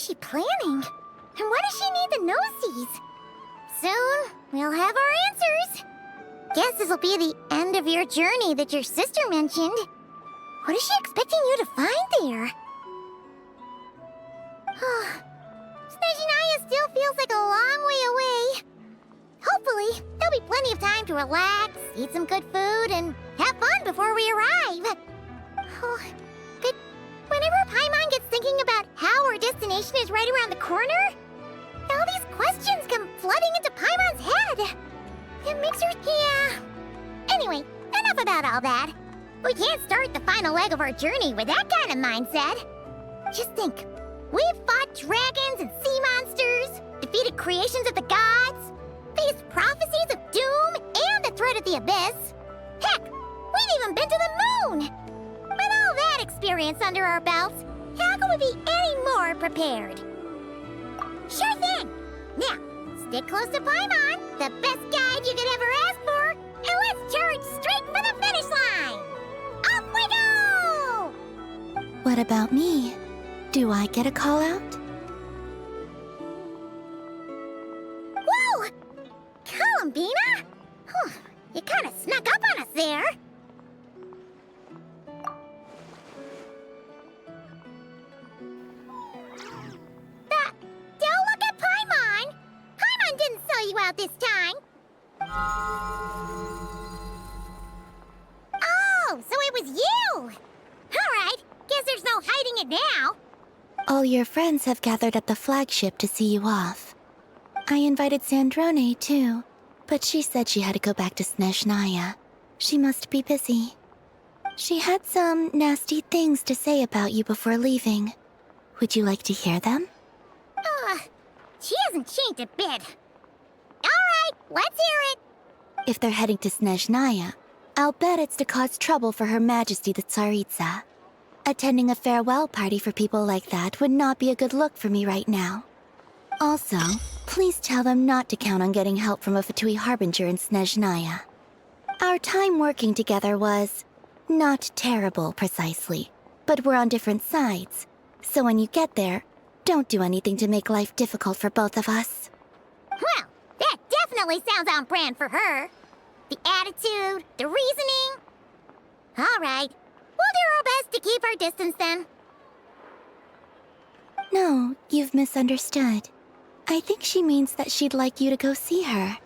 she planning? And why does she need the gnosies? Soon, we'll have our answers. Guess this'll be the end of your journey that your sister mentioned. What is she expecting you to find there? Snezhnaya still feels like a long way away. Hopefully, there'll be plenty of time to relax, eat some good food, and have fun before we arrive. But whenever Paimon gets thinking about how our destination is right around the corner, all these questions come flooding into Paimon's head. It makes her... Yeah. Anyway, enough about all that. We can't start the final leg of our journey with that kind of mindset. Just think. We've fought dragons and sea monsters, defeated creations of the gods, faced prophecies of doom and the threat of the abyss. Heck, we've even been to the moon! With all that experience under our belts, how can we be any more prepared? Sure thing! Now, stick close to Paimon, the best guide you could ever ask for, and let's charge straight for the finish line! Off we go! What about me? Do I get a call out? Whoa! Columbina? You kinda snuck up on us there. Don't look at Paimon! Paimon didn't sell you out this time. Oh, so it was you! Alright, guess there's no hiding it now. All your friends have gathered at the flagship to see you off. I invited Sandrone, too, but she said she had to go back to Snezhnaya. She must be busy. She had some nasty things to say about you before leaving. Would you like to hear them? She hasn't changed a bit. Alright, let's hear it. If they're heading to Snezhnaya, I'll bet it's to cause trouble for Her Majesty the Tsaritsa. Attending a farewell party for people like that would not be a good look for me right now. Also, please tell them not to count on getting help from a Fatui Harbinger in Snezhnaya. Our time working together was... not terrible, precisely, but we're on different sides. So when you get there, don't do anything to make life difficult for both of us. Well, that definitely sounds on brand for her. The attitude, the reasoning. Alright, we'll do our best to keep our distance then. No, you've misunderstood. I think she means that she'd like you to go see her.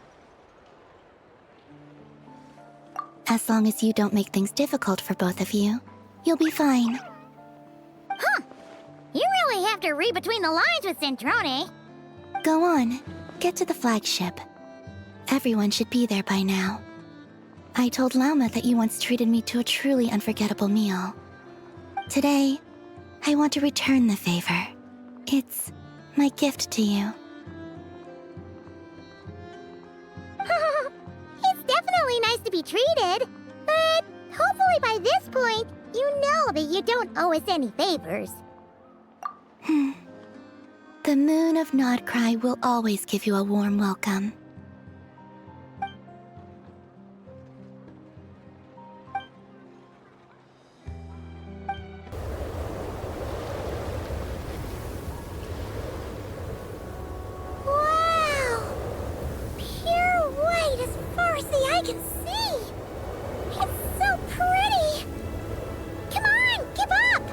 As long as you don't make things difficult for both of you, you'll be fine. You really have to read between the lines with Sandrone. Go on, get to the flagship. Everyone should be there by now. I told Lauma that you once treated me to a truly unforgettable meal. Today, I want to return the favor. It's my gift to you. It's definitely nice to be treated, but hopefully by this point, you know that you don't owe us any favors. The moon of Nodcry will always give you a warm welcome. Wow! Pure white as far as the eye can see! It's so pretty! Come on, keep up!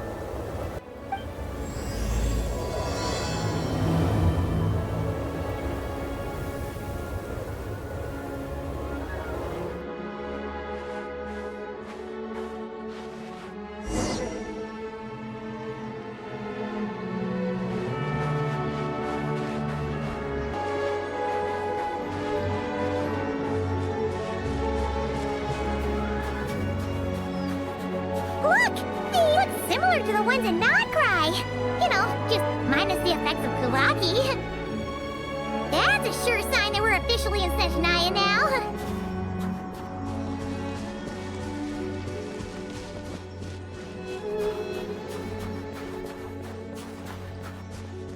Look! They look similar to the ones in Nodcry! You know, just minus the effects of Kulaki. That's a sure sign that we're officially in Snezhnaya now.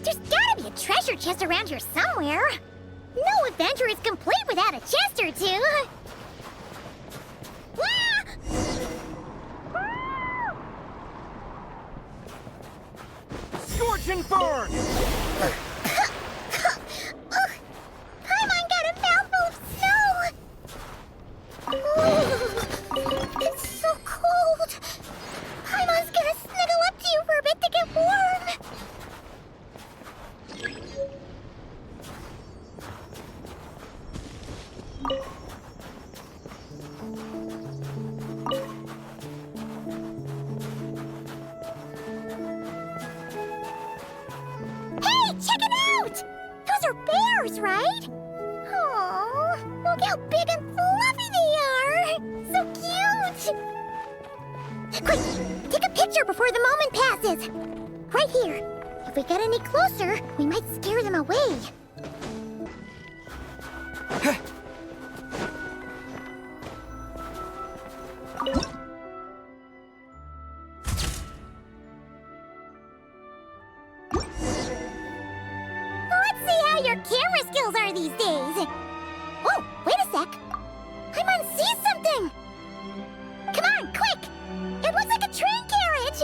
There's gotta be a treasure chest around here somewhere. No adventure is complete without a chest or two. Scorch and burn! right? Oh, look how big and fluffy they are! So cute! Quick, take a picture before the moment passes. Right here. If we get any closer, we might scare them away. Let's see how your camera skills are these days. Oh, wait a sec. Paimon sees something. Come on, quick! It looks like a train carriage!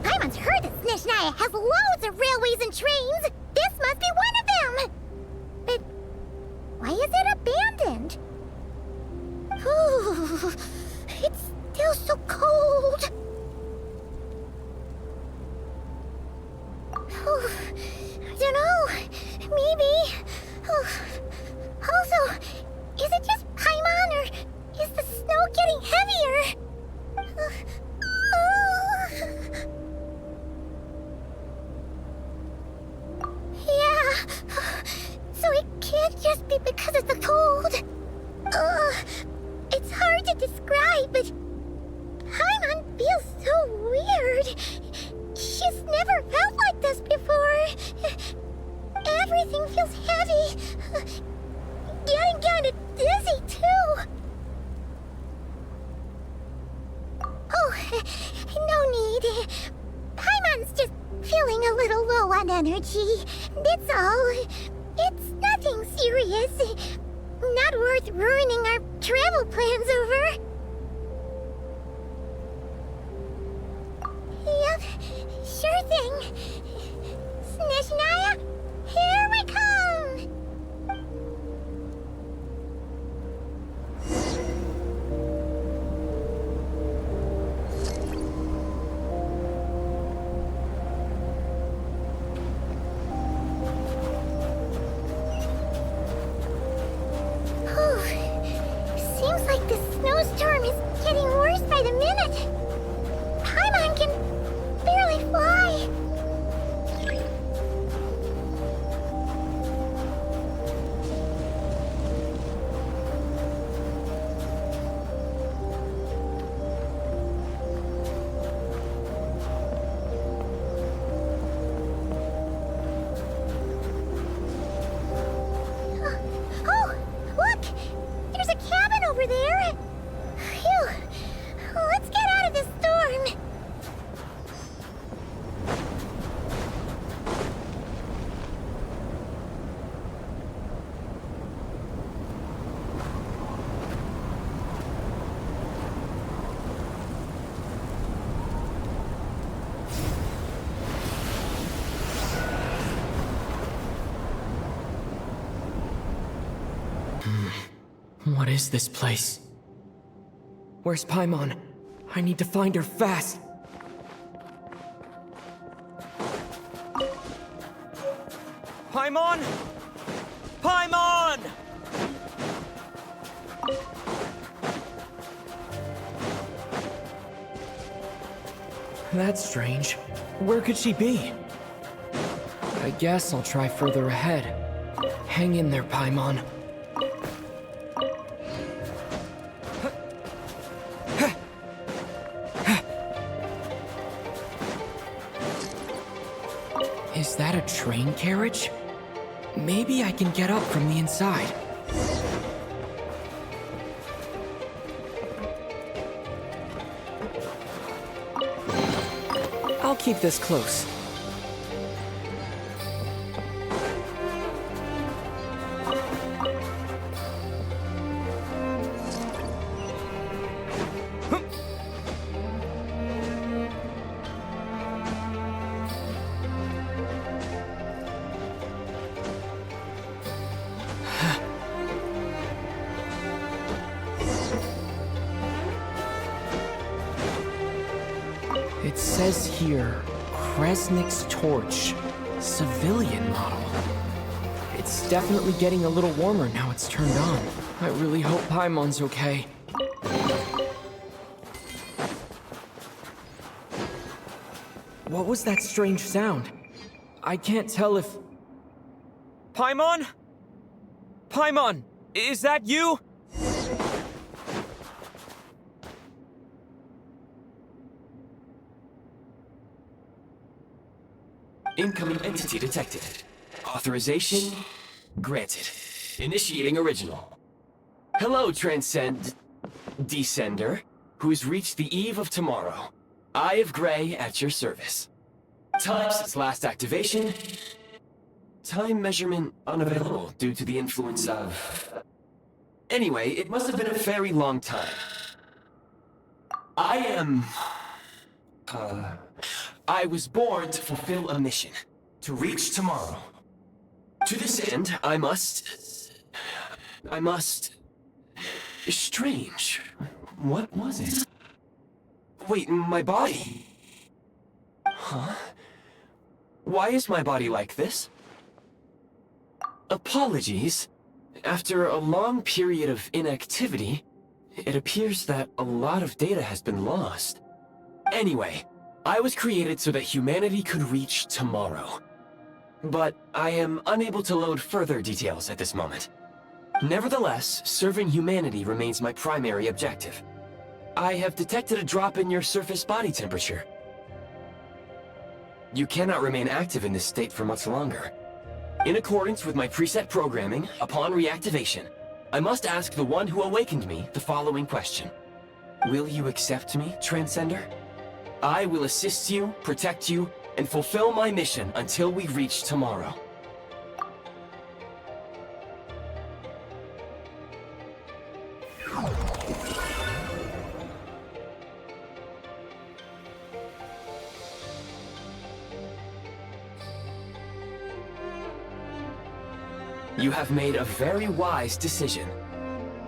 Paimon's heard that Snezhnaya has loads of railways and trains! This must be one of them! But why is it abandoned? Ooh, it's still so cold. Oh, I don't know. Maybe. Oh, also, is it just Paimon or is the snow getting heavier? Yeah. So it can't just be because of the cold. It's hard to describe, but Paimon feels so weird. She's never felt like this before. Everything feels heavy. Getting kind of dizzy, too. Oh, no need. Paimon's just feeling a little low on energy. That's all. It's nothing serious. Not worth ruining our travel plans over. Yep, sure thing. Snezhnaya, here we come! Seems like the snowstorm is getting worse by the minute. Paimon can barely fly. Oh, look! There's a cabin over there. Phew. Let's get out of this storm. What is this place? Where's Paimon? I need to find her fast! Paimon! Paimon! That's strange. Where could she be? I guess I'll try further ahead. Hang in there, Paimon. Is that a train carriage? Maybe I can get up from the inside. I'll keep this close. It says here, Kresnik's torch, civilian model. It's definitely getting a little warmer now it's turned on. I really hope Paimon's okay. What was that strange sound? I can't tell if... Paimon? Paimon, is that you? Incoming entity detected. Authorization granted. Initiating original. Hello, Descender, who's reached the eve of tomorrow. Eye of Grey at your service. Time since last activation. Time measurement unavailable due to the influence of... Anyway, it must have been a very long time. I was born to fulfill a mission. To reach tomorrow. To this end, I must... Strange. What was it? Wait, my body? Huh? Why is my body like this? Apologies. After a long period of inactivity, it appears that a lot of data has been lost. Anyway, I was created so that humanity could reach tomorrow. But I am unable to load further details at this moment. Nevertheless, serving humanity remains my primary objective. I have detected a drop in your surface body temperature. You cannot remain active in this state for much longer. In accordance with my preset programming, upon reactivation, I must ask the one who awakened me the following question. Will you accept me, Transcender? I will assist you, protect you, and fulfill my mission until we reach tomorrow. You have made a very wise decision.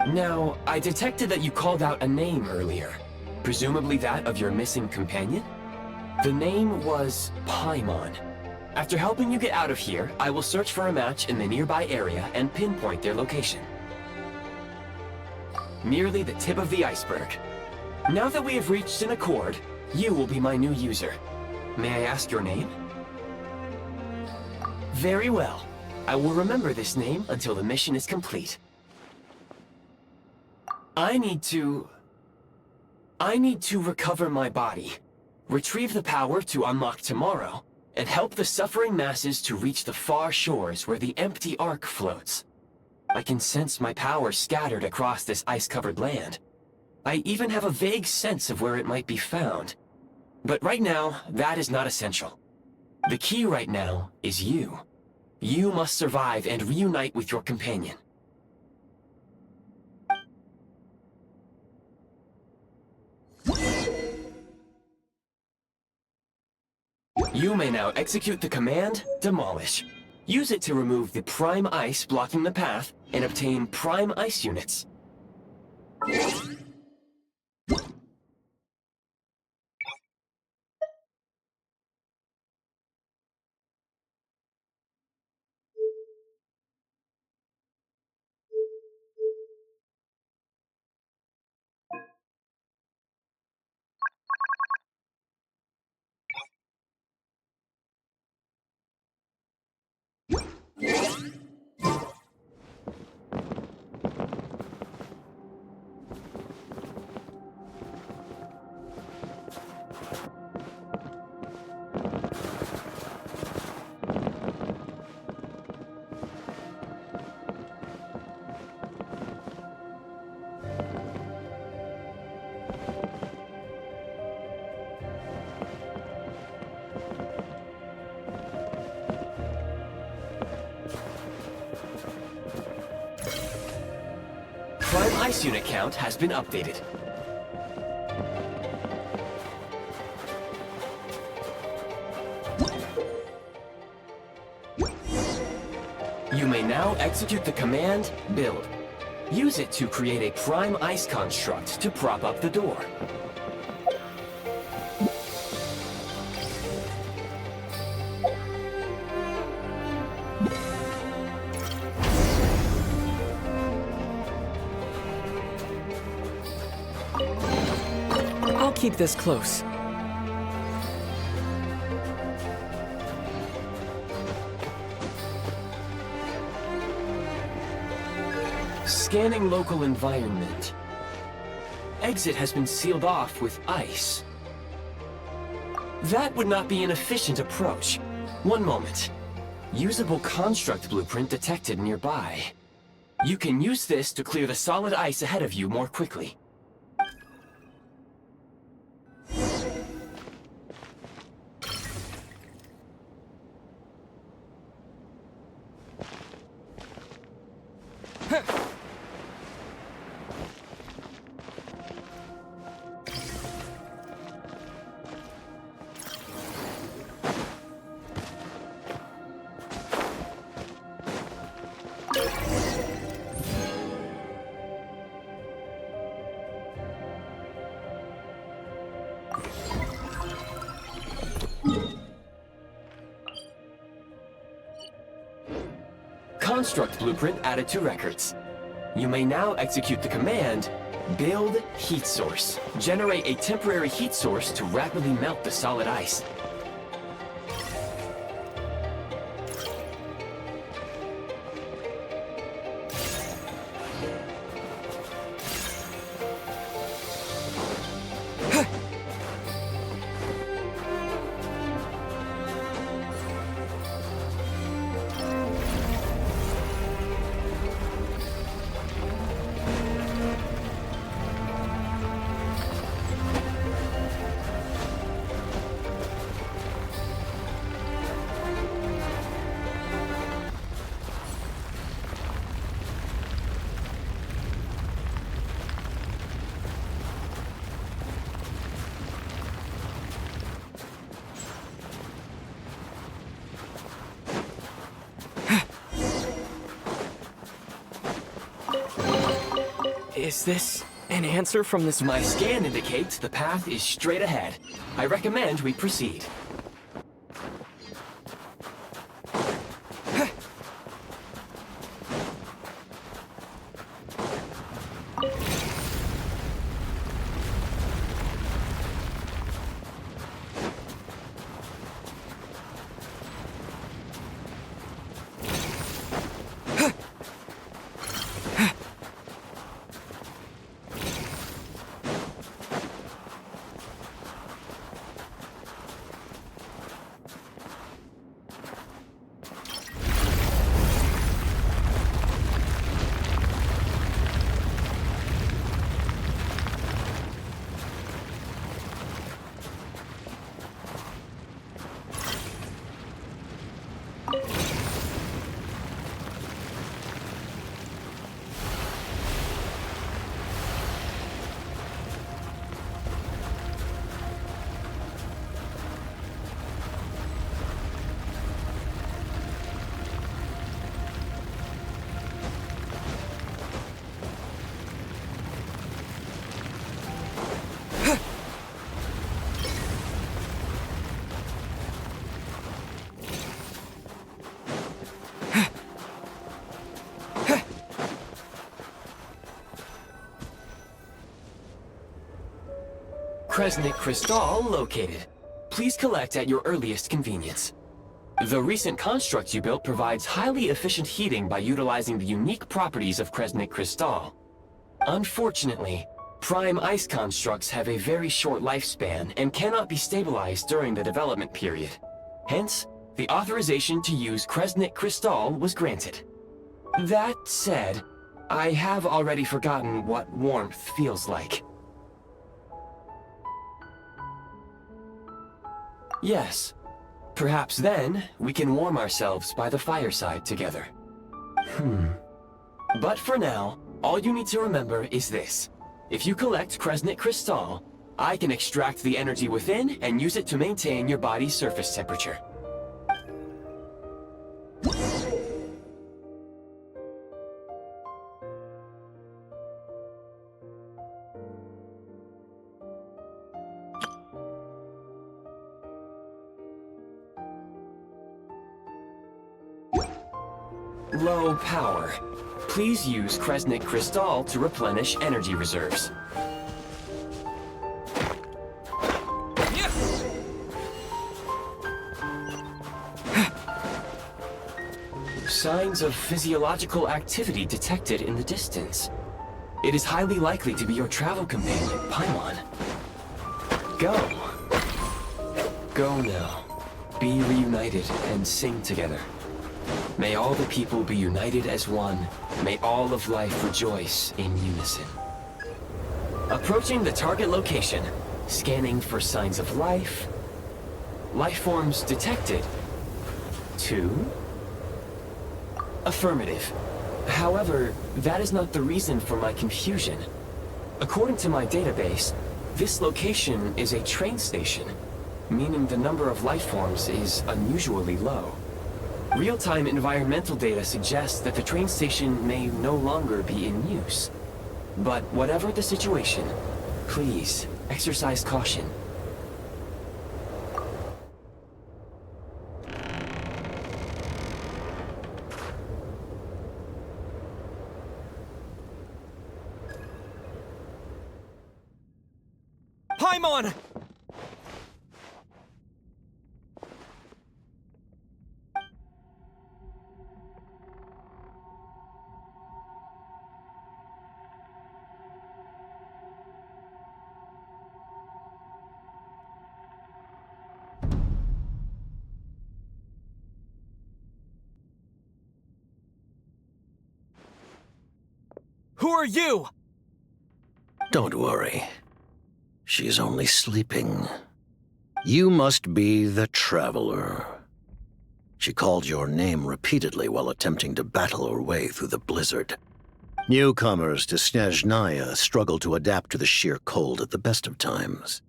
Now, I detected that you called out a name earlier. Presumably that of your missing companion? The name was Paimon. After helping you get out of here, I will search for a match in the nearby area and pinpoint their location. Merely the tip of the iceberg. Now that we have reached an accord, you will be my new user. May I ask your name? Very well. I will remember this name until the mission is complete. I need to recover my body, retrieve the power to unlock tomorrow, and help the suffering masses to reach the far shores where the empty Ark floats. I can sense my power scattered across this ice-covered land. I even have a vague sense of where it might be found. But right now, that is not essential. The key right now is you. You must survive and reunite with your companion. You may now execute the command, Demolish. Use it to remove the prime ice blocking the path and obtain prime ice units. Prime ice unit count has been updated. You may now execute the command, Build. Use it to create a prime ice construct to prop up the door. I'll keep this close. Scanning local environment. Exit has been sealed off with ice. That would not be an efficient approach. One moment. Usable construct blueprint detected nearby. You can use this to clear the solid ice ahead of you more quickly. Construct blueprint added to records. You may now execute the command, Build Heat Source. Generate a temporary heat source to rapidly melt the solid ice. Is this an answer from this? My scan indicates the path is straight ahead. I recommend we proceed. Kresnik Crystal located. Please collect at your earliest convenience. The recent construct you built provides highly efficient heating by utilizing the unique properties of Kresnik Crystal. Unfortunately, prime ice constructs have a very short lifespan and cannot be stabilized during the development period. Hence, the authorization to use Kresnik Crystal was granted. That said, I have already forgotten what warmth feels like. Yes. Perhaps then, we can warm ourselves by the fireside together. But for now, all you need to remember is this. If you collect Kresnik Crystal, I can extract the energy within and use it to maintain your body's surface temperature. Low power. Please use Kresnik Crystal to replenish energy reserves. signs of physiological activity detected in the distance. It is highly likely to be your travel companion, Paimon. Go. Go now. Be reunited and sing together. May all the people be united as one. May all of life rejoice in unison. Approaching the target location. Scanning for signs of life. Life forms detected. 2. Affirmative. However, that is not the reason for my confusion. According to my database, this location is a train station, meaning the number of life forms is unusually low. Real-time environmental data suggests that the train station may no longer be in use. But whatever the situation, please exercise caution. Paimon! Who are you? Don't worry. She's only sleeping. You must be the Traveler. She called your name repeatedly while attempting to battle her way through the blizzard. Newcomers to Snezhnaya struggle to adapt to the sheer cold at the best of times.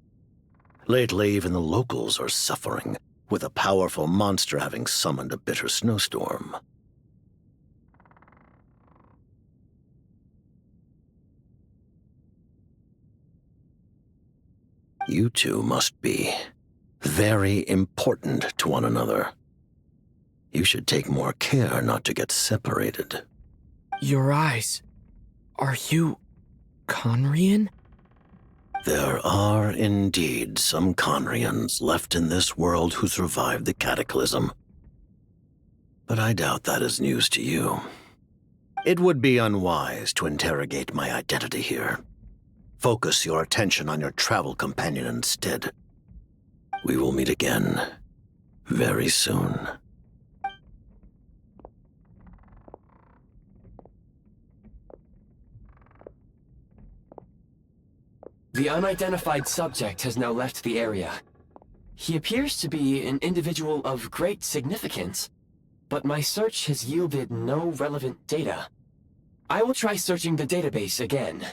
Lately, even the locals are suffering, with a powerful monster having summoned a bitter snowstorm. You two must be very important to one another. You should take more care not to get separated. Your eyes. Are you Conrian? There are indeed some Conrians left in this world who survived the cataclysm. But I doubt that is news to you. It would be unwise to interrogate my identity here. Focus your attention on your travel companion instead. We will meet again very soon. The unidentified subject has now left the area. He appears to be an individual of great significance, but my search has yielded no relevant data. I will try searching the database again.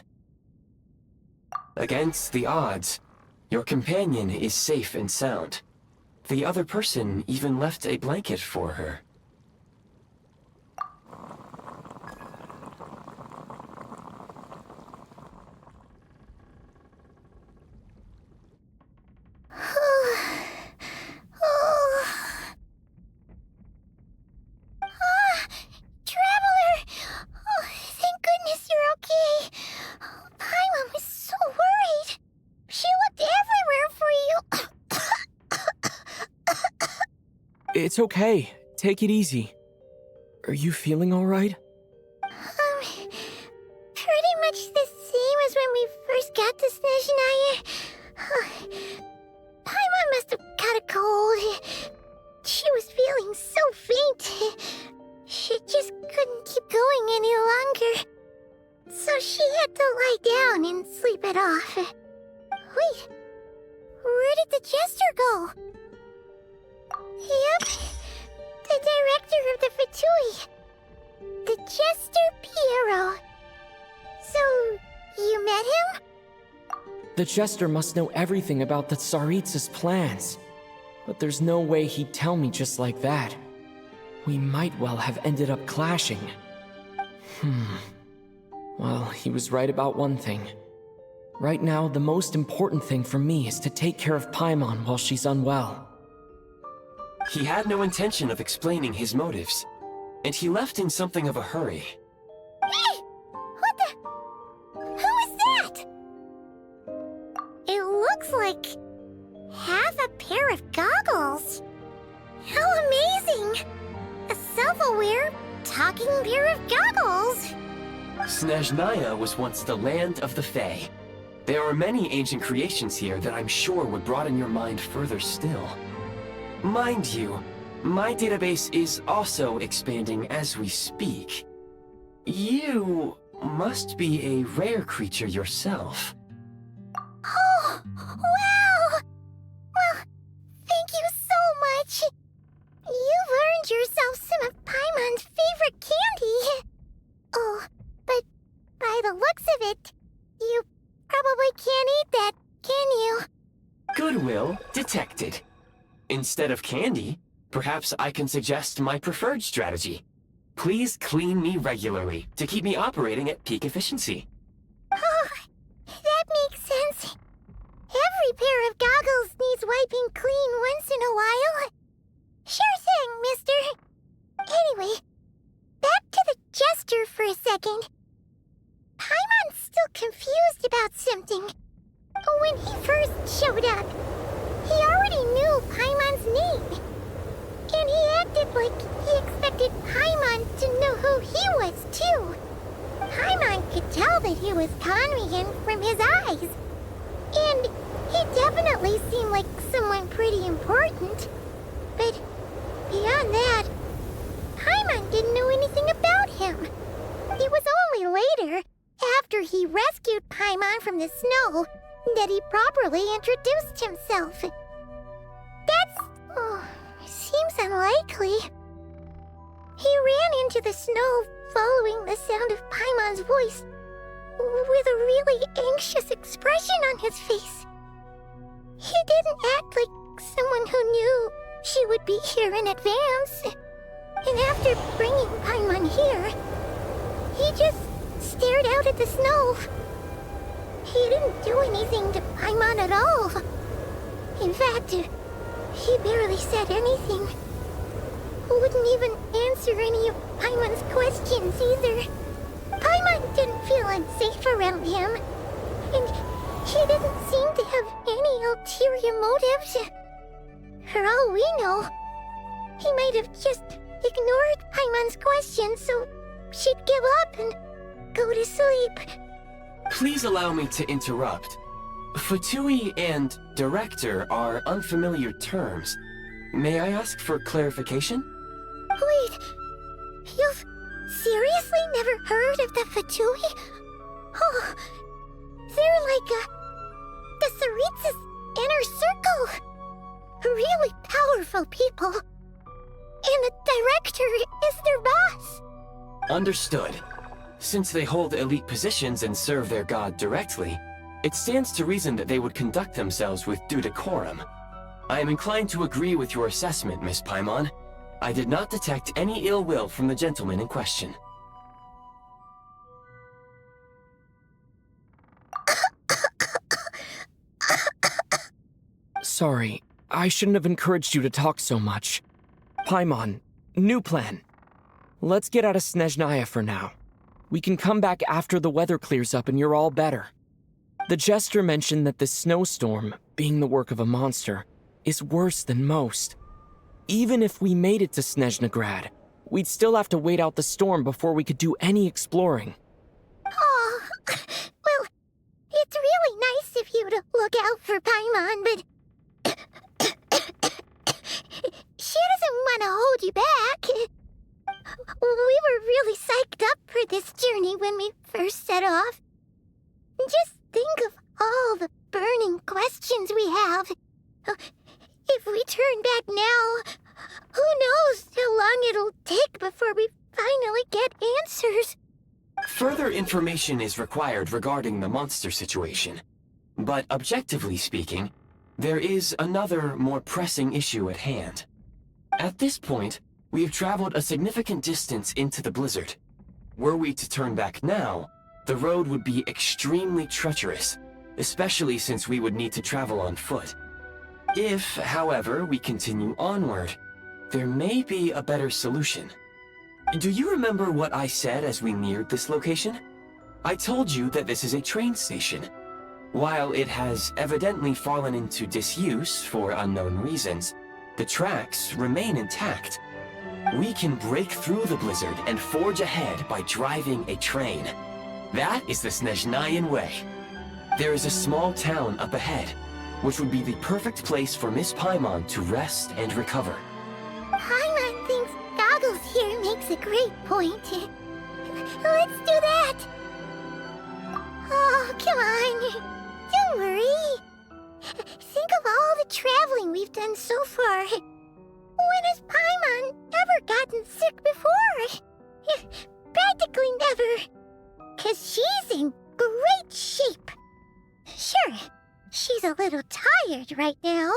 Against the odds, your companion is safe and sound. The other person even left a blanket for her. It's okay. Take it easy. Are you feeling all right? Pretty much the same as when we first got to Snezhnaya. Paimon must have got a cold. She was feeling so faint. She just couldn't keep going any longer. So she had to lie down and sleep it off. Wait, where did the jester go? Yep, the director of the Fatui. The Jester Piero. So, you met him? The Jester must know everything about the Tsaritsa's plans. But there's no way he'd tell me just like that. We might well have ended up clashing. Well, he was right about one thing. Right now, the most important thing for me is to take care of Paimon while she's unwell. He had no intention of explaining his motives, and he left in something of a hurry. Hey! What the? Who is that? It looks like half a pair of goggles. How amazing! A self-aware, talking pair of goggles. Snezhnaya was once the land of the Fae. There are many ancient creations here that I'm sure would broaden your mind further still. Mind you, my database is also expanding as we speak. You must be a rare creature yourself. Oh, wow! Well, thank you so much. You've earned yourself some of Paimon's favorite candy. Oh, but by the looks of it, you probably can't eat that, can you? Goodwill detected. Instead of candy, perhaps I can suggest my preferred strategy. Please clean me regularly to keep me operating at peak efficiency. Oh, that makes sense. Every pair of goggles needs wiping clean once in a while. Sure thing, mister. Anyway, back to the jester for a second. Paimon's still confused about something. When he first showed up, he already knew Paimon's name. And he acted like he expected Paimon to know who he was, too. Paimon could tell that he was conning him from his eyes. And he definitely seemed like someone pretty important. But beyond that, Paimon didn't know anything about him. It was only later, after he rescued Paimon from the snow, that he properly introduced himself. Seems unlikely. He ran into the snow following the sound of Paimon's voice, with a really anxious expression on his face. He didn't act like someone who knew she would be here in advance. And after bringing Paimon here, he just stared out at the snow. He didn't do anything to Paimon at all. In fact, he barely said anything. Wouldn't even answer any of Paimon's questions either. Paimon didn't feel unsafe around him, and he didn't seem to have any ulterior motives. For all we know, he might have just ignored Paimon's questions so she'd give up and go to sleep. Please allow me to interrupt. Fatui and director are unfamiliar terms. May I ask for clarification? Wait, you've seriously never heard of the Fatui? Oh, they're like the Tsaritsa's inner circle. Really powerful people. And the director is their boss. Understood. Since they hold elite positions and serve their god directly, it stands to reason that they would conduct themselves with due decorum. I am inclined to agree with your assessment, Miss Paimon. I did not detect any ill will from the gentleman in question. Sorry, I shouldn't have encouraged you to talk so much. Paimon, new plan. Let's get out of Snezhnaya for now. We can come back after the weather clears up and you're all better. The jester mentioned that this snowstorm, being the work of a monster, is worse than most. Even if we made it to Snezhnegrad, we'd still have to wait out the storm before we could do any exploring. Oh, well, it's really nice of you to look out for Paimon, but she doesn't want to hold you back. We were really psyched up for this journey when we first set off. Just think of all the burning questions we have. If we turn back now, who knows how long it'll take before we finally get answers. Further information is required regarding the monster situation. But objectively speaking, there is another, more pressing issue at hand. At this point, we have traveled a significant distance into the blizzard. Were we to turn back now, the road would be extremely treacherous, especially since we would need to travel on foot. If, however, we continue onward, there may be a better solution. Do you remember what I said as we neared this location? I told you that this is a train station. While it has evidently fallen into disuse for unknown reasons, the tracks remain intact. We can break through the blizzard and forge ahead by driving a train. That is the Snezhnayan way. There is a small town up ahead, which would be the perfect place for Miss Paimon to rest and recover. Paimon thinks Goggles here makes a great point. Let's do that! Oh, come on. Don't worry. Think of all the traveling we've done so far. When has Paimon ever gotten sick before? Practically never. 'Cause she's in great shape. Sure, she's a little tired right now,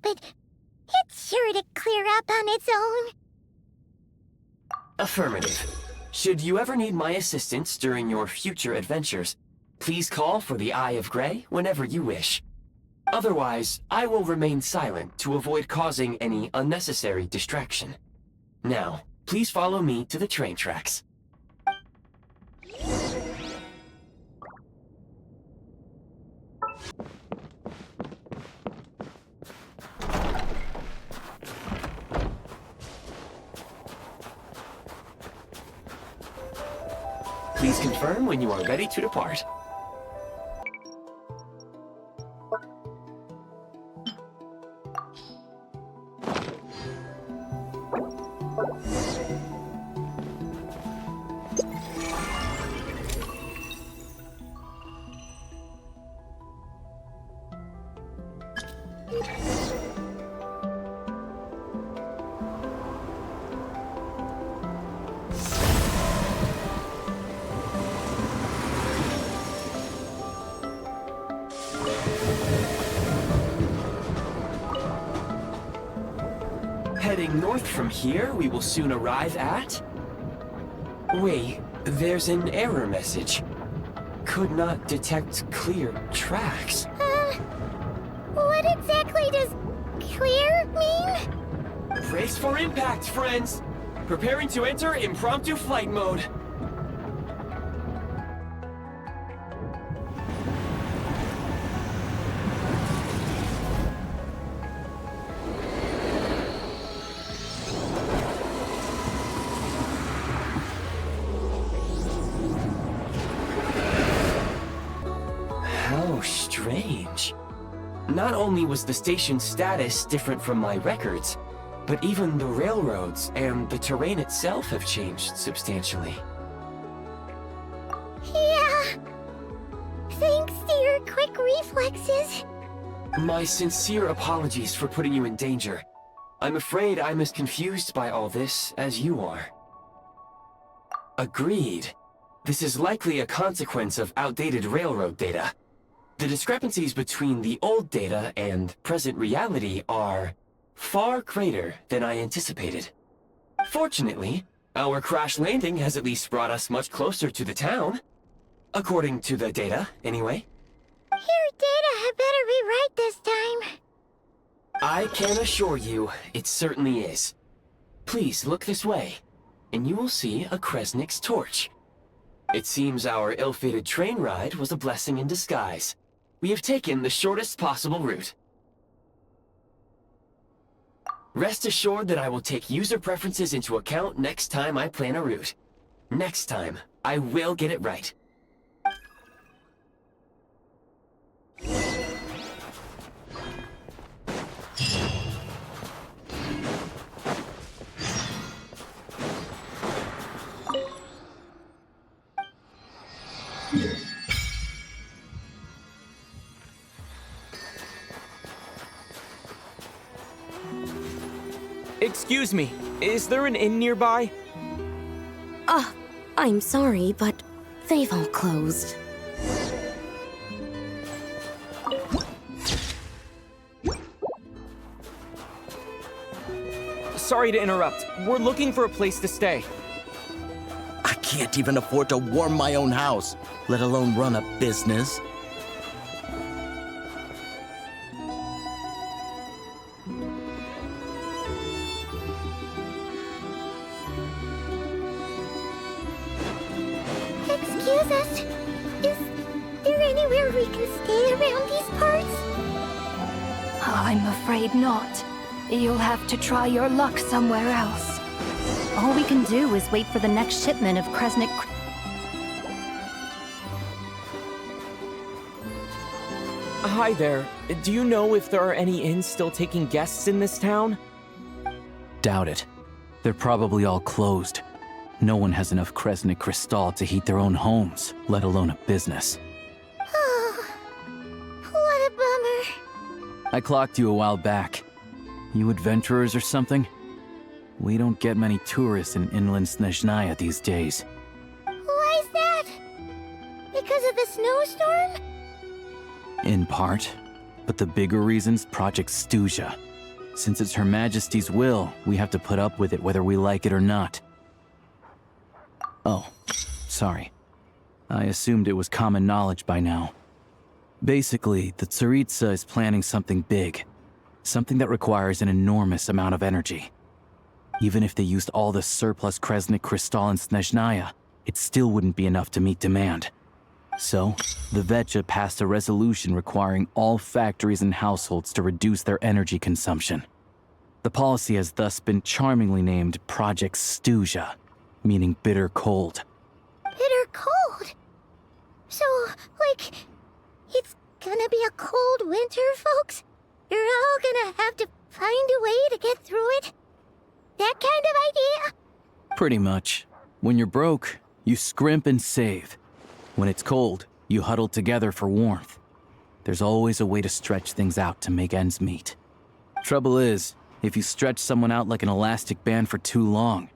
but it's sure to clear up on its own. Affirmative. Should you ever need my assistance during your future adventures, please call for the Eye of Grey whenever you wish. Otherwise, I will remain silent to avoid causing any unnecessary distraction. Now, please follow me to the train tracks. Please confirm when you are ready to depart. Heading north from here, we will soon arrive at... Wait, there's an error message. Could not detect clear tracks. What exactly does clear mean? Brace for impact, friends! Preparing to enter impromptu flight mode. How strange. Not only was the station's status different from my records, but even the railroads and the terrain itself have changed substantially. Yeah. Thanks to your quick reflexes. My sincere apologies for putting you in danger. I'm afraid I'm as confused by all this as you are. Agreed. This is likely a consequence of outdated railroad data. The discrepancies between the old data and present reality are far greater than I anticipated. Fortunately, our crash landing has at least brought us much closer to the town. According to the data, anyway. Your data had better be right this time. I can assure you, it certainly is. Please look this way, and you will see a Kresnik's torch. It seems our ill-fated train ride was a blessing in disguise. We have taken the shortest possible route. Rest assured that I will take user preferences into account next time I plan a route. Next time, I will get it right. Excuse me, is there an inn nearby? I'm sorry, but they've all closed. Sorry to interrupt. We're looking for a place to stay. I can't even afford to warm my own house, let alone run a business. Excuse us. Is there anywhere we can stay around these parts? I'm afraid not. You'll have to try your luck somewhere else. All we can do is wait for the next shipment of Kresnik. Hi there. Do you know if there are any inns still taking guests in this town? Doubt it. They're probably all closed. No one has enough Kresnik Crystal to heat their own homes, let alone a business. What a bummer. I clocked you a while back. You adventurers or something? We don't get many tourists in inland Snezhnaya these days. Why is that? Because of the snowstorm? In part. But the bigger reason's Project Stuja. Since it's Her Majesty's will, we have to put up with it whether we like it or not. Oh, sorry. I assumed it was common knowledge by now. Basically, the Tsaritsa is planning something big. Something that requires an enormous amount of energy. Even if they used all the surplus Kresnik Crystal in Snezhnaya, it still wouldn't be enough to meet demand. So, the Vetja passed a resolution requiring all factories and households to reduce their energy consumption. The policy has thus been charmingly named Project Stuja, meaning bitter cold. Bitter cold? So, like, it's gonna be a cold winter, folks? You're all gonna have to find a way to get through it? That kind of idea? Pretty much. When you're broke, you scrimp and save. When it's cold, you huddle together for warmth. There's always a way to stretch things out to make ends meet. Trouble is, if you stretch someone out like an elastic band for too long,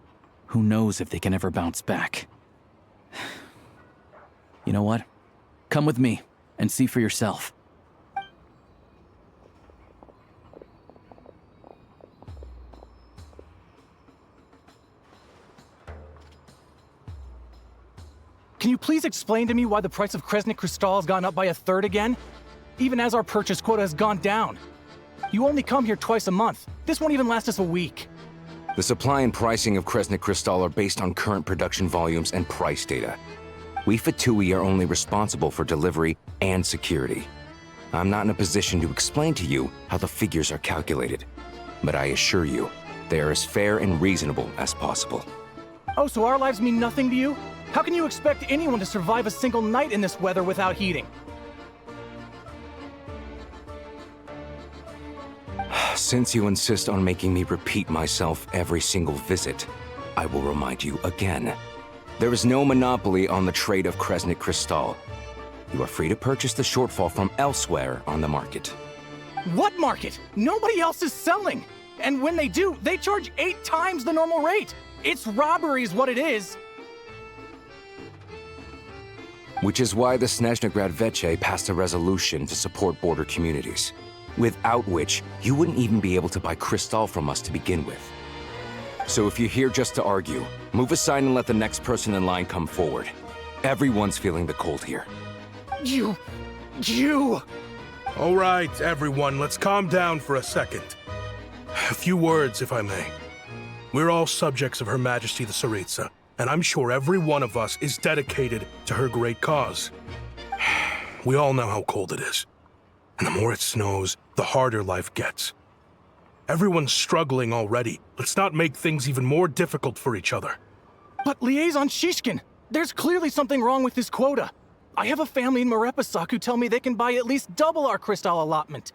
who knows if they can ever bounce back. You know what? Come with me and see for yourself. Can you please explain to me why the price of Kresnik Crystal has gone up by 1/3 again? Even as our purchase quota has gone down. You only come here twice a month. This won't even last us a week. The supply and pricing of Kresnik Crystal are based on current production volumes and price data. We Fatui are only responsible for delivery and security. I'm not in a position to explain to you how the figures are calculated, but I assure you, they are as fair and reasonable as possible. Oh, so our lives mean nothing to you? How can you expect anyone to survive a single night in this weather without heating? Since you insist on making me repeat myself every single visit, I will remind you again. There is no monopoly on the trade of Kresnik Crystal. You are free to purchase the shortfall from elsewhere on the market. What market? Nobody else is selling. And when they do, they charge 8 times the normal rate. It's robbery is what it is. Which is why the Snezhnegrad Veche passed a resolution to support border communities, without which you wouldn't even be able to buy crystal from us to begin with. So if you're here just to argue, move aside and let the next person in line come forward. Everyone's feeling the cold here. You... All right, everyone, let's calm down for a second. A few words, if I may. We're all subjects of Her Majesty the Tsaritsa, and I'm sure every one of us is dedicated to her great cause. We all know how cold it is. And the more it snows, the harder life gets. Everyone's struggling already. Let's not make things even more difficult for each other. But Liaison Shishkin, there's clearly something wrong with this quota. I have a family in Marepasak who tell me they can buy at least double our crystal allotment.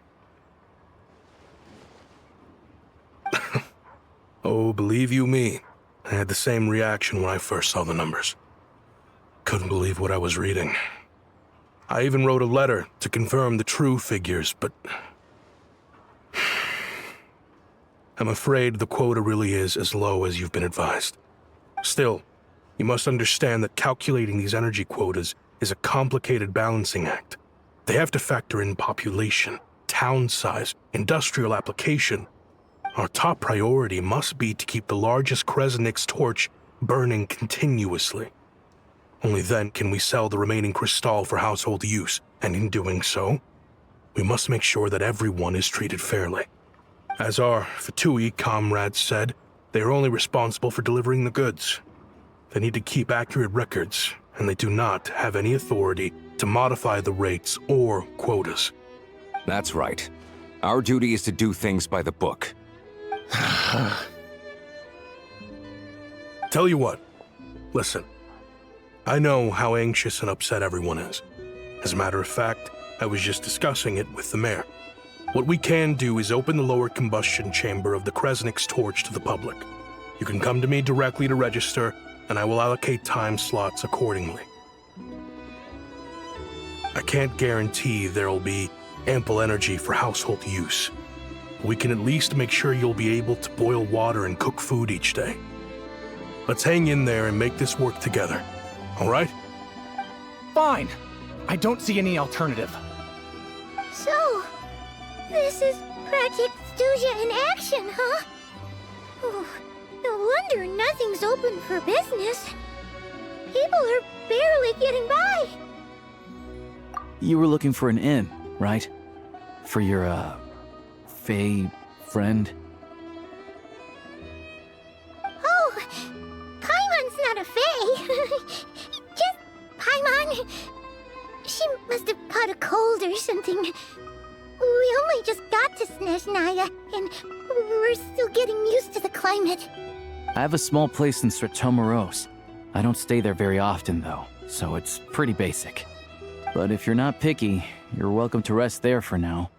Oh, believe you me, I had the same reaction when I first saw the numbers. Couldn't believe what I was reading. I even wrote a letter to confirm the true figures, but... I'm afraid the quota really is as low as you've been advised. Still, you must understand that calculating these energy quotas is a complicated balancing act. They have to factor in population, town size, industrial application. Our top priority must be to keep the largest Kresnik's torch burning continuously. Only then can we sell the remaining crystal for household use, and in doing so, we must make sure that everyone is treated fairly. As our Fatui comrades said, they are only responsible for delivering the goods. They need to keep accurate records, and they do not have any authority to modify the rates or quotas. That's right. Our duty is to do things by the book. Tell you what, listen. I know how anxious and upset everyone is. As a matter of fact, I was just discussing it with the mayor. What we can do is open the lower combustion chamber of the Kresnik's torch to the public. You can come to me directly to register, and I will allocate time slots accordingly. I can't guarantee there will be ample energy for household use. We can at least make sure you'll be able to boil water and cook food each day. Let's hang in there and make this work together, all right? Fine. I don't see any alternative. So, this is Project Stuja in action, huh? Oh, no wonder nothing's open for business. People are barely getting by. You were looking for an inn, right? For your, Fae friend? Oh, Paimon's not a fae. Just Paimon. She must have caught a cold or something. We only just got to Snezhnaya, and we're still getting used to the climate. I have a small place in Stratomaros. I don't stay there very often, though, so it's pretty basic. But if you're not picky, you're welcome to rest there for now.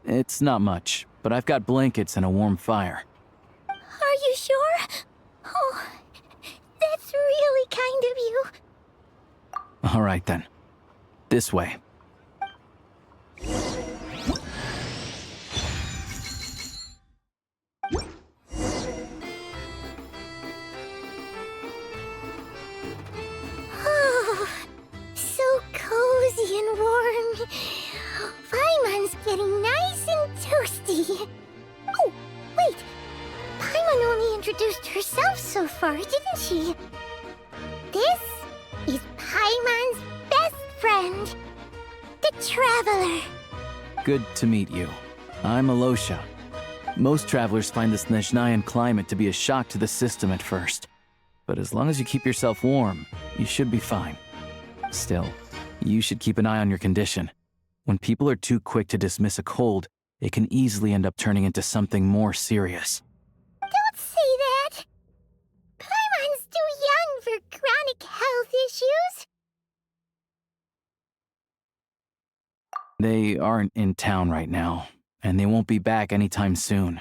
It's not much, but I've got blankets and a warm fire. Are you sure? Oh, that's really kind of you. All right, then. This way. Oh, so cozy and warm. Paimon's getting nice and toasty. Oh, wait. Paimon only introduced herself so far, didn't she? This is Paimon's best friend, the Traveler. Good to meet you. I'm Alosha. Most travelers find the Snezhnayan climate to be a shock to the system at first. But as long as you keep yourself warm, you should be fine. Still, you should keep an eye on your condition. When people are too quick to dismiss a cold, it can easily end up turning into something more serious. Don't say that. Paimon's too young for chronic health issues. They aren't in town right now, and they won't be back anytime soon.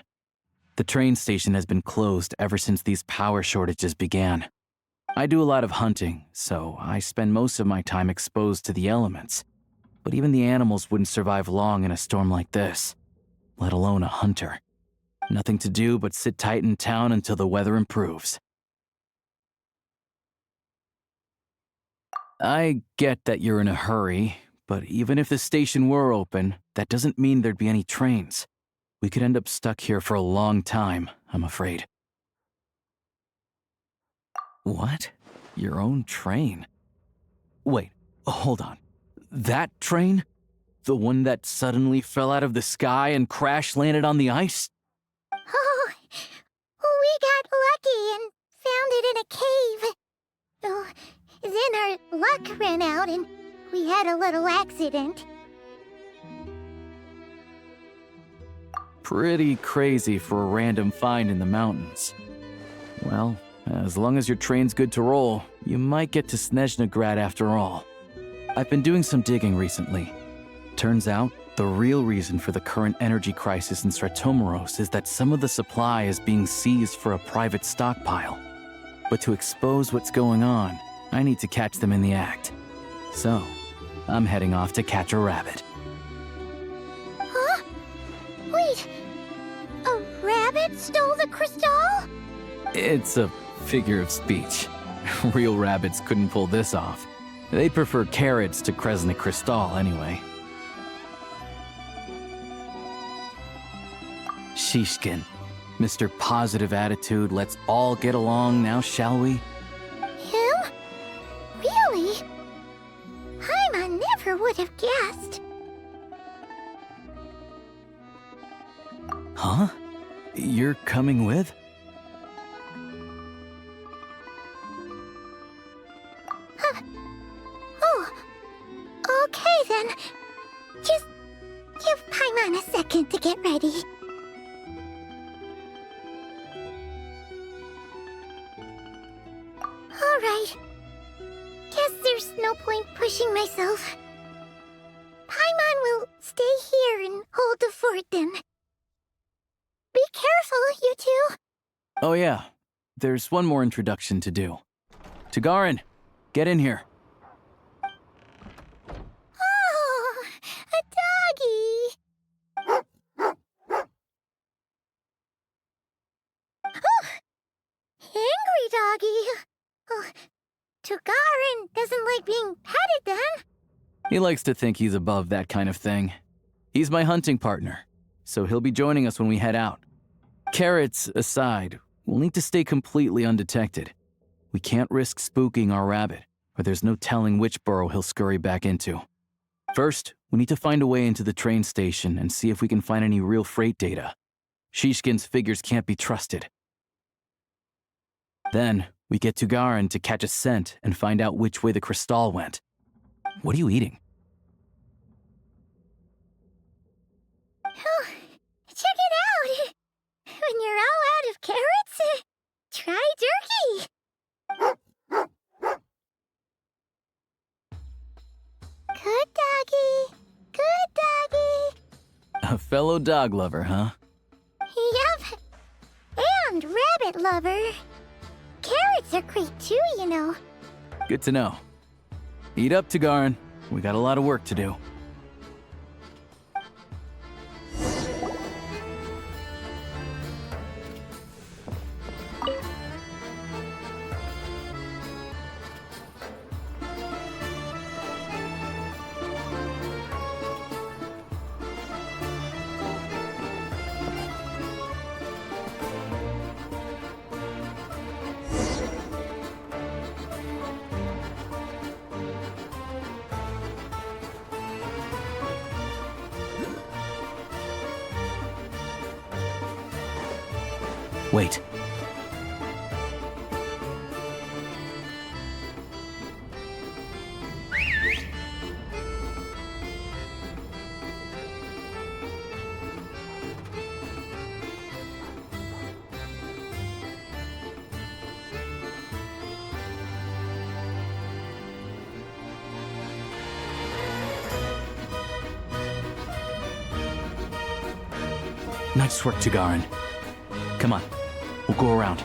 The train station has been closed ever since these power shortages began. I do a lot of hunting, so I spend most of my time exposed to the elements. But even the animals wouldn't survive long in a storm like this, let alone a hunter. Nothing to do but sit tight in town until the weather improves. I get that you're in a hurry, but even if the station were open, that doesn't mean there'd be any trains. We could end up stuck here for a long time, I'm afraid. What? Your own train? Wait, hold on. That train? The one that suddenly fell out of the sky and crash-landed on the ice? Oh, we got lucky and found it in a cave. Oh, then our luck ran out and we had a little accident. Pretty crazy for a random find in the mountains. Well, as long as your train's good to roll, you might get to Snezhnagrad after all. I've been doing some digging recently. Turns out, the real reason for the current energy crisis in Stratomaros is that some of the supply is being seized for a private stockpile. But to expose what's going on, I need to catch them in the act. So, I'm heading off to catch a rabbit. Huh? Wait, a rabbit stole the crystal? It's a figure of speech. Real rabbits couldn't pull this off. They prefer carrots to Kresnik Crystal anyway. Shishkin, Mr. Positive Attitude, let's all get along now, shall we? Him? Really? Paimon never would have guessed. Huh? You're coming with? Oh, okay then. Just give Paimon a second to get ready. pushing myself. Paimon will stay here and hold the fort then. Be careful, you two. Oh yeah, there's one more introduction to do. Tagarin, get in here. Oh, a doggy. Oh, angry doggy. Oh, Tagarin doesn't like being petted then. He likes to think he's above that kind of thing. He's my hunting partner, so he'll be joining us when we head out. Carrots aside, we'll need to stay completely undetected. We can't risk spooking our rabbit, or there's no telling which burrow he'll scurry back into. First, we need to find a way into the train station and see if we can find any real freight data. Shishkin's figures can't be trusted. Then, we get Tugarin to catch a scent and find out which way the crystal went. What are you eating? Oh, check it out! When you're all out of carrots, try turkey! Good doggy! Good doggy! A fellow dog lover, huh? Yup! And rabbit lover. Carrots are great too, you know. Good to know. Eat up, Tugarin. We got a lot of work to do. Wait. Nice work, Tugarin. Come on. We'll go around.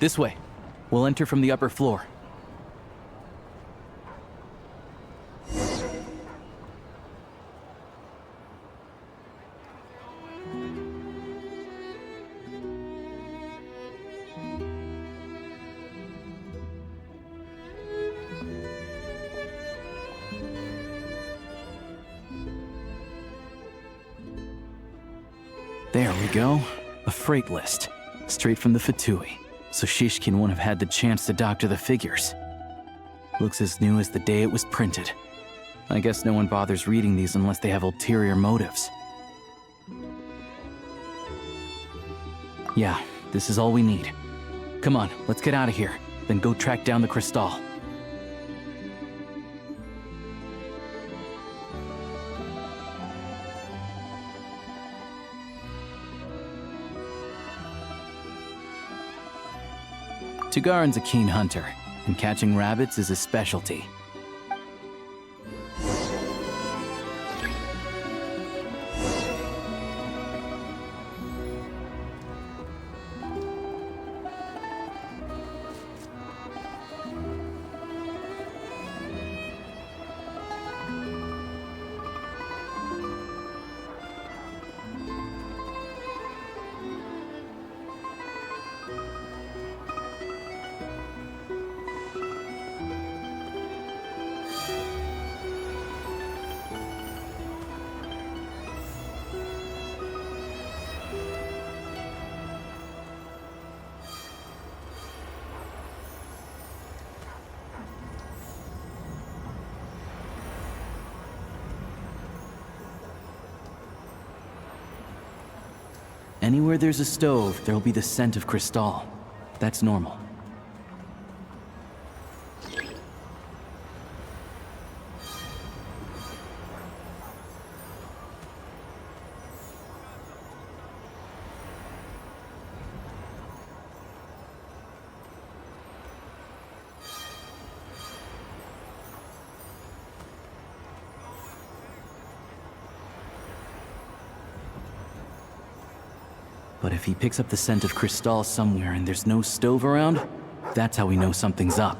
This way. We'll enter from the upper floor. There we go. A freight list. Straight from the Fatui. So Shishkin won't have had the chance to doctor the figures. Looks as new as the day it was printed. I guess no one bothers reading these unless they have ulterior motives. Yeah, this is all we need. Come on, let's get out of here, then go track down the crystal. Tugarin's a keen hunter. and catching rabbits is his specialty. Anywhere there's a stove, there'll be the scent of Cristal. That's normal. But if he picks up the scent of Cristal somewhere and there's no stove around, that's how we know something's up.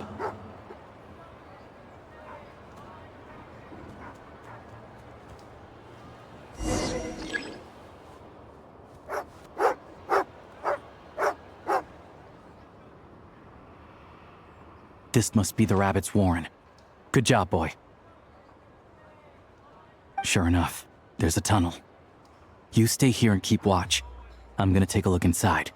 This must be the rabbit's warren. Good job, boy. Sure enough, there's a tunnel. You stay here and keep watch. I'm gonna take a look inside.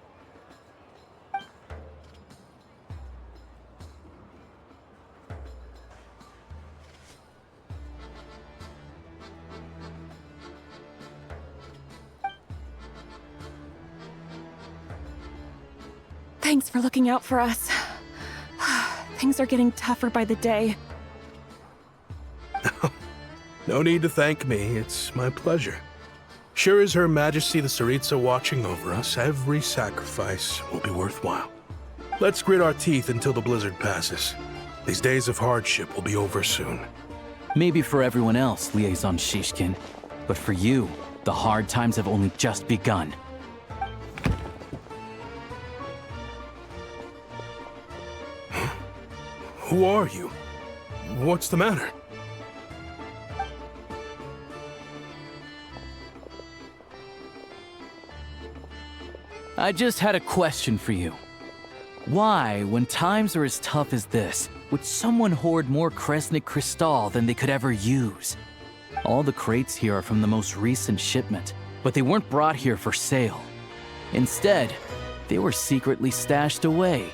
Thanks for looking out for us. Things are getting tougher by the day. No need to thank me. It's my pleasure. Sure as Her Majesty the Tsaritsa watching over us, every sacrifice will be worthwhile. Let's grit our teeth until the blizzard passes. These days of hardship will be over soon. Maybe for everyone else, Liaison Shishkin, but for you, the hard times have only just begun. Who are you? What's the matter? I just had a question for you. Why, when times are as tough as this, would someone hoard more Kresnik Cristal than they could ever use? All the crates here are from the most recent shipment, but they weren't brought here for sale. Instead, they were secretly stashed away.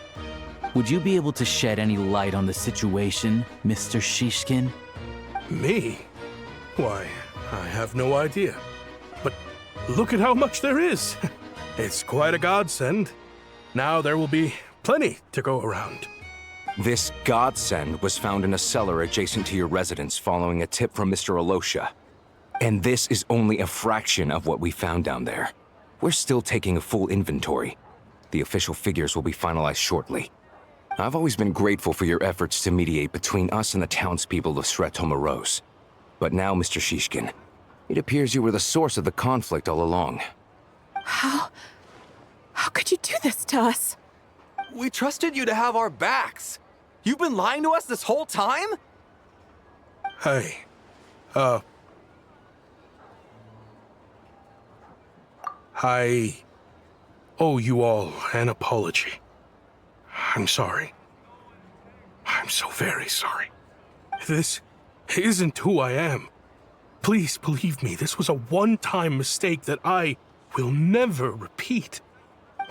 Would you be able to shed any light on the situation, Mr. Shishkin? Me? Why, I have no idea. But look at how much there is! It's quite a godsend. Now there will be plenty to go around. This godsend was found in a cellar adjacent to your residence following a tip from Mr. Alosha. And this is only a fraction of what we found down there. We're still taking a full inventory. The official figures will be finalized shortly. I've always been grateful for your efforts to mediate between us and the townspeople of Sretomaros. But now, Mr. Shishkin, it appears you were the source of the conflict all along. How could you do this to us? We trusted you to have our backs. You've been lying to us this whole time? Hey, I owe you all an apology. I'm sorry. I'm so very sorry. This isn't who I am. Please believe me, this was a one-time mistake that I will never repeat.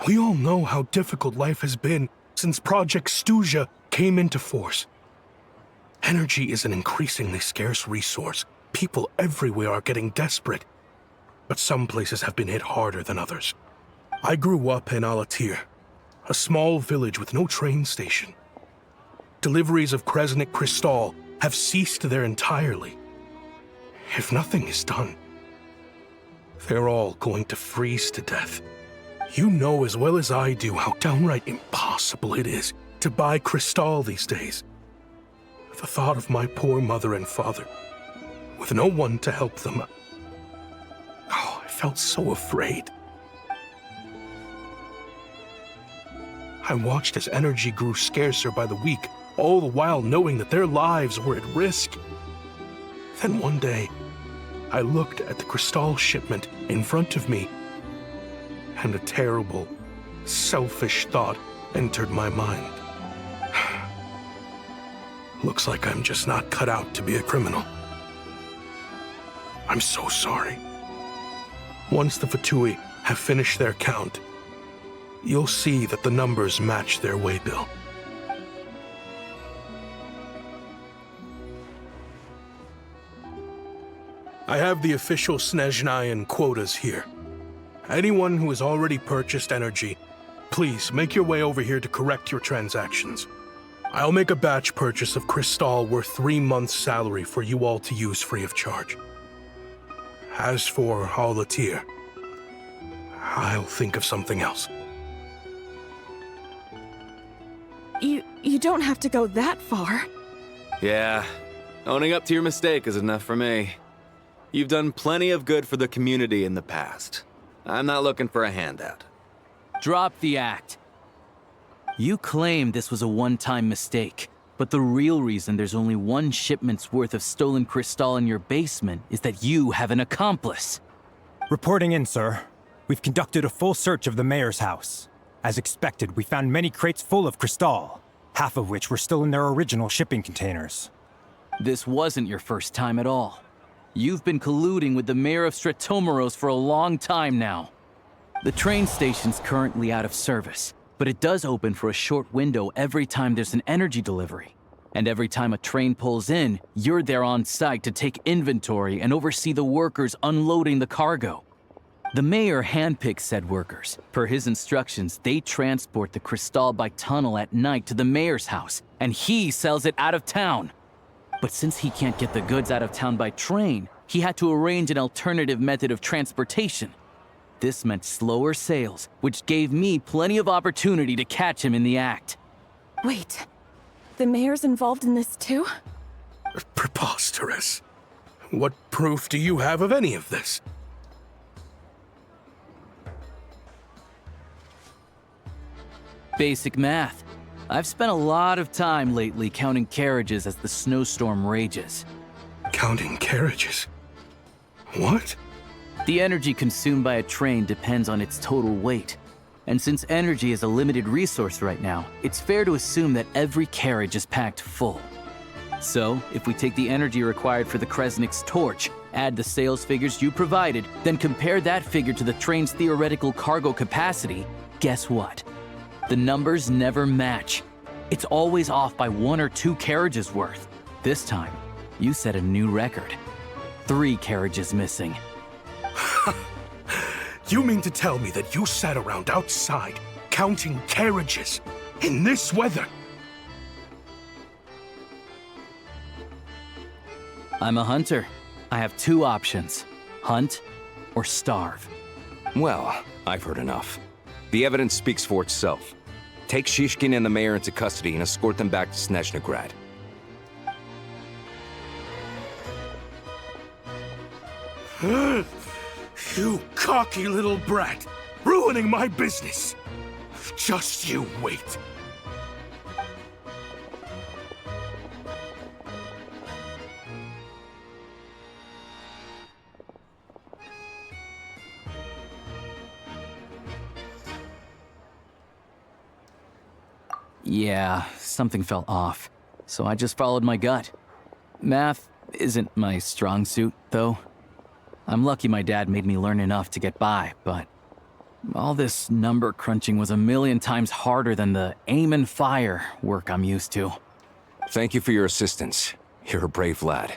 We all know how difficult life has been since Project Stuja came into force. Energy is an increasingly scarce resource. People everywhere are getting desperate. But some places have been hit harder than others. I grew up in Alatir, a small village with no train station. Deliveries of Kresnik Cristal have ceased there entirely. If nothing is done, they're all going to freeze to death. You know as well as I do how downright impossible it is to buy Cristal these days. The thought of my poor mother and father, with no one to help them. Oh, I felt so afraid. I watched as energy grew scarcer by the week, all the while knowing that their lives were at risk. Then one day, I looked at the Cristal shipment in front of me, and a terrible, selfish thought entered my mind. Looks like I'm just not cut out to be a criminal. I'm so sorry. Once the Fatui have finished their count, you'll see that the numbers match their waybill. I have the official Snezhnayan quotas here. Anyone who has already purchased energy, please make your way over here to correct your transactions. I'll make a batch purchase of Cristal worth 3 months' salary for you all to use free of charge. As for Alatir, I'll think of something else. You don't have to go that far. Yeah, owning up to your mistake is enough for me. You've done plenty of good for the community in the past. I'm not looking for a handout. Drop the act. You claim this was a one-time mistake, but the real reason there's only 1 shipment's worth of stolen Cristal in your basement is that you have an accomplice. Reporting in, sir. We've conducted a full search of the mayor's house. As expected, we found many crates full of Cristal, half of which were still in their original shipping containers. This wasn't your first time at all. You've been colluding with the mayor of Stratomeros for a long time now. The train station's currently out of service, but it does open for a short window every time there's an energy delivery. And every time a train pulls in, you're there on site to take inventory and oversee the workers unloading the cargo. The mayor handpicks said workers. Per his instructions, they transport the Cristal by tunnel at night to the mayor's house, and he sells it out of town. But since he can't get the goods out of town by train, he had to arrange an alternative method of transportation. This meant slower sales, which gave me plenty of opportunity to catch him in the act. Wait, the mayor's involved in this too? Preposterous. What proof do you have of any of this? Basic math. I've spent a lot of time lately counting carriages as the snowstorm rages. Counting carriages? What? The energy consumed by a train depends on its total weight. And since energy is a limited resource right now, it's fair to assume that every carriage is packed full. So, if we take the energy required for the Kresnik's torch, add the sales figures you provided, then compare that figure to the train's theoretical cargo capacity, guess what? The numbers never match. It's always off by 1 or 2 carriages worth. This time, you set a new record. 3 carriages missing. You mean to tell me that you sat around outside, counting carriages, in this weather? I'm a hunter. I have 2 options. Hunt or starve. Well, I've heard enough. The evidence speaks for itself. Take Shishkin and the mayor into custody and escort them back to Snezhnograd. You cocky little brat! Ruining my business! Just you wait. Yeah, something felt off, so I just followed my gut. Math isn't my strong suit, though. I'm lucky my dad made me learn enough to get by, but all this number crunching was a million times harder than the aim and fire work I'm used to. Thank you for your assistance. You're a brave lad.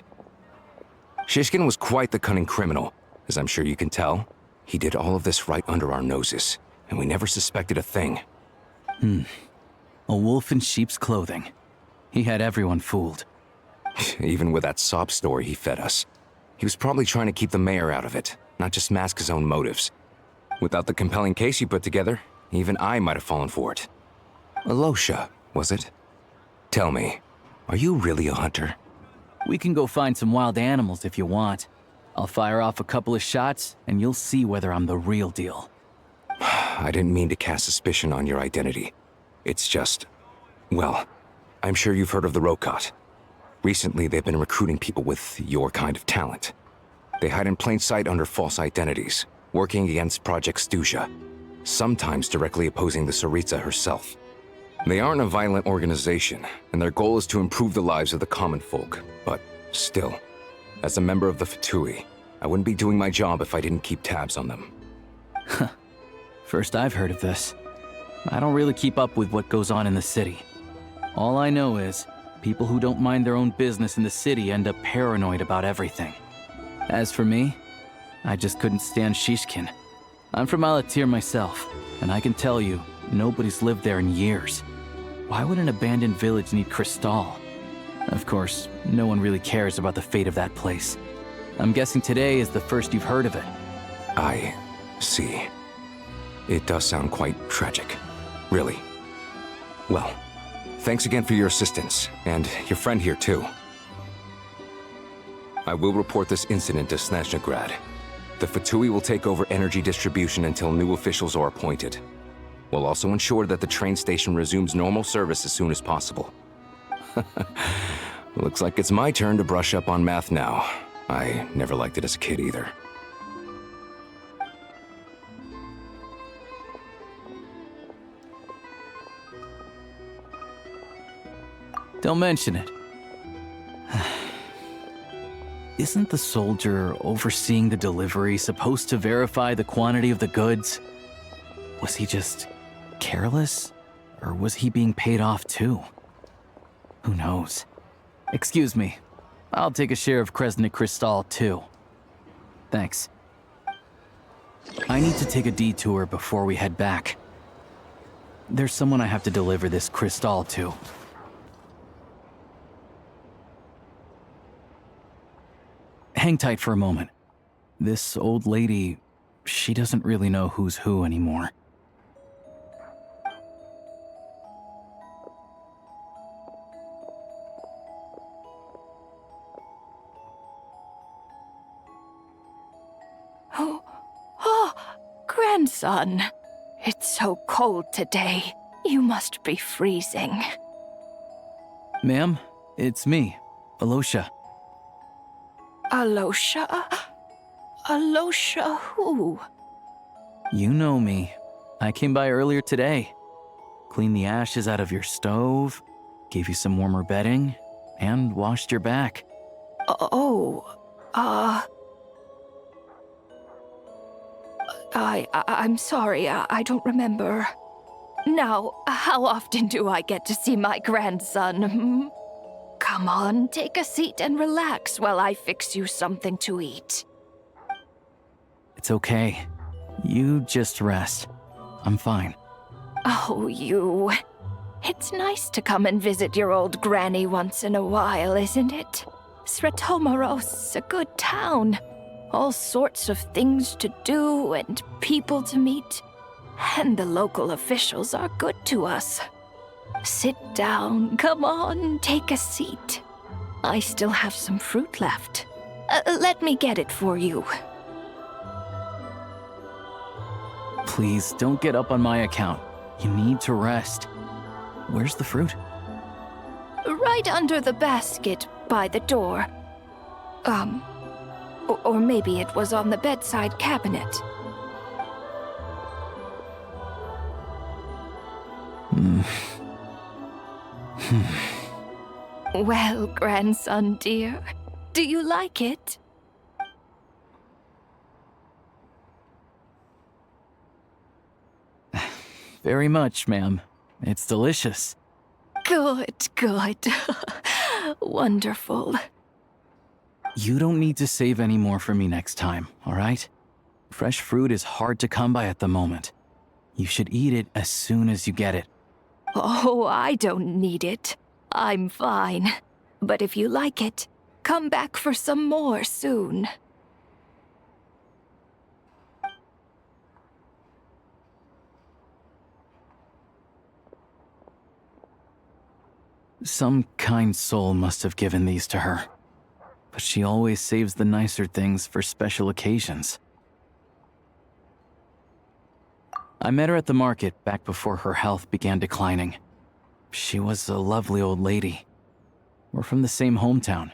Shishkin was quite the cunning criminal, as I'm sure you can tell. He did all of this right under our noses, and we never suspected a thing. A wolf in sheep's clothing. He had everyone fooled. Even with that sob story he fed us. He was probably trying to keep the mayor out of it, not just mask his own motives. Without the compelling case you put together, even I might have fallen for it. Alosha, was it? Tell me, are you really a hunter? We can go find some wild animals if you want. I'll fire off a couple of shots, and you'll see whether I'm the real deal. I didn't mean to cast suspicion on your identity. It's just... well, I'm sure you've heard of the Rokot. Recently, they've been recruiting people with your kind of talent. They hide in plain sight under false identities, working against Project Stuja, sometimes directly opposing the Tsaritsa herself. They aren't a violent organization, and their goal is to improve the lives of the common folk. But still, as a member of the Fatui, I wouldn't be doing my job if I didn't keep tabs on them. First I've heard of this. I don't really keep up with what goes on in the city. All I know is, people who don't mind their own business in the city end up paranoid about everything. As for me, I just couldn't stand Shishkin. I'm from Alatir myself, and I can tell you, nobody's lived there in years. Why would an abandoned village need Crystal? Of course, no one really cares about the fate of that place. I'm guessing today is the first you've heard of it. I see. It does sound quite tragic. Really. Well, thanks again for your assistance, and your friend here too. I will report this incident to Snezhnegrad. The Fatui will take over energy distribution until new officials are appointed. We'll also ensure that the train station resumes normal service as soon as possible. Looks like it's my turn to brush up on math now. I never liked it as a kid either. Don't mention it. Isn't the soldier overseeing the delivery supposed to verify the quantity of the goods? Was he just careless? Or was he being paid off too? Who knows? Excuse me. I'll take a share of Kresnik Crystal too. Thanks. I need to take a detour before we head back. There's someone I have to deliver this crystal to. Hang tight for a moment. This old lady, she doesn't really know who's who anymore. Oh, grandson. It's so cold today. You must be freezing. Ma'am, it's me, Alosha. Alosha? Alosha who? You know me. I came by earlier today. Cleaned the ashes out of your stove, gave you some warmer bedding, and washed your back. I'm sorry, I don't remember. Now, how often do I get to see my grandson? Hmm? Come on, take a seat and relax while I fix you something to eat. It's okay. You just rest. I'm fine. Oh, you. It's nice to come and visit your old granny once in a while, isn't it? Sretomaros, a good town. All sorts of things to do and people to meet. And the local officials are good to us. Sit down, come on, take a seat. I still have some fruit left. Let me get it for you. Please, don't get up on my account. You need to rest. Where's the fruit? Right under the basket by the door. Or maybe it was on the bedside cabinet. Well, grandson dear, do you like it? Very much, ma'am. It's delicious. Good, good. Wonderful. You don't need to save any more for me next time, all right? Fresh fruit is hard to come by at the moment. You should eat it as soon as you get it. Oh, I don't need it. I'm fine. But if you like it, come back for some more soon. Some kind soul must have given these to her. But she always saves the nicer things for special occasions. I met her at the market back before her health began declining. She was a lovely old lady. We're from the same hometown.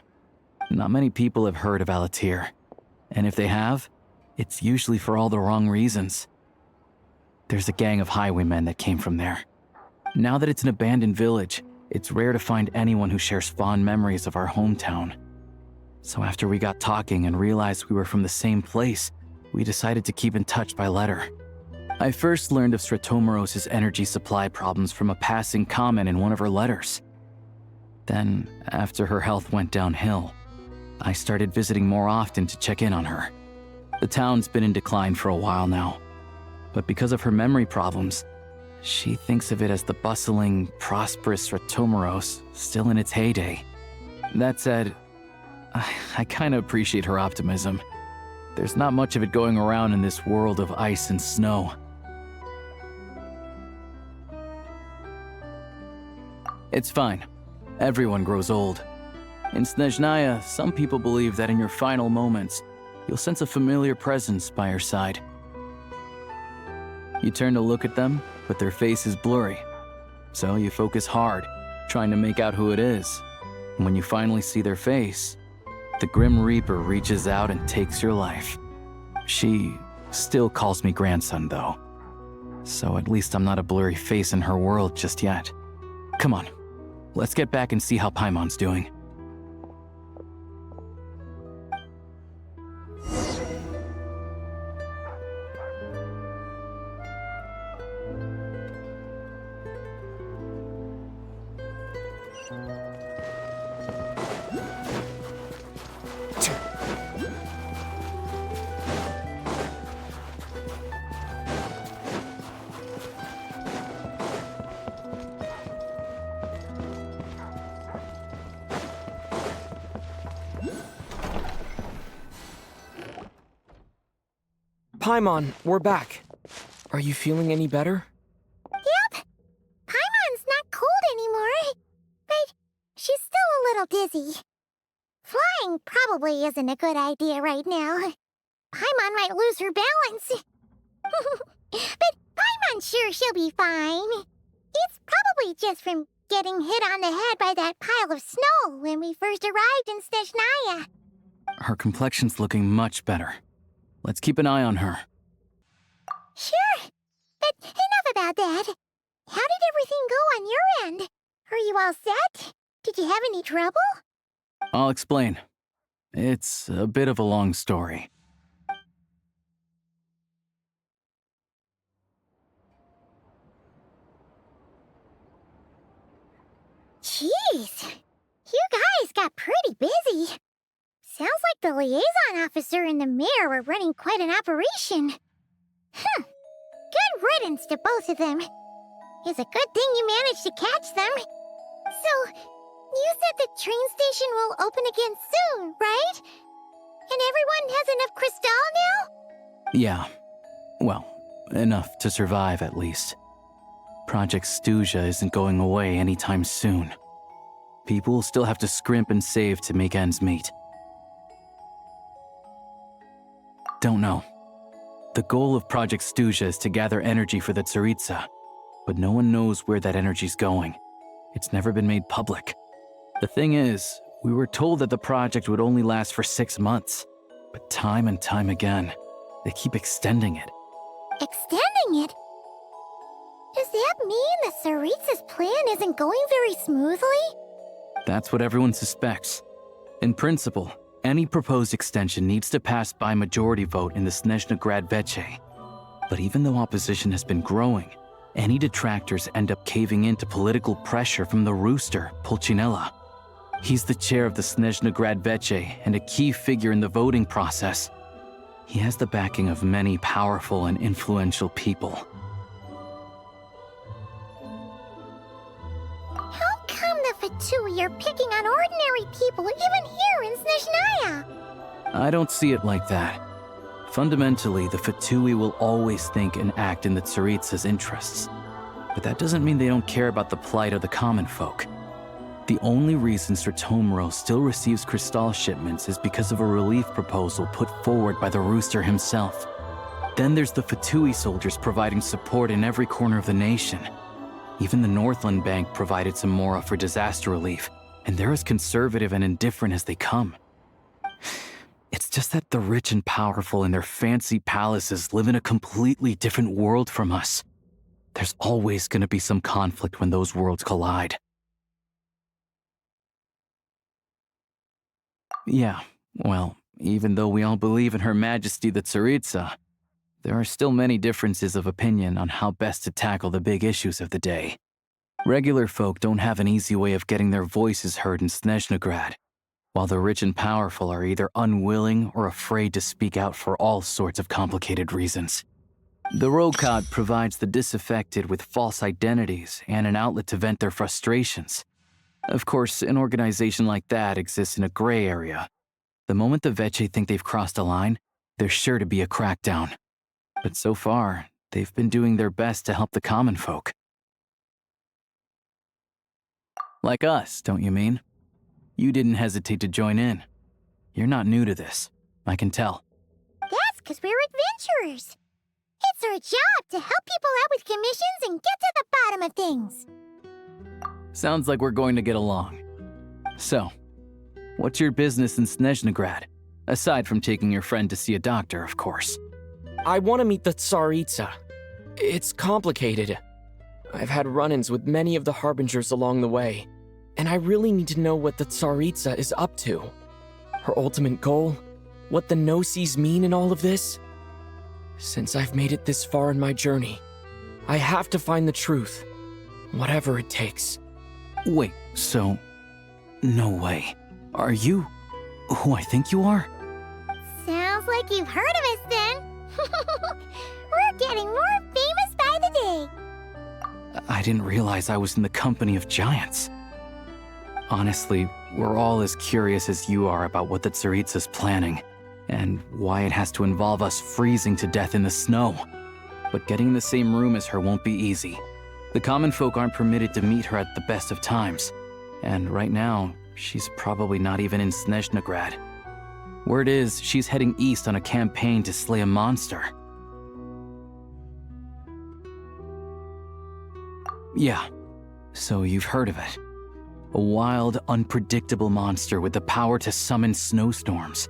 Not many people have heard of Alatir. And if they have, it's usually for all the wrong reasons. There's a gang of highwaymen that came from there. Now that it's an abandoned village, it's rare to find anyone who shares fond memories of our hometown. So after we got talking and realized we were from the same place, we decided to keep in touch by letter. I first learned of Stratomoros's energy supply problems from a passing comment in one of her letters. Then, after her health went downhill, I started visiting more often to check in on her. The town's been in decline for a while now, but because of her memory problems, she thinks of it as the bustling, prosperous Stratomoros still in its heyday. That said, I kinda appreciate her optimism. There's not much of it going around in this world of ice and snow. It's fine. Everyone grows old. In Snezhnaya, some people believe that in your final moments, you'll sense a familiar presence by your side. You turn to look at them, but their face is blurry. So you focus hard, trying to make out who it is. And when you finally see their face, the Grim Reaper reaches out and takes your life. She still calls me grandson, though. So at least I'm not a blurry face in her world just yet. Come on, let's get back and see how Paimon's doing. Paimon, we're back. Are you feeling any better? Yep. Paimon's not cold anymore, but she's still a little dizzy. Flying probably isn't a good idea right now. Paimon might lose her balance. But Paimon's sure she'll be fine. It's probably just from getting hit on the head by that pile of snow when we first arrived in Snezhnaya. Her complexion's looking much better. Let's keep an eye on her. Sure. But enough about that. How did everything go on your end? Are you all set? Did you have any trouble? I'll explain. It's a bit of a long story. Jeez. You guys got pretty busy. Sounds like the liaison officer and the mayor were running quite an operation. Good riddance to both of them. It's a good thing you managed to catch them. So, you said the train station will open again soon, right? And everyone has enough crystal now? Yeah. Well, enough to survive at least. Project Stuja isn't going away anytime soon. People will still have to scrimp and save to make ends meet. Don't know. The goal of Project Stuja is to gather energy for the Tsaritsa, but no one knows where that energy's going. It's never been made public. The thing is, we were told that the project would only last for 6 months, but time and time again, they keep extending it. Extending it? Does that mean the Tsaritsa's plan isn't going very smoothly? That's what everyone suspects. In principle, any proposed extension needs to pass by majority vote in the Snezhna Grad Veche. But even though opposition has been growing, any detractors end up caving into political pressure from the rooster, Pulcinella. He's the chair of the Snezhna Grad Veche and a key figure in the voting process. He has the backing of many powerful and influential people. How come the Fatui are picking on ordinary people even here in Snezhnaya? I don't see it like that. Fundamentally, the Fatui will always think and act in the Tsaritsa's interests. But that doesn't mean they don't care about the plight of the common folk. The only reason Sratomoro still receives Crystal shipments is because of a relief proposal put forward by the Rooster himself. Then there's the Fatui soldiers providing support in every corner of the nation. Even the Northland Bank provided some Mora for disaster relief, and they're as conservative and indifferent as they come. It's just that the rich and powerful in their fancy palaces live in a completely different world from us. There's always going to be some conflict when those worlds collide. Yeah, well, even though we all believe in Her Majesty the Tsaritsa, there are still many differences of opinion on how best to tackle the big issues of the day. Regular folk don't have an easy way of getting their voices heard in Snezhnograd, while the rich and powerful are either unwilling or afraid to speak out for all sorts of complicated reasons. The Rokad provides the disaffected with false identities and an outlet to vent their frustrations. Of course, an organization like that exists in a gray area. The moment the Veche think they've crossed a line, there's sure to be a crackdown. But so far, they've been doing their best to help the common folk. Like us, don't you mean? You didn't hesitate to join in. You're not new to this, I can tell. That's because we're adventurers. It's our job to help people out with commissions and get to the bottom of things. Sounds like we're going to get along. So, what's your business in Snezhnograd? Aside from taking your friend to see a doctor, of course. I want to meet the Tsaritsa. It's complicated. I've had run-ins with many of the Harbingers along the way, and I really need to know what the Tsaritsa is up to. Her ultimate goal? What the no-sees mean in all of this? Since I've made it this far in my journey, I have to find the truth, whatever it takes. Wait, so... no way. Are you who I think you are? Sounds like you've heard of us then. We're getting more famous by the day. I didn't realize I was in the company of giants. Honestly, we're all as curious as you are about what the Tsaritsa's planning, and why it has to involve us freezing to death in the snow. But getting in the same room as her won't be easy. The common folk aren't permitted to meet her at the best of times, and right now, she's probably not even in Snezhnograd. Word is, she's heading east on a campaign to slay a monster. Yeah, so you've heard of it. A wild, unpredictable monster with the power to summon snowstorms.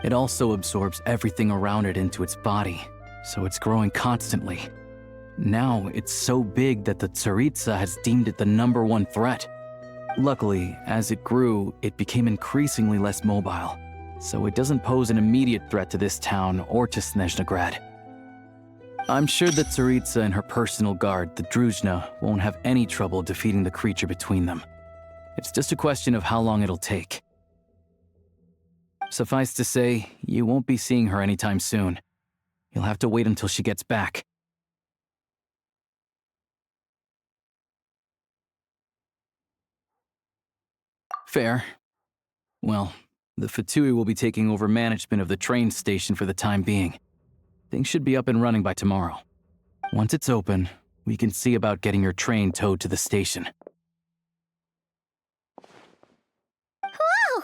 It also absorbs everything around it into its body, so it's growing constantly. Now, it's so big that the Tsaritsa has deemed it the #1 threat. Luckily, as it grew, it became increasingly less mobile, so it doesn't pose an immediate threat to this town or to Snezhnograd. I'm sure that Tsaritsa and her personal guard, the Druzhna, won't have any trouble defeating the creature between them. It's just a question of how long it'll take. Suffice to say, you won't be seeing her anytime soon. You'll have to wait until she gets back. Fair. Well, the Fatui will be taking over management of the train station for the time being. Things should be up and running by tomorrow. Once it's open, we can see about getting your train towed to the station. Whoa!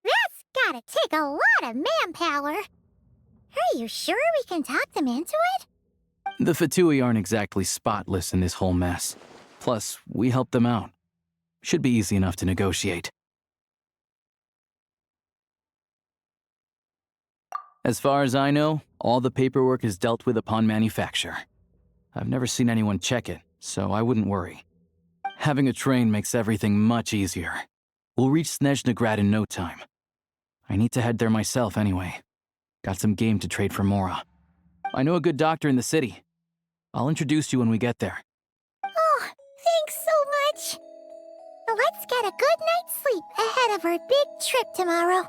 That's gotta take a lot of manpower. Are you sure we can talk them into it? The Fatui aren't exactly spotless in this whole mess. Plus, we helped them out. Should be easy enough to negotiate. As far as I know, all the paperwork is dealt with upon manufacture. I've never seen anyone check it, so I wouldn't worry. Having a train makes everything much easier. We'll reach Snezhnograd in no time. I need to head there myself anyway. Got some game to trade for Mora. I know a good doctor in the city. I'll introduce you when we get there. Oh, thanks so much. Let's get a good night's sleep ahead of our big trip tomorrow.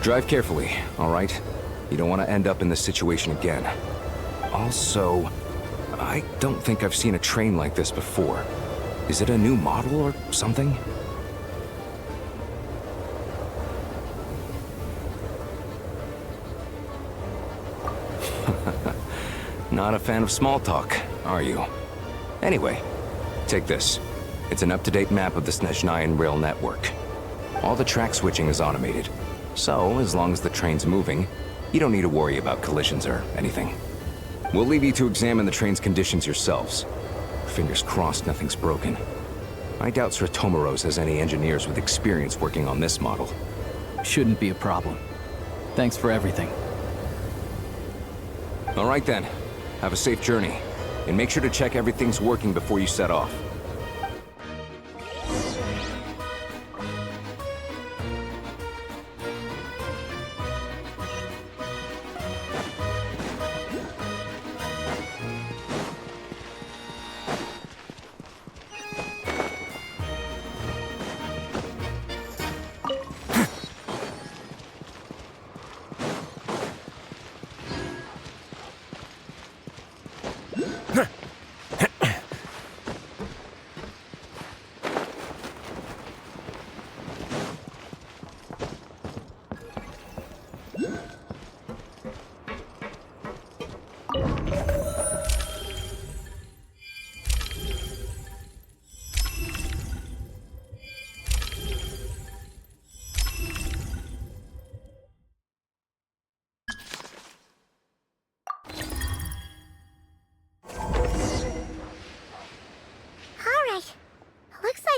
Drive carefully, all right? You don't want to end up in this situation again. Also, I don't think I've seen a train like this before. Is it a new model or something? Not a fan of small talk, are you? Anyway, take this. It's an up-to-date map of the Snezhnayan rail network. All the track switching is automated, so as long as the train's moving, you don't need to worry about collisions or anything. We'll leave you to examine the train's conditions yourselves. Fingers crossed nothing's broken. I doubt Sratomaros has any engineers with experience working on this model. Shouldn't be a problem. Thanks for everything. All right then. Have a safe journey. And make sure to check everything's working before you set off.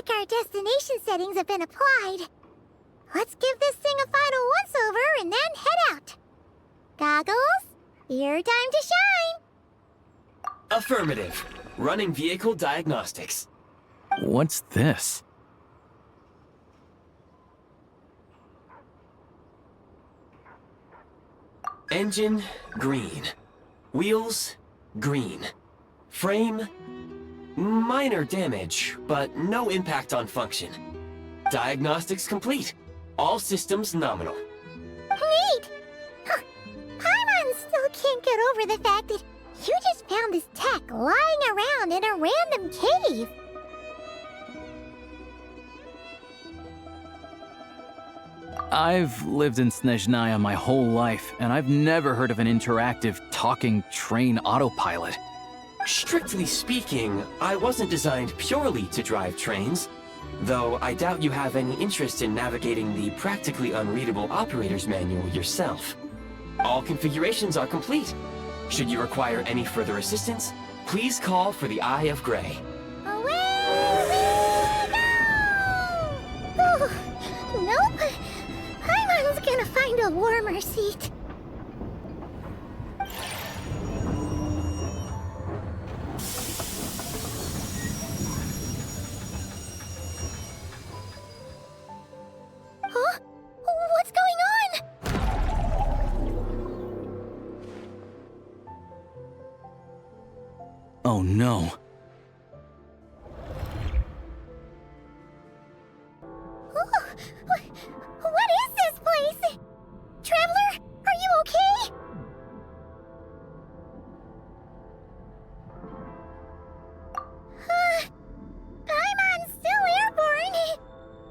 Our destination settings have been applied. Let's give this thing a final once-over and then head out. Goggles, your time to shine! Affirmative. Running vehicle diagnostics. What's this? Engine, green. Wheels, green. Frame, minor damage, but no impact on function. Diagnostics complete. All systems nominal. Neat! Huh. Paimon still can't get over the fact that you just found this tech lying around in a random cave. I've lived in Snezhnaya my whole life, and I've never heard of an interactive, talking train autopilot. Strictly speaking, I wasn't designed purely to drive trains, though I doubt you have any interest in navigating the practically unreadable operator's manual yourself. All configurations are complete. Should you require any further assistance, please call for the Eye of Grey. Away we go! Nope. Paimon's gonna find a warmer seat. Huh? What's going on? Oh no. What is this place? Traveler, are you okay? Paimon's still airborne,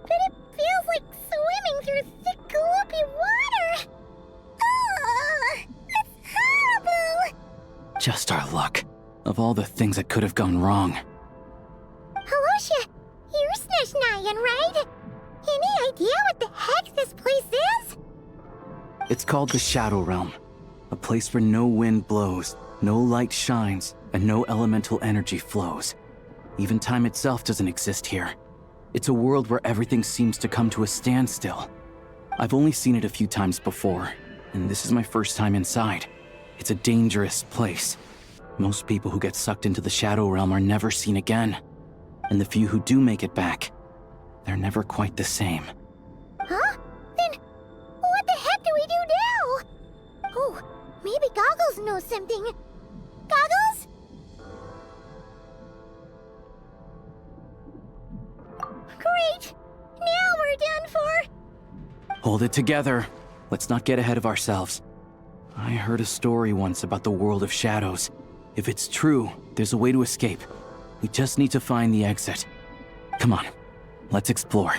but it feels like swimming through thick, gloopy water. It's horrible! Just our luck. Of all the things that could have gone wrong. Halosha, you're Snezhnayan, right? Any idea what the heck this place is? It's called the Shadow Realm. A place where no wind blows, no light shines, and no elemental energy flows. Even time itself doesn't exist here. It's a world where everything seems to come to a standstill. I've only seen it a few times before, and this is my first time inside. It's a dangerous place. Most people who get sucked into the Shadow Realm are never seen again. And the few who do make it back, they're never quite the same. Huh? Then what the heck do we do now? Oh, maybe Goggles knows something. Goggles? Great! Now we're done for! Hold it together. let's not get ahead of ourselves. I heard a story once about the world of shadows. If it's true, there's a way to escape. We just need to find the exit. Come on, let's explore.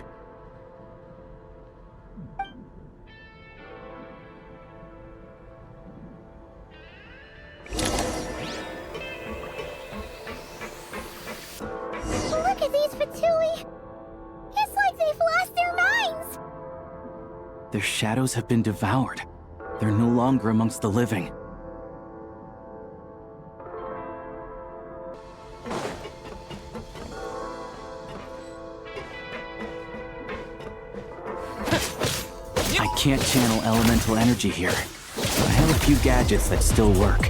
Look at these Fatui! It's like they've lost their minds! Their shadows have been devoured. They're no longer amongst the living. I can't channel elemental energy here. I have a few gadgets that still work.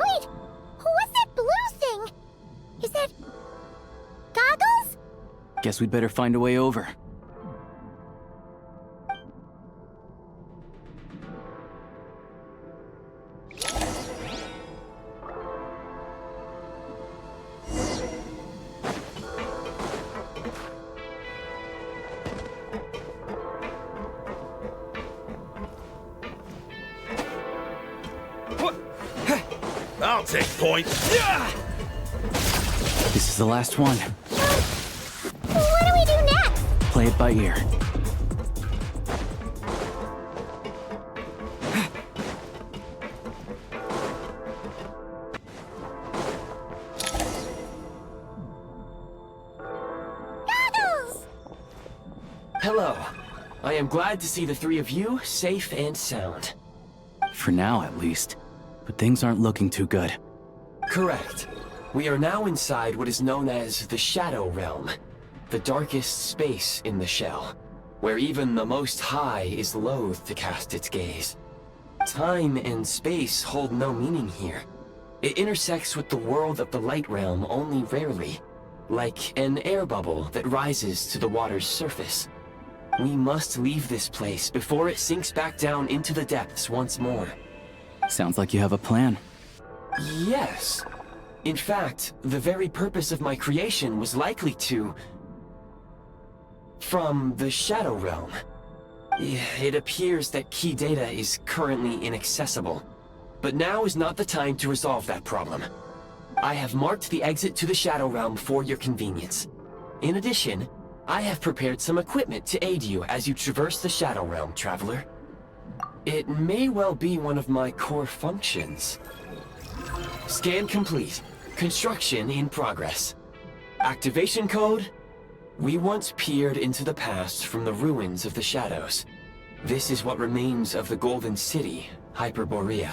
Wait! What's that blue thing? Is that... goggles? Guess we'd better find a way over. I'll take point. This is the last one. What do we do next? Play it by ear. Goggles! Hello. I am glad to see the three of you safe and sound. For now, at least. But things aren't looking too good. Correct. We are now inside what is known as the Shadow Realm, the darkest space in the shell, where even the Most High is loath to cast its gaze. Time and space hold no meaning here. It intersects with the world of the Light Realm only rarely, like an air bubble that rises to the water's surface. We must leave this place before it sinks back down into the depths once more. Sounds like you have a plan. Yes. In fact, the very purpose of my creation was likely to... from the Shadow Realm. It appears that key data is currently inaccessible, but now is not the time to resolve that problem. I have marked the exit to the Shadow Realm for your convenience. In addition, I have prepared some equipment to aid you as you traverse the Shadow Realm, Traveler. It may well be one of my core functions. Scan complete. Construction in progress. Activation code? We once peered into the past from the ruins of the shadows. This is what remains of the Golden City, Hyperborea.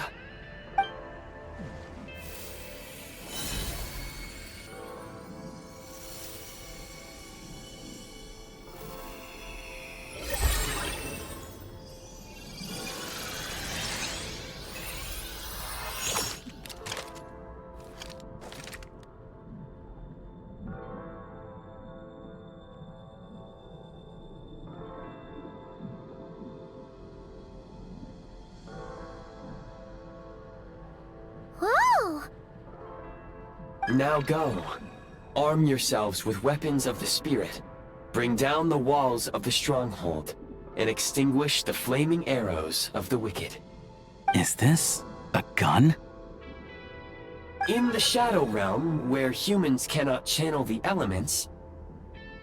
Whoa! Now go. Arm yourselves with weapons of the spirit. Bring down the walls of the stronghold, and extinguish the flaming arrows of the wicked. Is this a gun? In the Shadow Realm, where humans cannot channel the elements,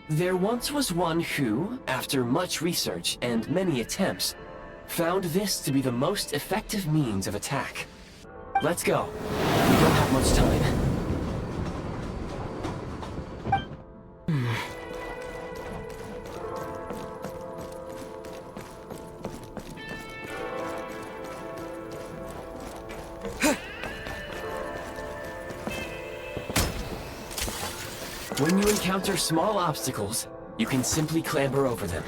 there once was one who, after much research and many attempts, found this to be the most effective means of attack. Let's go. We don't have much time. When you encounter small obstacles, you can simply clamber over them.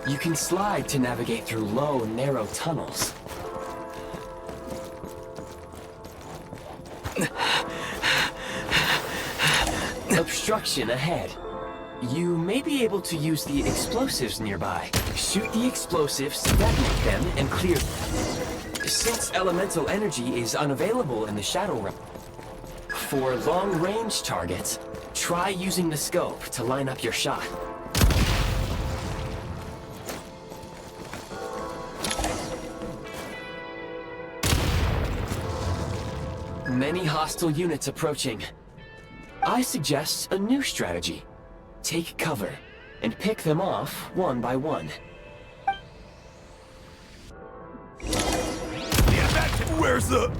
You can slide to navigate through low, narrow tunnels. destruction ahead. You may be able to use the explosives nearby. Shoot the explosives, detonate them, and clear. Since elemental energy is unavailable in the Shadow Realm, for long-range targets, try using the scope to line up your shot. Many hostile units approaching. I suggest a new strategy. Take cover, and pick them off one by one. Where's the...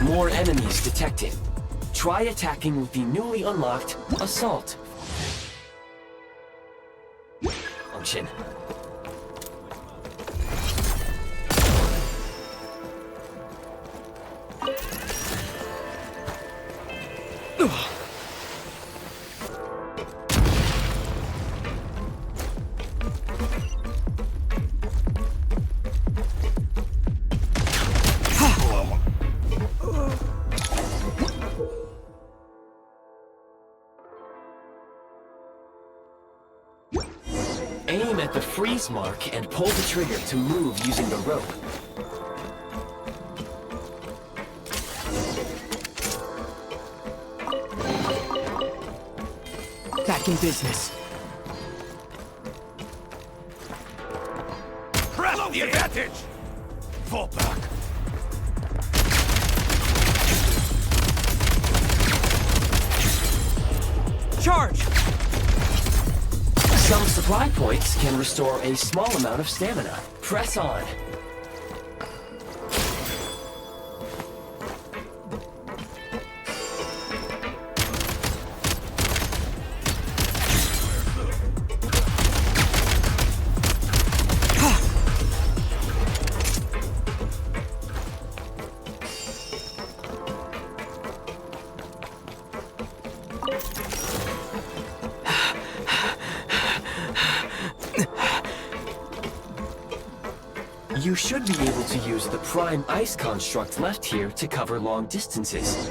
More enemies detected. Try attacking with the newly unlocked Assault function. Aim at the freeze mark and pull the trigger to move using the rope. Back in business. Press the advantage! Fall back. Charge! Some supply points can restore a small amount of stamina. Press on. You should be able to use the prime ice construct left here to cover long distances.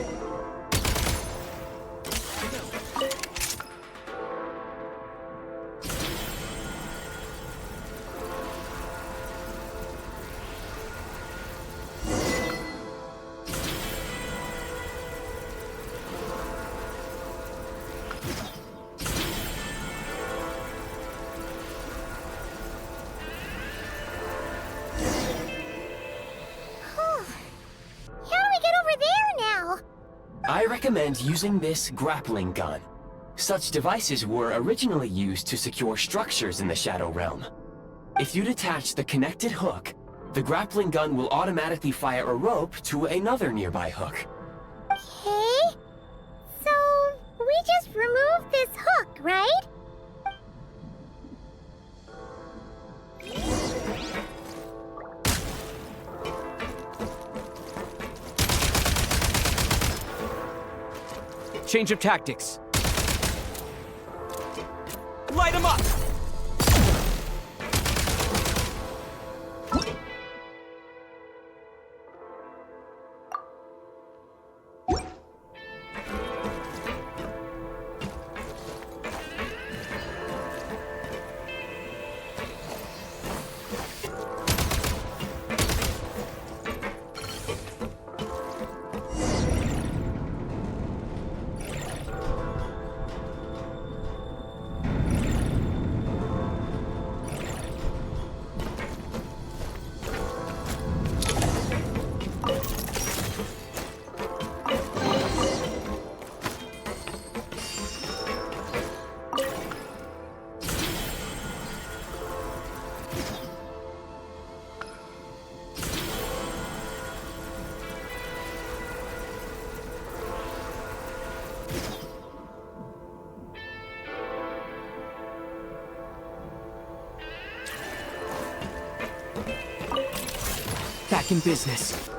I recommend using this grappling gun. Such devices were originally used to secure structures in the Shadow Realm. If you detach the connected hook, the grappling gun will automatically fire a rope to another nearby hook. Okay. So, we just removed this hook, right? Change of tactics. Light him up! Back in business.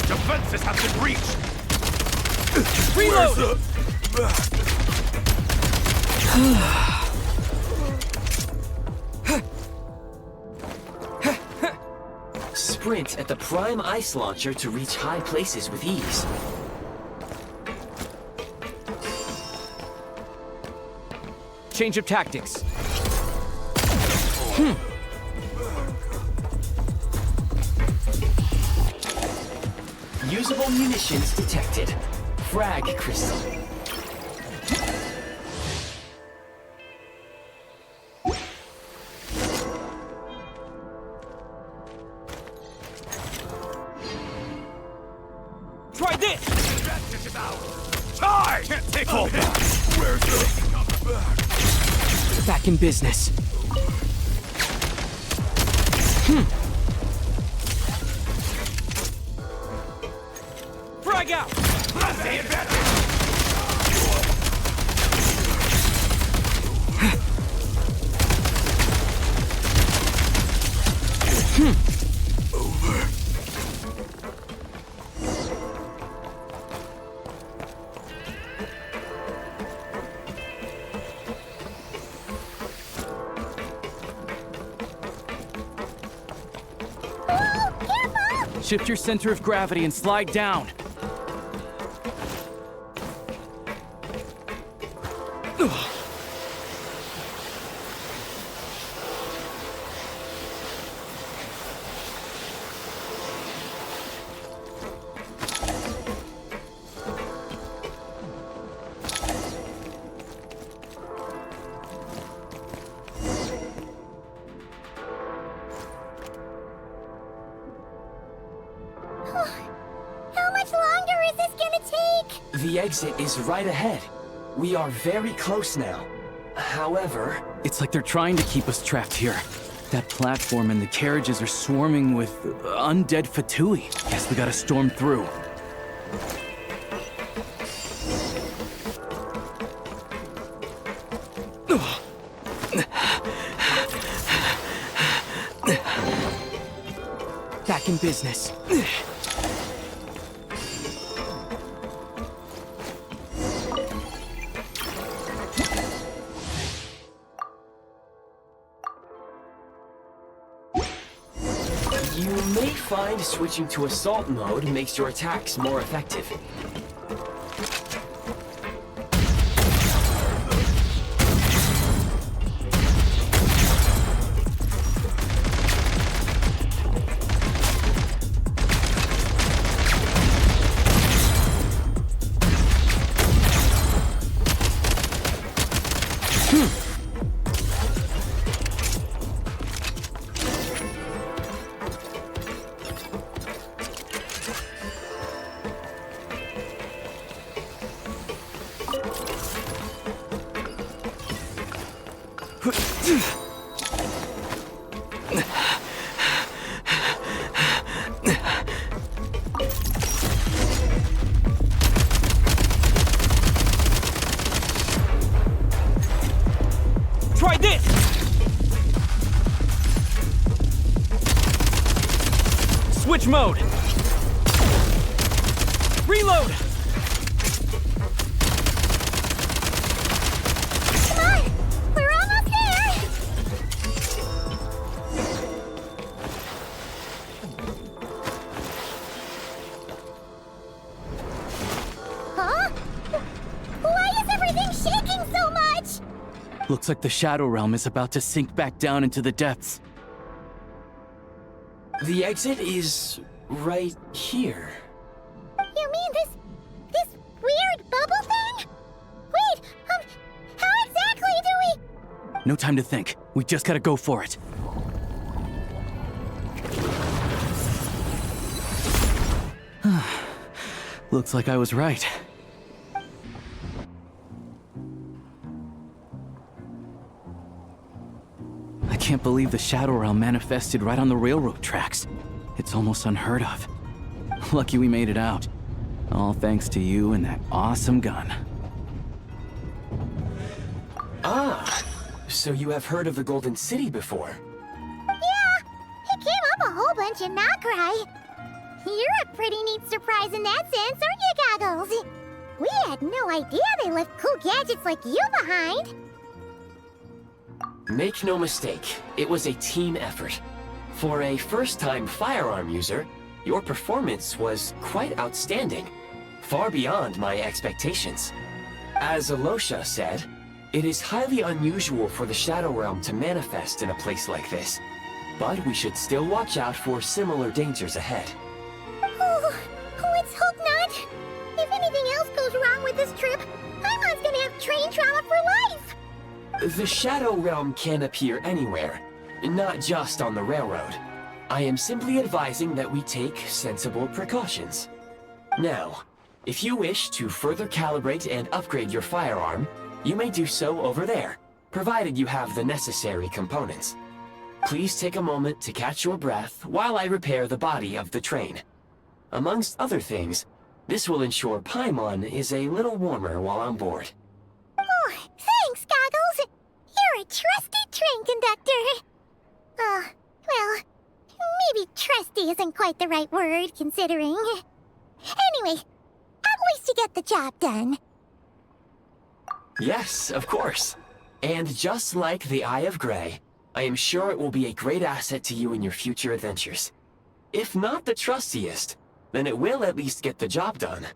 Defenses have been reached! Reload! Sprint at the prime ice launcher to reach high places with ease. Change of tactics. Usable munitions detected. Frag crystal. Try this! Advantage is ours! Tie! Can't take all back! Where's the... Back in business. Frag out! That's the advantage! Over. Shift your center of gravity and slide down. How much longer is this gonna take? The exit is right ahead. We are very close now. However... It's like they're trying to keep us trapped here. That platform and the carriages are swarming with undead Fatui. Guess we gotta storm through. Back in business. You may find switching to assault mode makes your attacks more effective. Try this! Switch mode! Reload! Come on! We're almost there! Huh? Why is everything shaking so much? Looks like the Shadow Realm is about to sink back down into the depths. The exit is right here. You mean this weird bubble thing? Wait, how exactly do we... No time to think. We just gotta go for it. Looks like I was right. I can't believe the Shadow Realm manifested right on the railroad tracks. It's almost unheard of. Lucky we made it out. All thanks to you and that awesome gun. Ah, so you have heard of the Golden City before? Yeah, it came up a whole bunch in Nokrai. You're a pretty neat surprise in that sense, aren't you, Goggles? We had no idea they left cool gadgets like you behind. Make no mistake, it was a team effort. For a first-time firearm user, your performance was quite outstanding, far beyond my expectations. As Alosha said, it is highly unusual for the Shadow Realm to manifest in a place like this, but we should still watch out for similar dangers ahead. Oh, let's hope not. If anything else goes wrong with this trip, Paimon's gonna have train trauma for life. The Shadow Realm can appear anywhere, not just on the railroad. I am simply advising that we take sensible precautions. Now, if you wish to further calibrate and upgrade your firearm, you may do so over there, provided you have the necessary components. Please take a moment to catch your breath while I repair the body of the train. Amongst other things, this will ensure Paimon is a little warmer while on board. Oh, thanks, Goggles. You're a trusty train conductor. Well, maybe trusty isn't quite the right word, considering. Anyway, at least you get the job done. Yes, of course. And just like the Eye of Grey, I am sure it will be a great asset to you in your future adventures. If not the trustiest, then it will at least get the job done.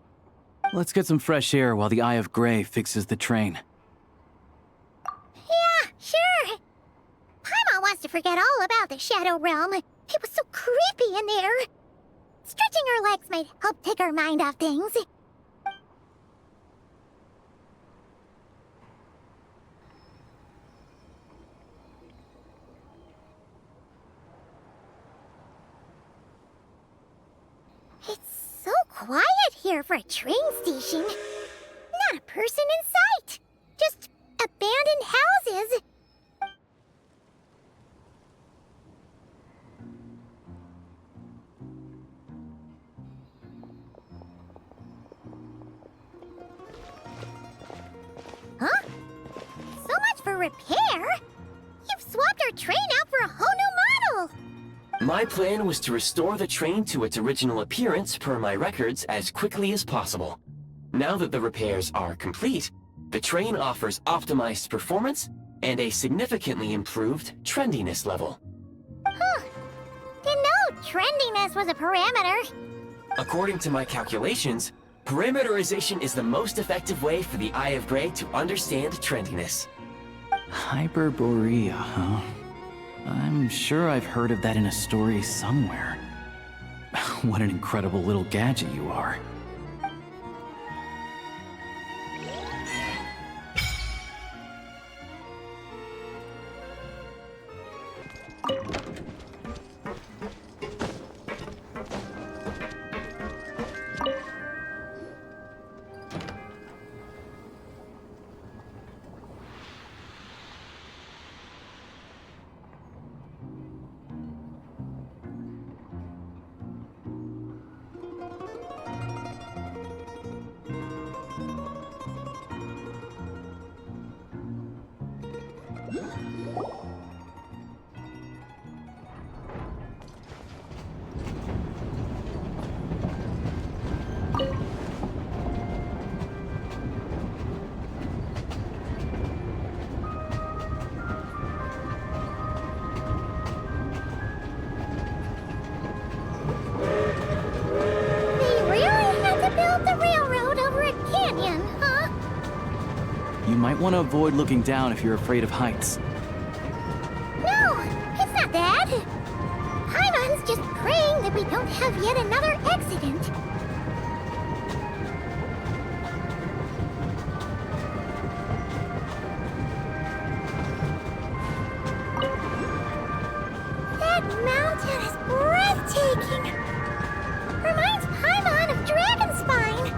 Let's get some fresh air while the Eye of Grey fixes the train. Yeah, sure. Paimon wants to forget all about the Shadow Realm. It was so creepy in there. Stretching our legs might help take our mind off things. It's so quiet here for a train station. Not a person in sight. Just abandoned houses. Huh? So much for repair? You've swapped our train out for a whole new model! My plan was to restore the train to its original appearance per my records as quickly as possible. Now that the repairs are complete, the train offers optimized performance and a significantly improved trendiness level. Huh. Didn't know trendiness was a parameter. According to my calculations, parameterization is the most effective way for the Eye of Grey to understand trendiness. Hyperborea, huh? I'm sure I've heard of that in a story somewhere. What an incredible little gadget you are. Might want to avoid looking down if you're afraid of heights. No, it's not that. Paimon's just praying that we don't have yet another accident. That mountain is breathtaking. Reminds Paimon of Dragonspine.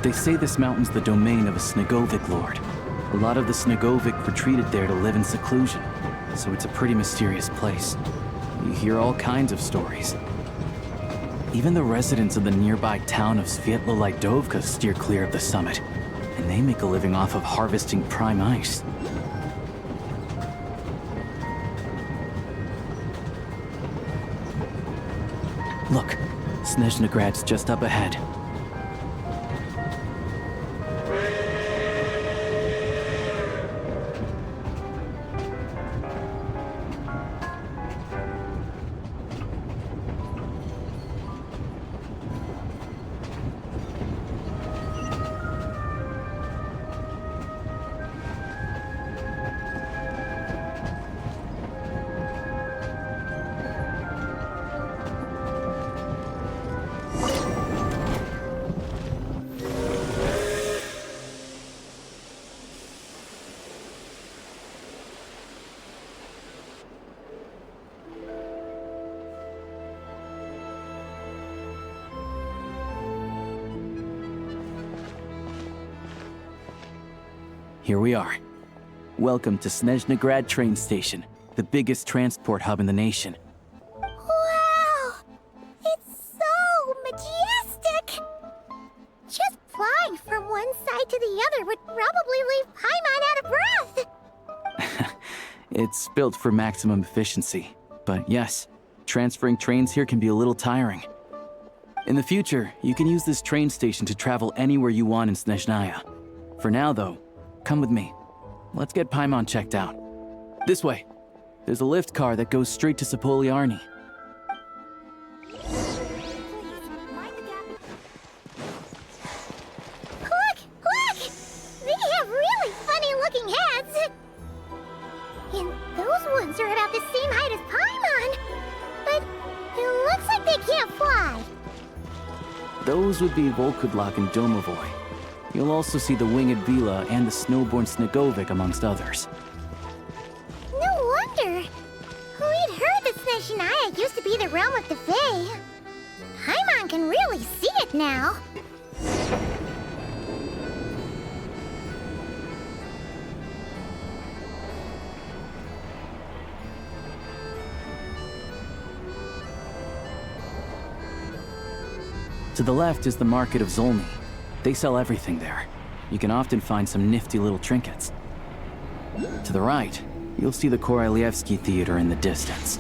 They say this mountain's the domain of a Snegovic lord. A lot of the Snegovic retreated there to live in seclusion, so it's a pretty mysterious place. You hear all kinds of stories. Even the residents of the nearby town of Svietlo-Lidovka steer clear of the summit, and they make a living off of harvesting prime ice. Look, Snezhnograd's just up ahead. Here we are. Welcome to Snezhnograd train station, the biggest transport hub in the nation. Wow! It's so majestic! Just flying from one side to the other would probably leave Paimon out of breath! It's built for maximum efficiency, but yes, transferring trains here can be a little tiring. In the future, you can use this train station to travel anywhere you want in Snezhnaya. For now, though, come with me. Let's get Paimon checked out. This way. There's a lift car that goes straight to Sapoliarny. Look! Look! They have really funny-looking heads! And those ones are about the same height as Paimon! But it looks like they can't fly! Those would be Volkudlak and Domovoy. You'll also see the Winged Vila and the Snowborn Snegovic amongst others. No wonder! We'd heard that Snezhnaya used to be the realm of the Fae. Paimon can really see it now. To the left is the Market of Zolny. They sell everything there. You can often find some nifty little trinkets. To the right, you'll see the Korolyevsky Theater in the distance.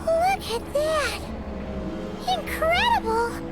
Look at that! Incredible!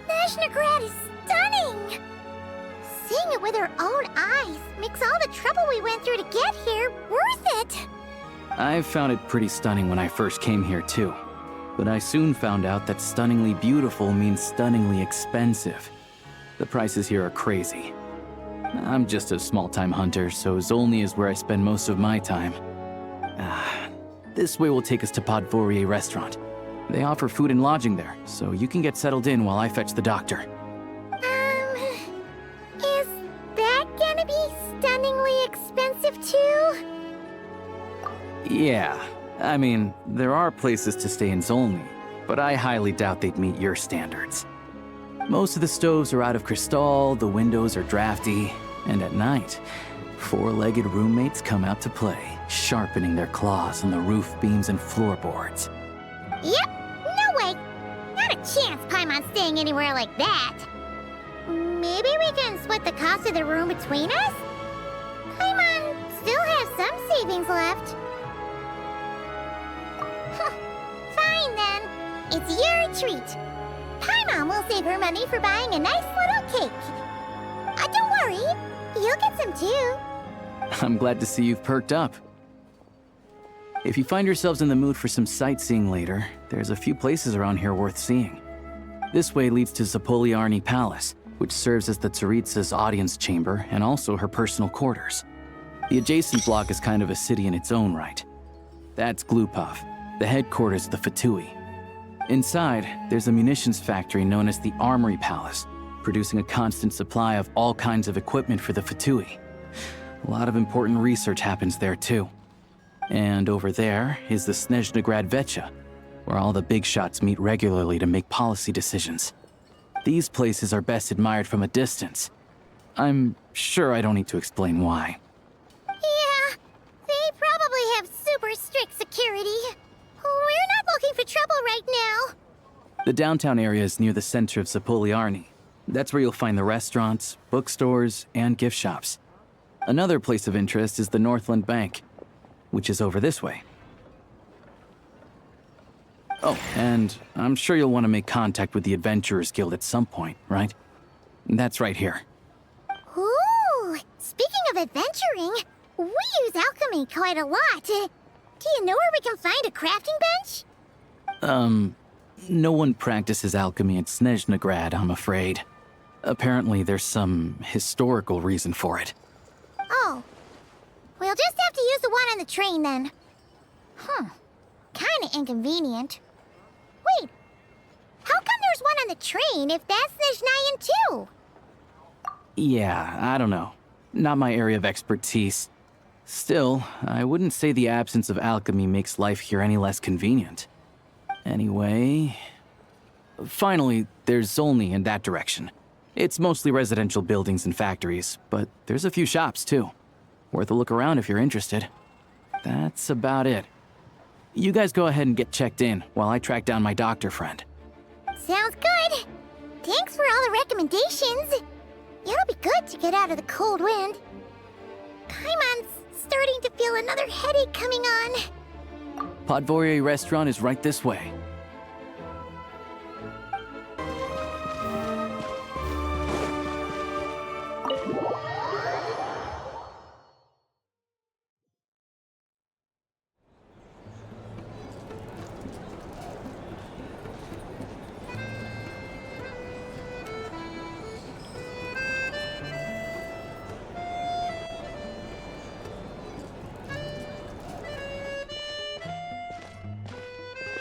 Snezhnograd is stunning! Seeing it with our own eyes makes all the trouble we went through to get here worth it! I found it pretty stunning when I first came here too. But I soon found out that stunningly beautiful means stunningly expensive. The prices here are crazy. I'm just a small-time hunter, so Zolny is where I spend most of my time. This way will take us to Podvorier Restaurant. They offer food and lodging there, so you can get settled in while I fetch the doctor. Is that gonna be stunningly expensive too? Yeah, I mean, there are places to stay in Zolny, but I highly doubt they'd meet your standards. Most of the stoves are out of crystal, the windows are drafty, and at night, four-legged roommates come out to play, sharpening their claws on the roof beams and floorboards. Yep, no way! Not a chance Paimon's staying anywhere like that. Maybe we can split the cost of the room between us? Paimon still has some savings left. Fine then, it's your treat. Paimon! Mom will save her money for buying a nice little cake. Don't worry, you'll get some too. I'm glad to see you've perked up. If you find yourselves in the mood for some sightseeing later, there's a few places around here worth seeing. This way leads to Zapoliarny Palace, which serves as the Tsaritsa's audience chamber and also her personal quarters. The adjacent block is kind of a city in its own right. That's Glupov, the headquarters of the Fatui. Inside, there's a munitions factory known as the Armory Palace, producing a constant supply of all kinds of equipment for the Fatui. A lot of important research happens there too. And over there is the Snezhnegrad Vecha, where all the big shots meet regularly to make policy decisions. These places are best admired from a distance. I'm sure I don't need to explain why. Yeah, they probably have super strict security. We're not looking for trouble right now. The downtown area is near the center of Zapoliarny. That's where you'll find the restaurants, bookstores, and gift shops. Another place of interest is the Northland Bank, which is over this way. Oh, and I'm sure you'll want to make contact with the Adventurers Guild at some point, right? That's right here. Ooh, speaking of adventuring, we use alchemy quite a lot. Do you know where we can find a crafting bench? No one practices alchemy at Snezhnegrad, I'm afraid. Apparently there's some historical reason for it. Oh. We'll just have to use the one on the train then. Kinda inconvenient. Wait, how come there's one on the train if that's Snezhnayan too? Yeah, I don't know. Not my area of expertise. Still, I wouldn't say the absence of alchemy makes life here any less convenient. Anyway... Finally, there's Zolny in that direction. It's mostly residential buildings and factories, but there's a few shops too. Worth a look around if you're interested. That's about it. You guys go ahead and get checked in while I track down my doctor friend. Sounds good. Thanks for all the recommendations. It'll be good to get out of the cold wind. Paimon's starting to feel another headache coming on. Podvorye restaurant is right this way.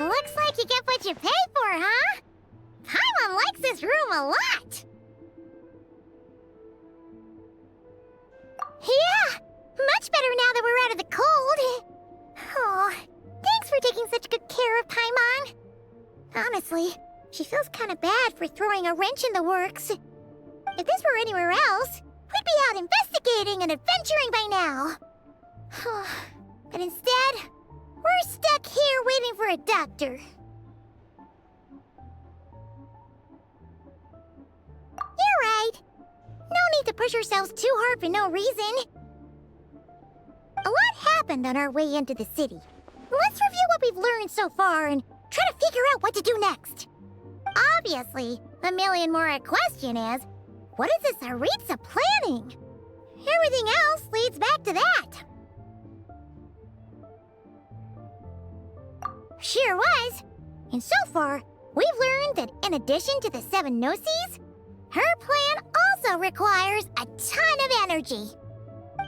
Looks like you get what you pay for, huh? Paimon likes this room a lot. Yeah, much better now that we're out of the cold. Oh, thanks for taking such good care of Paimon. Honestly, she feels kind of bad for throwing a wrench in the works. If this were anywhere else, we'd be out investigating and adventuring by now. But instead, we're stuck here waiting for a doctor. You're right. No need to push ourselves too hard for no reason. A lot happened on our way into the city. Let's review what we've learned so far and try to figure out what to do next. Obviously, the million more question is, what is this Tsaritsa planning? Everything else leads back to that. Sure was. And so far, we've learned that in addition to the 7 Gnosis, her plan also requires a ton of energy.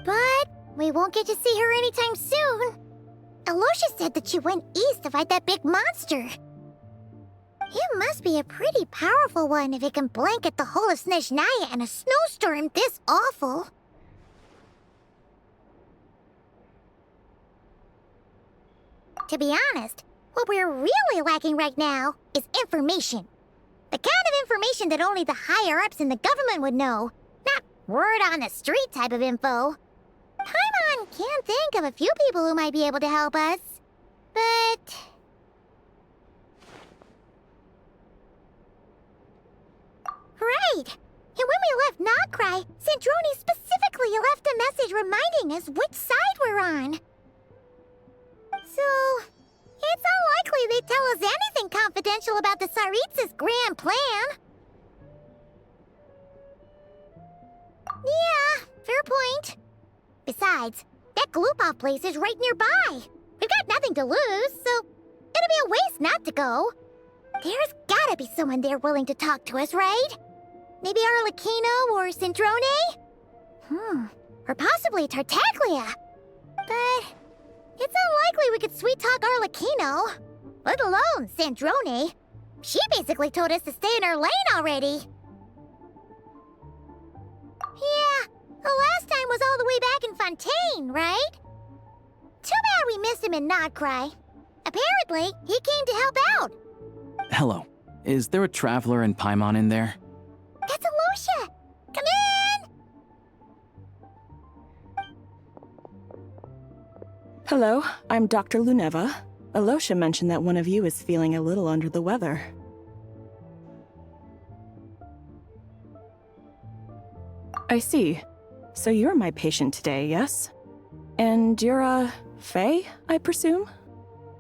But we won't get to see her anytime soon. Alosha said that she went east to fight that big monster. It must be a pretty powerful one if it can blanket the whole of Snezhnaya in a snowstorm this awful. To be honest, what we're really lacking right now is information. The kind of information that only the higher-ups in the government would know, not word-on-the-street type of info. Paimon can think of a few people who might be able to help us, but... Right! And when we left Nogcry, Sandroni specifically left a message reminding us which side we're on. So, It's unlikely they'd tell us anything confidential about the Tsaritsa's grand plan. Yeah, fair point. Besides, that Glupov place is right nearby. We've got nothing to lose, so it'd be a waste not to go. There's gotta be someone there willing to talk to us, right? Maybe Arlecchino or Cendrone? Or possibly Tartaglia. But it's unlikely we could sweet-talk Arlecchino, let alone Cendrone. She basically told us to stay in her lane already. Yeah, the last time was all the way back in Fontaine, right? Too bad we missed him in Nodcry. Apparently, he came to help out. Hello. Is there a traveler in Paimon in there? That's Alosha! Come in! Hello, I'm Dr. Luneva. Alosha mentioned that one of you is feeling a little under the weather. I see. So you're my patient today, yes? And you're, Faye, I presume?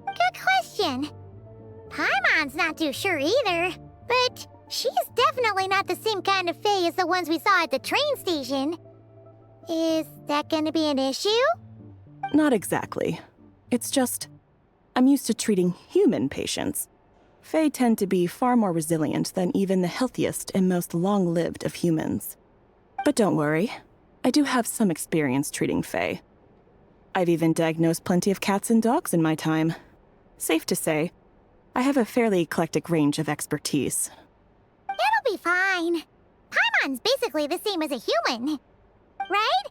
Good question. Paimon's not too sure either, but she's definitely not the same kind of Fae as the ones we saw at the train station. Is that gonna be an issue? Not exactly. It's just, I'm used to treating human patients. Fae tend to be far more resilient than even the healthiest and most long-lived of humans. But don't worry, I do have some experience treating Fae. I've even diagnosed plenty of cats and dogs in my time. Safe to say, I have a fairly eclectic range of expertise. It'll be fine. Paimon's basically the same as a human, right?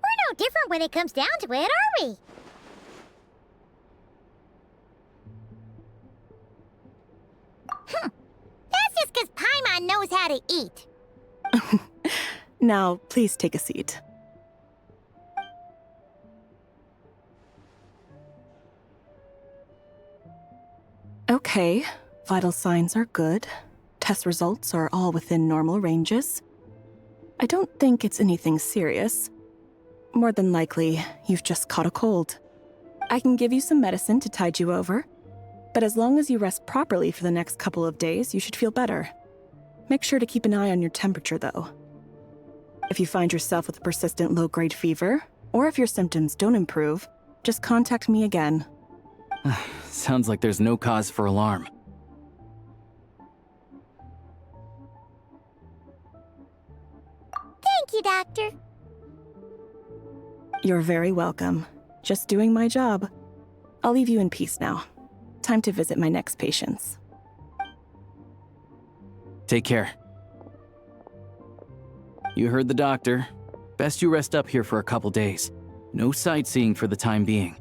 We're no different when it comes down to it, are we? That's just because Paimon knows how to eat. Now, please take a seat. Okay, vital signs are good. Test results are all within normal ranges. I don't think it's anything serious. More than likely, you've just caught a cold. I can give you some medicine to tide you over, but as long as you rest properly for the next couple of days, you should feel better. Make sure to keep an eye on your temperature, though. If you find yourself with a persistent low-grade fever, or if your symptoms don't improve, just contact me again. Sounds like there's no cause for alarm. Thank you, Doctor. You're very welcome. Just doing my job. I'll leave you in peace now. Time to visit my next patients. Take care. You heard the doctor. Best you rest up here for a couple days. No sightseeing for the time being.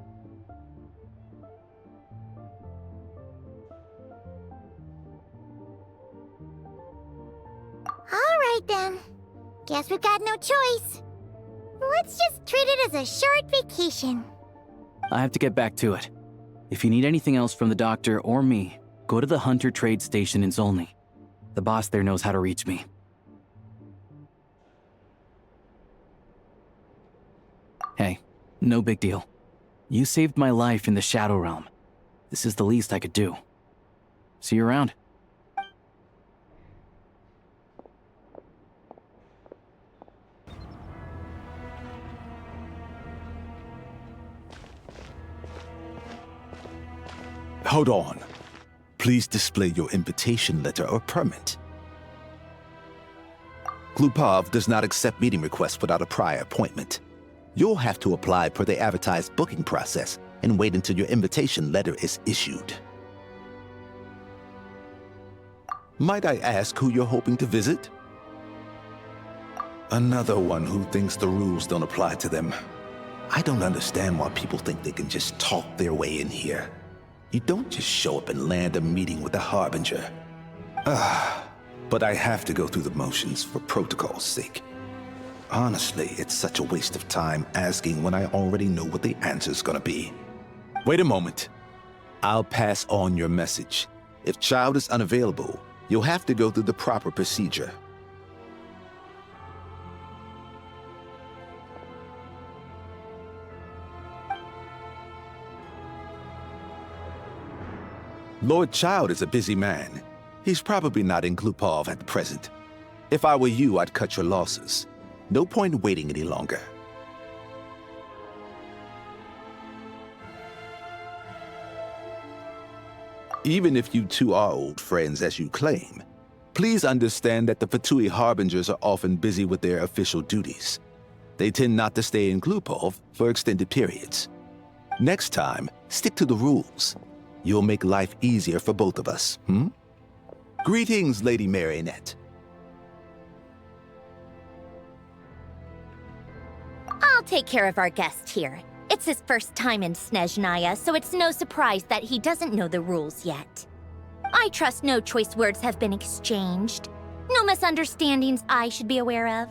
All right, then. Guess we've got no choice. Let's just treat it as a short vacation. I have to get back to it. If you need anything else from the doctor or me, go to the Hunter Trade Station in Zolny. The boss there knows how to reach me. Hey, no big deal. You saved my life in the Shadow Realm. This is the least I could do. See you around. Hold on. Please display your invitation letter or permit. Glupov does not accept meeting requests without a prior appointment. You'll have to apply per the advertised booking process and wait until your invitation letter is issued. Might I ask who you're hoping to visit? Another one who thinks the rules don't apply to them. I don't understand why people think they can just talk their way in here. You don't just show up and land a meeting with the Harbinger. But I have to go through the motions for protocol's sake. Honestly, it's such a waste of time asking when I already know what the answer's gonna be. Wait a moment. I'll pass on your message. If Child is unavailable, you'll have to go through the proper procedure. Lord Child is a busy man. He's probably not in Glupov at present. If I were you, I'd cut your losses. No point in waiting any longer. Even if you two are old friends as you claim, please understand that the Fatui Harbingers are often busy with their official duties. They tend not to stay in Glupov for extended periods. Next time, stick to the rules. You'll make life easier for both of us, Greetings, Lady Marionette. I'll take care of our guest here. It's his first time in Snezhnaya, so it's no surprise that he doesn't know the rules yet. I trust no choice words have been exchanged. No misunderstandings I should be aware of.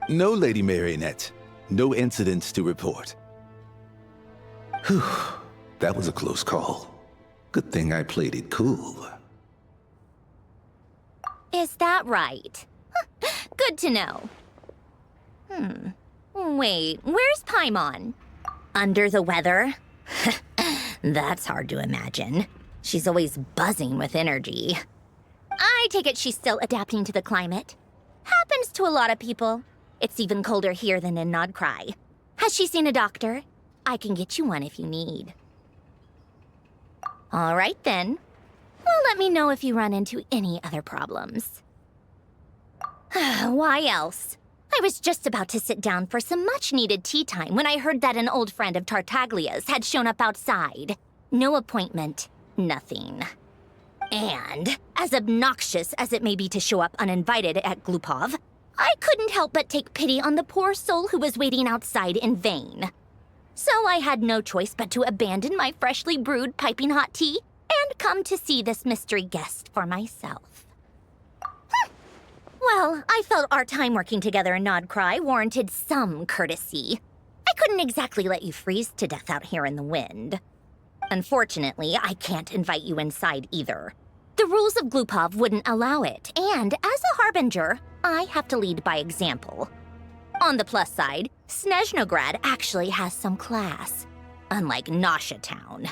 No, Lady Marionette. No incidents to report. Whew, that was a close call. Good thing I played it cool. Is that right? Good to know. Wait, where's Paimon? Under the weather? That's hard to imagine. She's always buzzing with energy. I take it she's still adapting to the climate. Happens to a lot of people. It's even colder here than in Nodcry. Has she seen a doctor? I can get you one if you need. All right then. Well, let me know if you run into any other problems. Why else? I was just about to sit down for some much-needed tea time when I heard that an old friend of Tartaglia's had shown up outside. No appointment, nothing. And, as obnoxious as it may be to show up uninvited at Glupov, I couldn't help but take pity on the poor soul who was waiting outside in vain. So I had no choice but to abandon my freshly brewed piping hot tea and come to see this mystery guest for myself. Well, I felt our time working together in Nodcry warranted some courtesy. I couldn't exactly let you freeze to death out here in the wind. Unfortunately, I can't invite you inside either. The rules of Glupov wouldn't allow it, and as a harbinger, I have to lead by example. On the plus side, Snezhnograd actually has some class, unlike Nasha Town.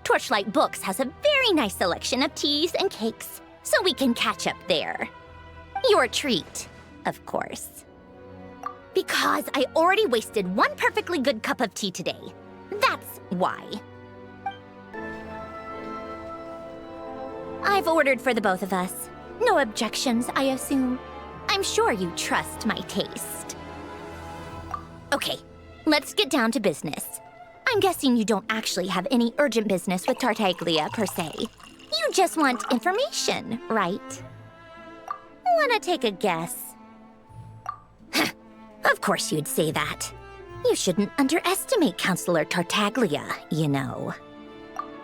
Torchlight Books has a very nice selection of teas and cakes, so we can catch up there. Your treat, of course. Because I already wasted one perfectly good cup of tea today. That's why. I've ordered for the both of us. No objections, I assume. I'm sure you trust my taste. Okay, let's get down to business. I'm guessing you don't actually have any urgent business with Tartaglia, per se. You just want information, right? Wanna take a guess? Of course you'd say that. You shouldn't underestimate Counselor Tartaglia, you know.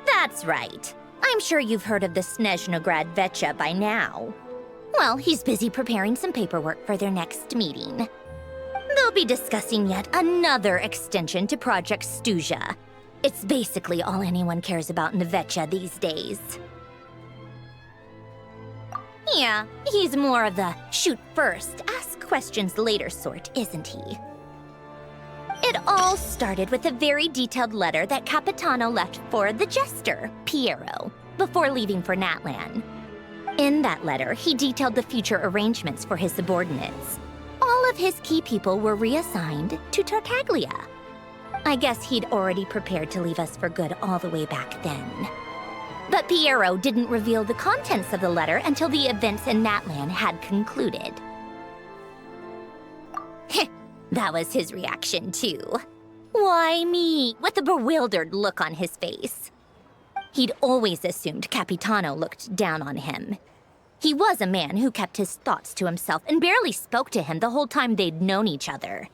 That's right. I'm sure you've heard of the Snezhnograd Vecha by now. Well, he's busy preparing some paperwork for their next meeting. They'll be discussing yet another extension to Project Stuzha. It's basically all anyone cares about in the Vecha these days. Yeah, he's more of the shoot first, ask questions later sort, isn't he? It all started with a very detailed letter that Capitano left for the jester, Piero, before leaving for Natlan. In that letter, he detailed the future arrangements for his subordinates. All of his key people were reassigned to Tartaglia. I guess he'd already prepared to leave us for good all the way back then. But Piero didn't reveal the contents of the letter until the events in Natlan had concluded. That was his reaction, too. Why me? With a bewildered look on his face. He'd always assumed Capitano looked down on him. He was a man who kept his thoughts to himself and barely spoke to him the whole time they'd known each other.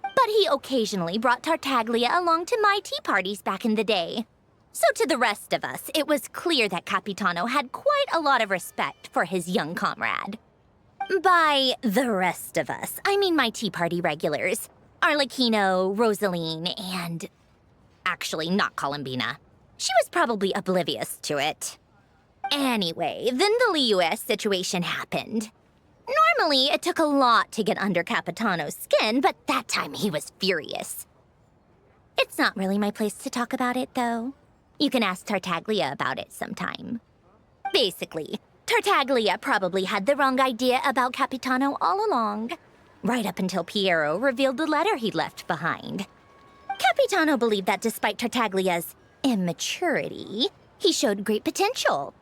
But he occasionally brought Tartaglia along to my tea parties back in the day. So to the rest of us, it was clear that Capitano had quite a lot of respect for his young comrade. By the rest of us, I mean my tea party regulars. Arlecchino, Rosaline, and... actually, not Columbina. She was probably oblivious to it. Anyway, then the Liues situation happened. Normally, it took a lot to get under Capitano's skin, but that time he was furious. It's not really my place to talk about it, though. You can ask Tartaglia about it sometime. Basically, Tartaglia probably had the wrong idea about Capitano all along. Right up until Piero revealed the letter he'd left behind. Capitano believed that despite Tartaglia's immaturity, he showed great potential.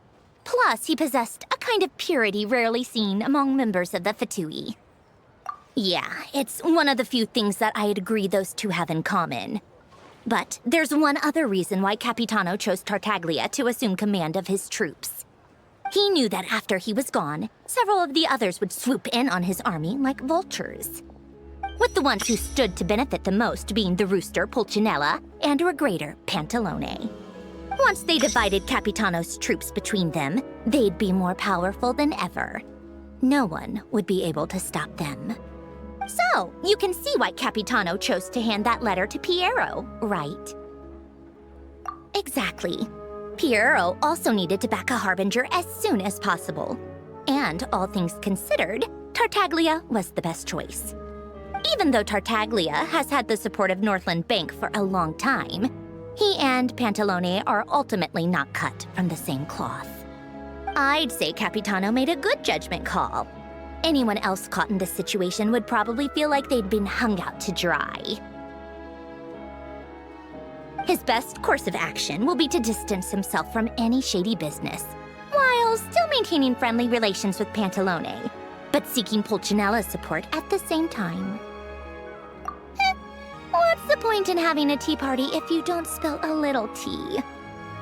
Plus, he possessed a kind of purity rarely seen among members of the Fatui. Yeah, it's one of the few things that I'd agree those two have in common. But there's one other reason why Capitano chose Tartaglia to assume command of his troops. He knew that after he was gone, several of the others would swoop in on his army like vultures. With the ones who stood to benefit the most being the rooster Pulcinella and Regrator Pantalone. Once they divided Capitano's troops between them, they'd be more powerful than ever. No one would be able to stop them. So, you can see why Capitano chose to hand that letter to Piero, right? Exactly. Piero also needed to back a harbinger as soon as possible. And, all things considered, Tartaglia was the best choice. Even though Tartaglia has had the support of Northland Bank for a long time, he and Pantalone are ultimately not cut from the same cloth. I'd say Capitano made a good judgment call. Anyone else caught in this situation would probably feel like they'd been hung out to dry. His best course of action will be to distance himself from any shady business, while still maintaining friendly relations with Pantalone, but seeking Pulcinella's support at the same time. What's the point in having a tea party if you don't spill a little tea?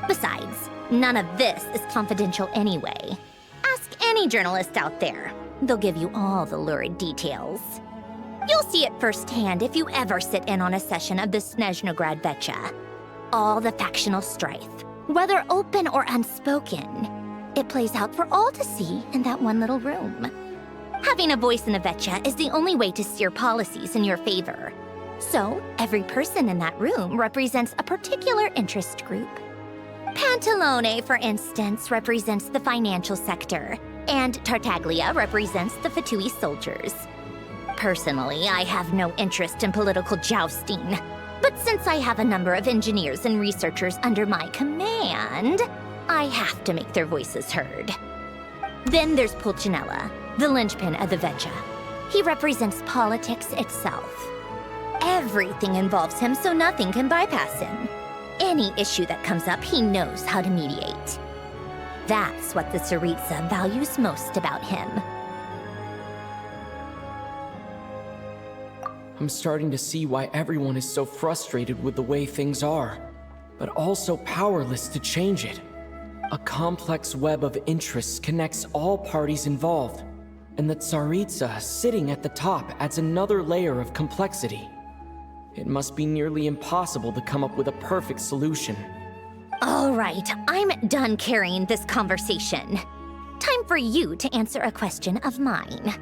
Besides, none of this is confidential anyway. Ask any journalist out there. They'll give you all the lurid details. You'll see it firsthand if you ever sit in on a session of the Snezhnograd Vecha. All the factional strife, whether open or unspoken, it plays out for all to see in that one little room. Having a voice in the Vecha is the only way to steer policies in your favor. So, every person in that room represents a particular interest group. Pantalone, for instance, represents the financial sector, and Tartaglia represents the Fatui soldiers. Personally, I have no interest in political jousting, but since I have a number of engineers and researchers under my command, I have to make their voices heard. Then there's Pulcinella, the linchpin of the Vecha. He represents politics itself. Everything involves him, so nothing can bypass him. Any issue that comes up, he knows how to mediate. That's what the Tsaritsa values most about him. I'm starting to see why everyone is so frustrated with the way things are, but also powerless to change it. A complex web of interests connects all parties involved, and the Tsaritsa sitting at the top adds another layer of complexity. It must be nearly impossible to come up with a perfect solution. All right, I'm done carrying this conversation. Time for you to answer a question of mine.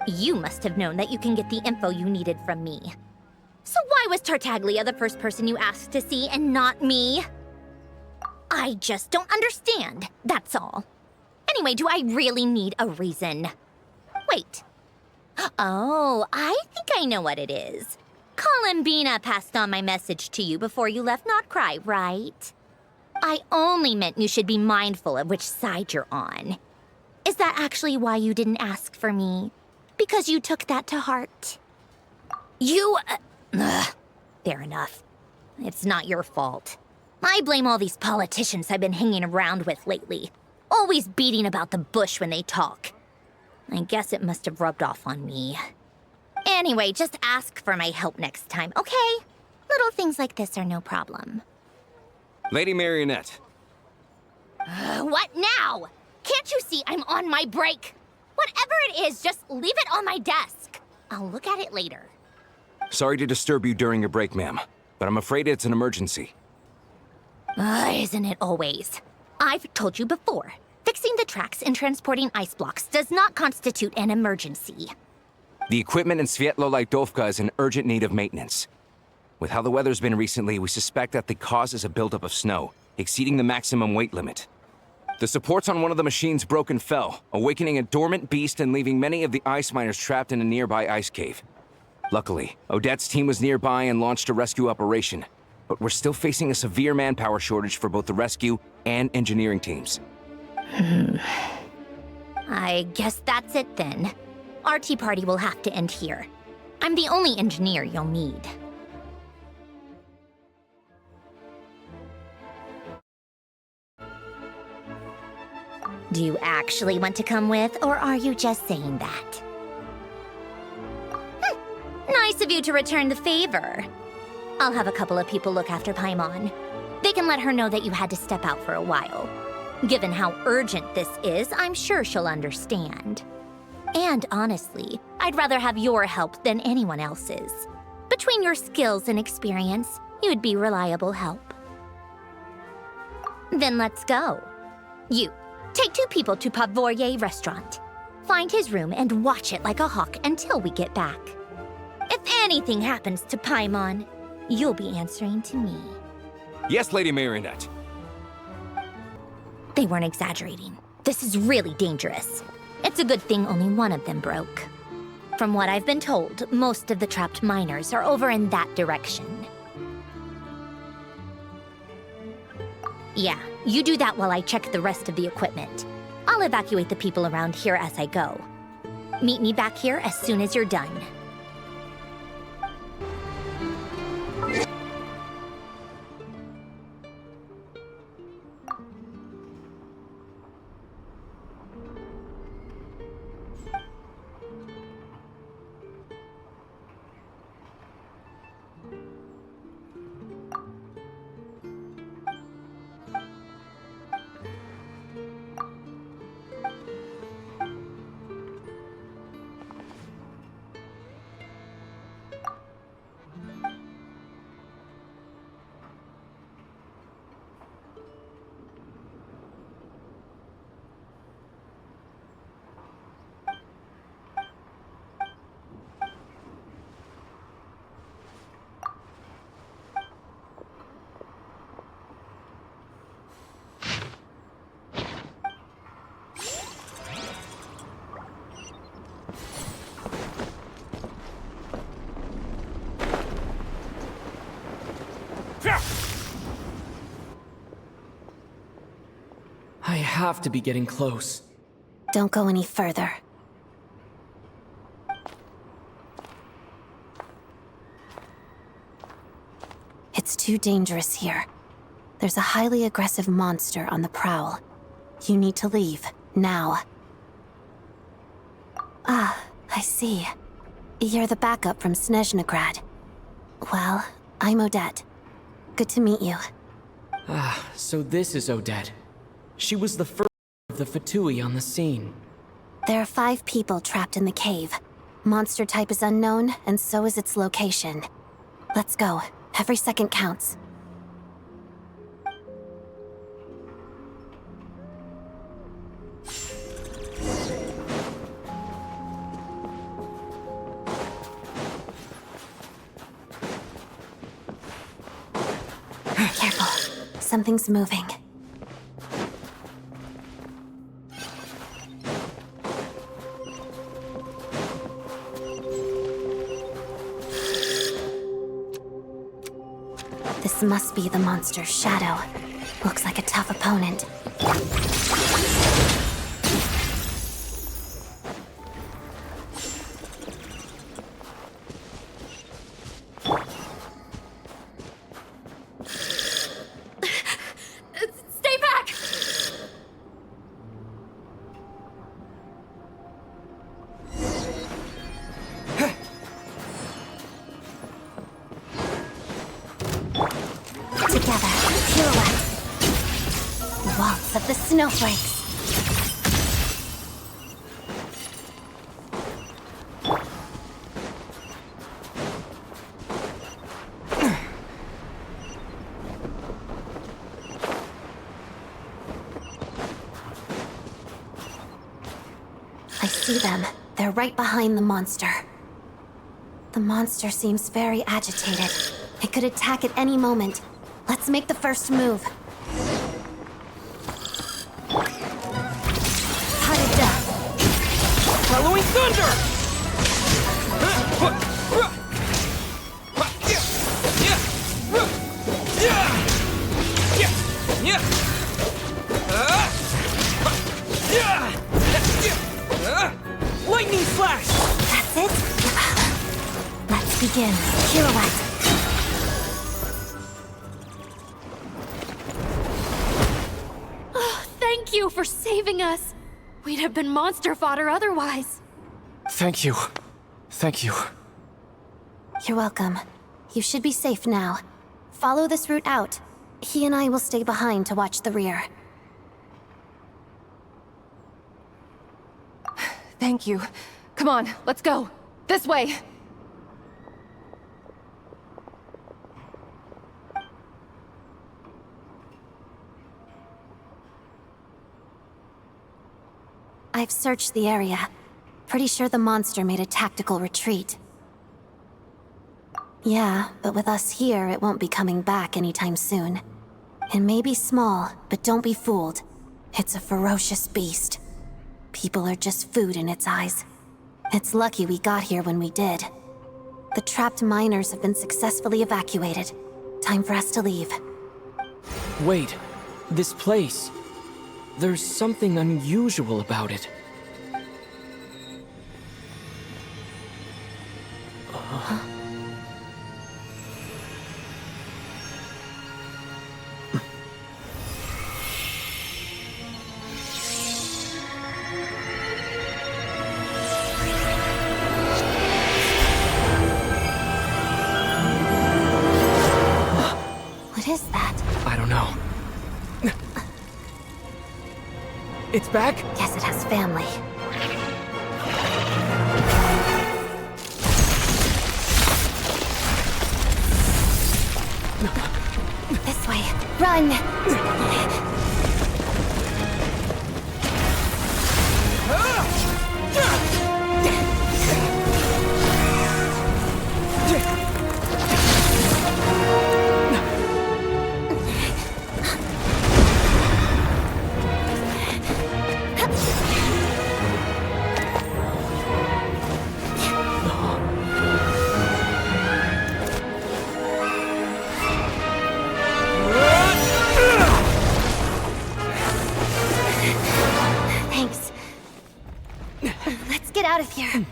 You must have known that you can get the info you needed from me. So why was Tartaglia the first person you asked to see and not me? I just don't understand, that's all. Anyway, do I really need a reason? Wait. Oh, I think I know what it is. Columbina passed on my message to you before you left Notcry, right? I only meant you should be mindful of which side you're on. Is that actually why you didn't ask for me? Because you took that to heart? Fair enough. It's not your fault. I blame all these politicians I've been hanging around with lately. Always beating about the bush when they talk. I guess it must have rubbed off on me. Anyway, just ask for my help next time, okay? Little things like this are no problem. Lady Marionette. What now? Can't you see I'm on my break? Whatever it is, just leave it on my desk. I'll look at it later. Sorry to disturb you during your break, ma'am, but I'm afraid it's an emergency. Isn't it always? I've told you before, fixing the tracks and transporting ice blocks does not constitute an emergency. The equipment in Svietlo-Laidovka is in urgent need of maintenance. With how the weather's been recently, we suspect that the cause is a buildup of snow, exceeding the maximum weight limit. The supports on one of the machines broke and fell, awakening a dormant beast and leaving many of the ice miners trapped in a nearby ice cave. Luckily, Odette's team was nearby and launched a rescue operation, but we're still facing a severe manpower shortage for both the rescue and engineering teams. I guess that's it then. Our tea party will have to end here. I'm the only engineer you'll need. Do you actually want to come with, or are you just saying that? Nice of you to return the favor. I'll have a couple of people look after Paimon. They can let her know that you had to step out for a while. Given how urgent this is, I'm sure she'll understand. And honestly, I'd rather have your help than anyone else's. Between your skills and experience, you'd be reliable help. Then let's go. You, take 2 people to Pavoyer restaurant. Find his room and watch it like a hawk until we get back. If anything happens to Paimon, you'll be answering to me. Yes, Lady Marionette. They weren't exaggerating. This is really dangerous. It's a good thing only one of them broke. From what I've been told, most of the trapped miners are over in that direction. Yeah, you do that while I check the rest of the equipment. I'll evacuate the people around here as I go. Meet me back here as soon as you're done. I have to be getting close. Don't go any further. It's too dangerous here. There's a highly aggressive monster on the prowl. You need to leave, now. Ah, I see. You're the backup from Snezhnograd. Well, I'm Odette. Good to meet you. Ah, so this is Odette. She was the first of the Fatui on the scene. There are 5 people trapped in the cave. Monster type is unknown, and so is its location. Let's go. Every second counts. Careful. Something's moving. This must be the monster's shadow. Looks like a tough opponent. Stay back! Together, pirouette. Waltz of the snowflakes. I see them. They're right behind the monster. The monster seems very agitated. It could attack at any moment. Let's make the first move. Following thunder! Lightning flash! That's it? Let's begin. Pirouette. Oh, thank you for saving us. We'd have been monster fodder otherwise. Thank you. Thank you. You're welcome. You should be safe now. Follow this route out. He and I will stay behind to watch the rear. Thank you. Come on, let's go. This way. I've searched the area. Pretty sure the monster made a tactical retreat. Yeah, but with us here, it won't be coming back anytime soon. It may be small, but don't be fooled. It's a ferocious beast. People are just food in its eyes. It's lucky we got here when we did. The trapped miners have been successfully evacuated. Time for us to leave. Wait, this place. There's something unusual about it. What is that? I don't know. It's back? Guess it has family. This way. Run! Thanks. Let's get out of here.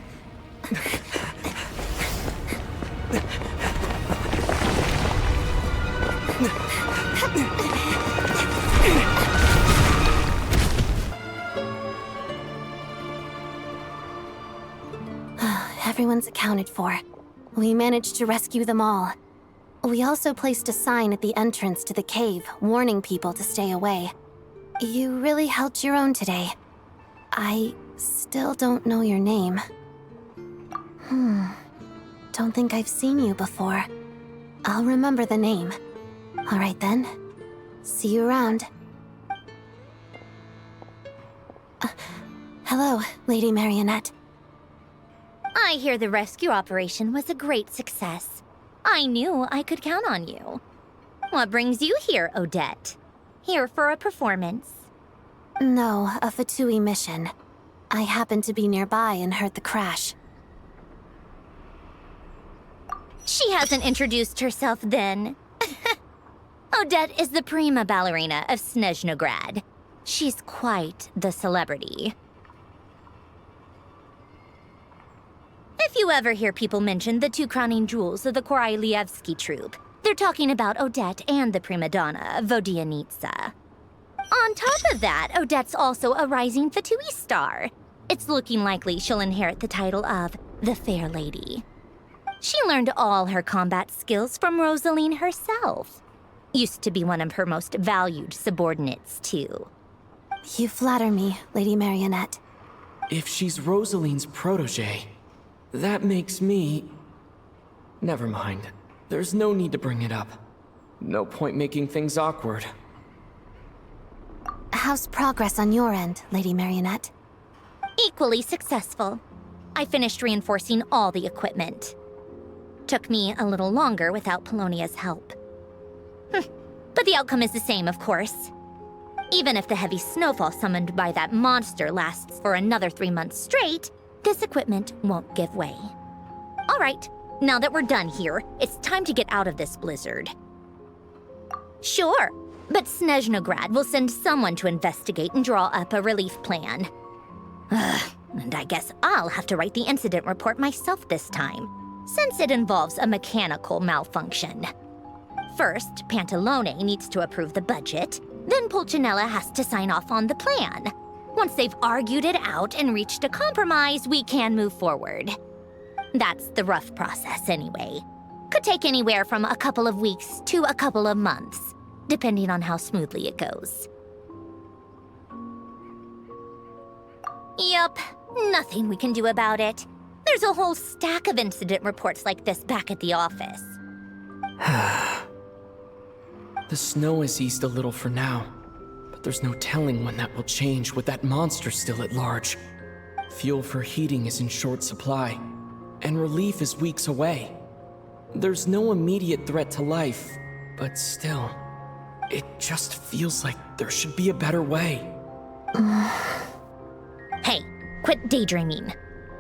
Everyone's accounted for. We managed to rescue them all. We also placed a sign at the entrance to the cave, warning people to stay away. You really held your own today. I still don't know your name. Don't think I've seen you before. I'll remember the name. All right then. See you around. Hello, Lady Marionette. I hear the rescue operation was a great success. I knew I could count on you. What brings you here, Odette? Here for a performance? No, a Fatui mission. I happened to be nearby and heard the crash. She hasn't introduced herself then. Odette is the prima ballerina of Snezhnograd. She's quite the celebrity. If you ever hear people mention the two crowning jewels of the Korailievsky troupe, they're talking about Odette and the prima donna, Vodianitsa. On top of that, Odette's also a rising Fatui star. It's looking likely she'll inherit the title of the Fair Lady. She learned all her combat skills from Rosaline herself. Used to be one of her most valued subordinates, too. You flatter me, Lady Marionette. If she's Rosaline's protege, that makes me... Never mind. There's no need to bring it up. No point making things awkward. How's progress on your end, Lady Marionette? Equally successful. I finished reinforcing all the equipment. Took me a little longer without Polonia's help. But the outcome is the same, of course. Even if the heavy snowfall summoned by that monster lasts for another 3 months straight, this equipment won't give way. All right, now that we're done here, it's time to get out of this blizzard. Sure, But Snezhnograd will send someone to investigate and draw up a relief plan. And I guess I'll have to write the incident report myself this time, since it involves a mechanical malfunction. First, Pantalone needs to approve the budget, then Pulcinella has to sign off on the plan. Once they've argued it out and reached a compromise, we can move forward. That's the rough process anyway. Could take anywhere from a couple of weeks to a couple of months, depending on how smoothly it goes. Yup, nothing we can do about it. There's a whole stack of incident reports like this back at the office. The snow has eased a little for now, but there's no telling when that will change with that monster still at large. Fuel for heating is in short supply, and relief is weeks away. There's no immediate threat to life, but still, it just feels like there should be a better way. Hey, quit daydreaming.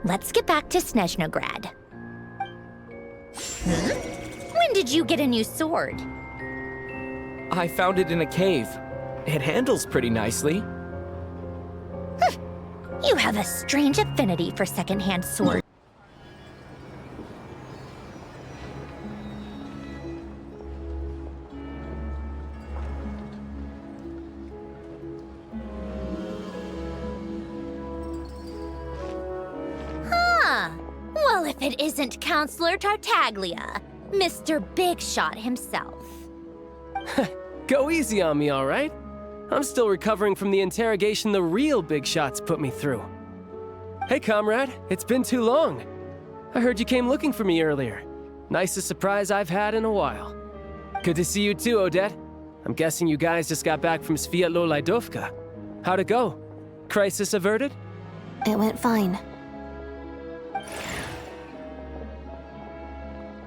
Let's get back to Snezhnograd. When did you get a new sword? I found it in a cave. It handles pretty nicely. You have a strange affinity for secondhand swords. Well, if it isn't Counselor Tartaglia, Mr. Big Shot himself. Go easy on me, all right? I'm still recovering from the interrogation the real Big Shots put me through. Hey, comrade, it's been too long. I heard you came looking for me earlier. Nicest surprise I've had in a while. Good to see you too, Odette. I'm guessing you guys just got back from Sviatlo Lajdovka. How'd it go? Crisis averted? It went fine.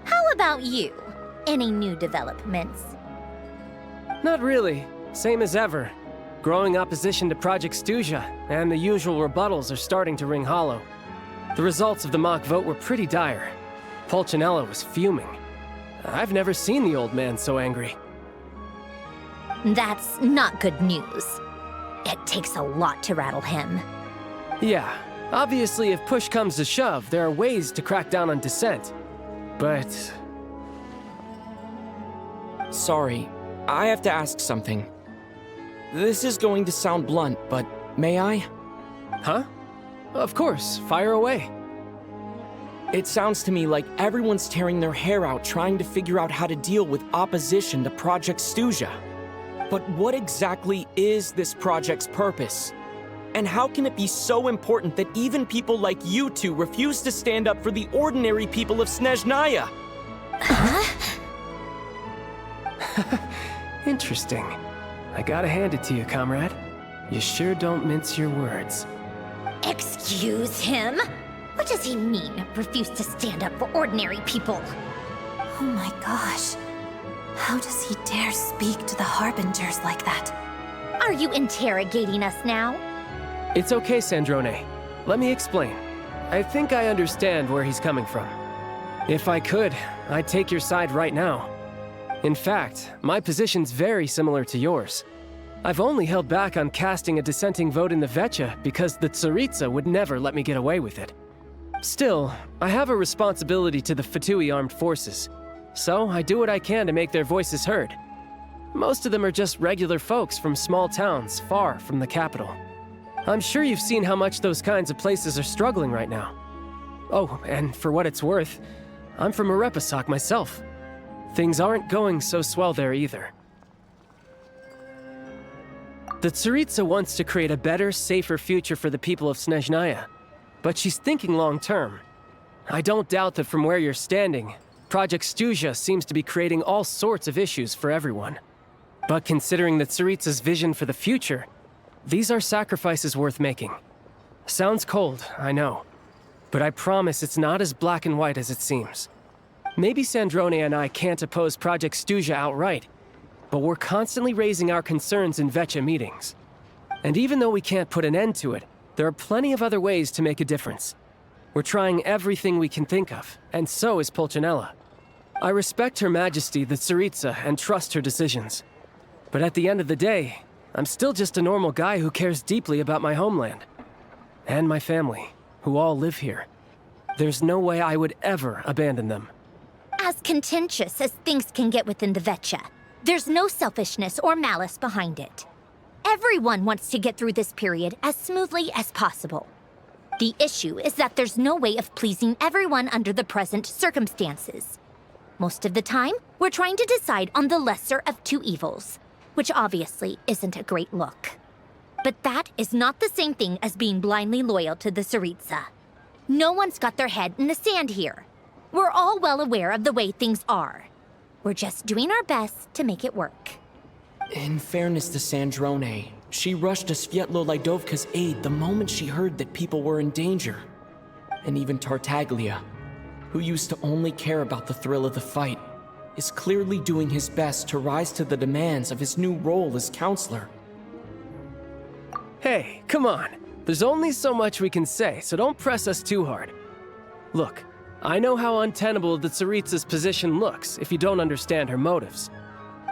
How about you? Any new developments? Not really. Same as ever. Growing opposition to Project Stuja, and the usual rebuttals are starting to ring hollow. The results of the mock vote were pretty dire. Pulcinella was fuming. I've never seen the old man so angry. That's not good news. It takes a lot to rattle him. Yeah, obviously if push comes to shove, there are ways to crack down on dissent. But... Sorry, I have to ask something. This is going to sound blunt, but may I? Huh? Of course, fire away. It sounds to me like everyone's tearing their hair out trying to figure out how to deal with opposition to Project Stuja. But what exactly is this project's purpose? And how can it be so important that even people like you two refuse to stand up for the ordinary people of Snezhnaya? Interesting. I gotta hand it to you, comrade. You sure don't mince your words. Excuse him? What does he mean, refuse to stand up for ordinary people? Oh my gosh. How does he dare speak to the Harbingers like that? Are you interrogating us now? It's okay, Sandrone. Let me explain. I think I understand where he's coming from. If I could, I'd take your side right now. In fact, my position's very similar to yours. I've only held back on casting a dissenting vote in the Vecha because the Tsaritsa would never let me get away with it. Still, I have a responsibility to the Fatui armed forces, so I do what I can to make their voices heard. Most of them are just regular folks from small towns far from the capital. I'm sure you've seen how much those kinds of places are struggling right now. Oh, and for what it's worth, I'm from Arepasak myself. Things aren't going so swell there either. The Tsaritsa wants to create a better, safer future for the people of Snezhnaya, but she's thinking long-term. I don't doubt that from where you're standing, Project Stuja seems to be creating all sorts of issues for everyone. But considering the Tsaritsa's vision for the future, these are sacrifices worth making. Sounds cold, I know, but I promise it's not as black and white as it seems. Maybe Sandrone and I can't oppose Project Stuja outright, but we're constantly raising our concerns in Vecha meetings. And even though we can't put an end to it, there are plenty of other ways to make a difference. We're trying everything we can think of, and so is Pulcinella. I respect Her Majesty the Tsaritsa and trust her decisions. But at the end of the day, I'm still just a normal guy who cares deeply about my homeland. And my family, who all live here. There's no way I would ever abandon them. As contentious as things can get within the Vetcha, there's no selfishness or malice behind it. Everyone wants to get through this period as smoothly as possible. The issue is that there's no way of pleasing everyone under the present circumstances. Most of the time, we're trying to decide on the lesser of two evils, which obviously isn't a great look. But that is not the same thing as being blindly loyal to the Tsaritsa. No one's got their head in the sand here. We're all well aware of the way things are. We're just doing our best to make it work. In fairness to Sandrone, she rushed to Svietlo Lidovka's aid the moment she heard that people were in danger. And even Tartaglia, who used to only care about the thrill of the fight, is clearly doing his best to rise to the demands of his new role as counselor. Hey, come on. There's only so much we can say, so don't press us too hard. Look, I know how untenable the Tsaritsa's position looks if you don't understand her motives.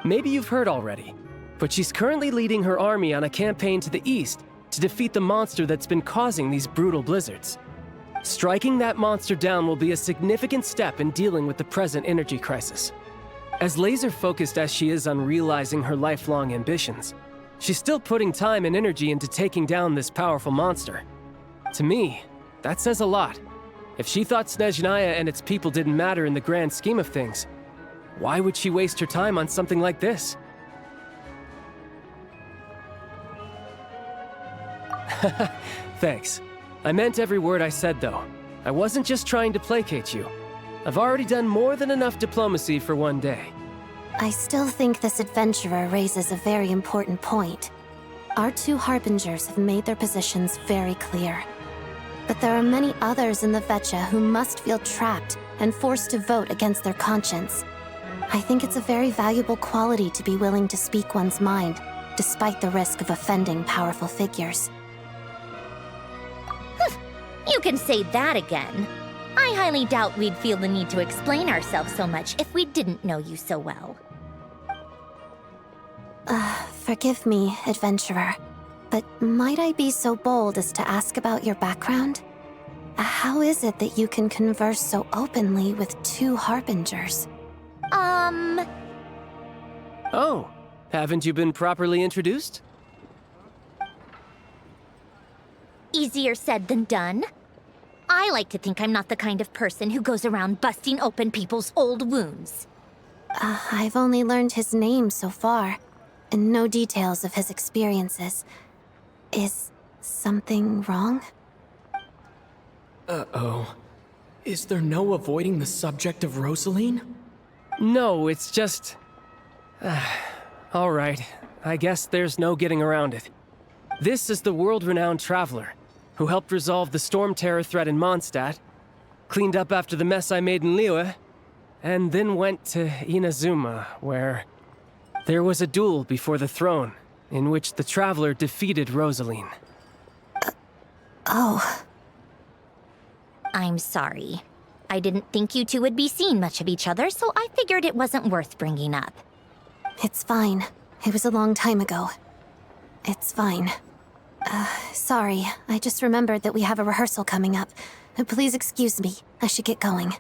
Maybe you've heard already, but she's currently leading her army on a campaign to the east to defeat the monster that's been causing these brutal blizzards. Striking that monster down will be a significant step in dealing with the present energy crisis. As laser-focused as she is on realizing her lifelong ambitions, she's still putting time and energy into taking down this powerful monster. To me, that says a lot. If she thought Snezhnaya and its people didn't matter in the grand scheme of things, why would she waste her time on something like this? Thanks. I meant every word I said, though. I wasn't just trying to placate you. I've already done more than enough diplomacy for one day. I still think this adventurer raises a very important point. Our two harbingers have made their positions very clear. But there are many others in the Vetcha who must feel trapped and forced to vote against their conscience. I think it's a very valuable quality to be willing to speak one's mind, despite the risk of offending powerful figures. You can say that again. I highly doubt we'd feel the need to explain ourselves so much if we didn't know you so well. Forgive me, adventurer, but might I be so bold as to ask about your background? How is it that you can converse so openly with two harbingers? Oh, haven't you been properly introduced? Easier said than done. I like to think I'm not the kind of person who goes around busting open people's old wounds. I've only learned his name so far, and no details of his experiences. Is something wrong? Uh-oh. Is there no avoiding the subject of Rosaline? No, it's just... all right, I guess there's no getting around it. This is the world-renowned traveler, who helped resolve the storm terror threat in Mondstadt, cleaned up after the mess I made in Liyue, and then went to Inazuma, where there was a duel before the throne, in which the traveler defeated Rosaline. Oh. I'm sorry. I didn't think you two would be seeing much of each other, so I figured it wasn't worth bringing up. It's fine. It was a long time ago. It's fine. Sorry. I just remembered that we have a rehearsal coming up. Please excuse me. I should get going.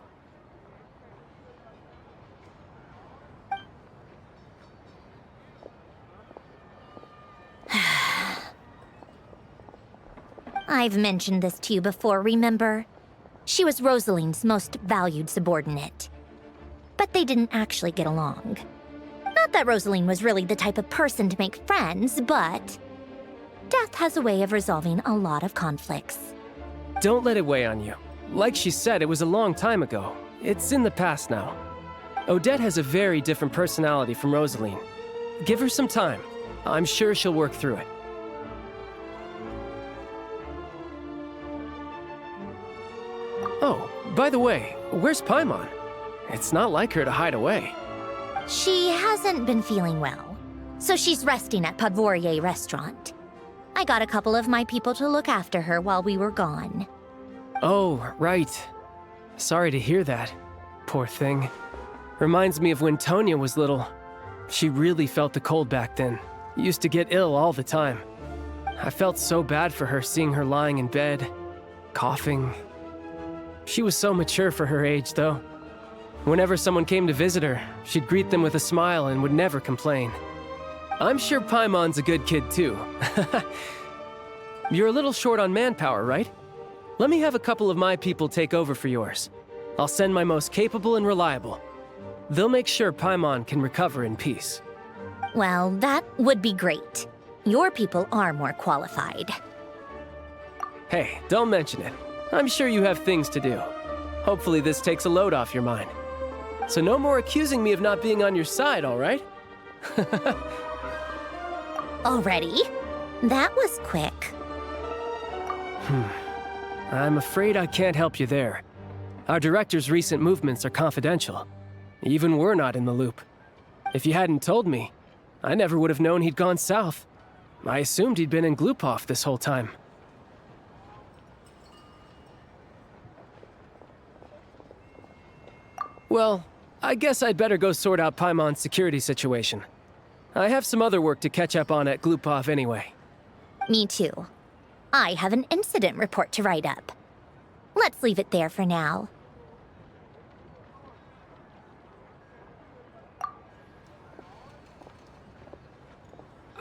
I've mentioned this to you before, remember? She was Rosaline's most valued subordinate. But they didn't actually get along. Not that Rosaline was really the type of person to make friends, but death has a way of resolving a lot of conflicts. Don't let it weigh on you. Like she said, it was a long time ago. It's in the past now. Odette has a very different personality from Rosaline. Give her some time. I'm sure she'll work through it. Oh, by the way, where's Paimon? It's not like her to hide away. She hasn't been feeling well, so she's resting at Podvorier restaurant. I got a couple of my people to look after her while we were gone. Oh, right. Sorry to hear that. Poor thing. Reminds me of when Tonya was little. She really felt the cold back then. Used to get ill all the time. I felt so bad for her seeing her lying in bed, coughing. She was so mature for her age, though. Whenever someone came to visit her, she'd greet them with a smile and would never complain. I'm sure Paimon's a good kid, too. You're a little short on manpower, right? Let me have a couple of my people take over for yours. I'll send my most capable and reliable. They'll make sure Paimon can recover in peace. Well, that would be great. Your people are more qualified. Hey, don't mention it. I'm sure you have things to do. Hopefully this takes a load off your mind. So no more accusing me of not being on your side, all right? Already? That was quick. I'm afraid I can't help you there. Our director's recent movements are confidential. Even we're not in the loop. If you hadn't told me, I never would have known he'd gone south. I assumed he'd been in Glupov this whole time. Well, I guess I'd better go sort out Paimon's security situation. I have some other work to catch up on at Glupov anyway. Me too. I have an incident report to write up. Let's leave it there for now.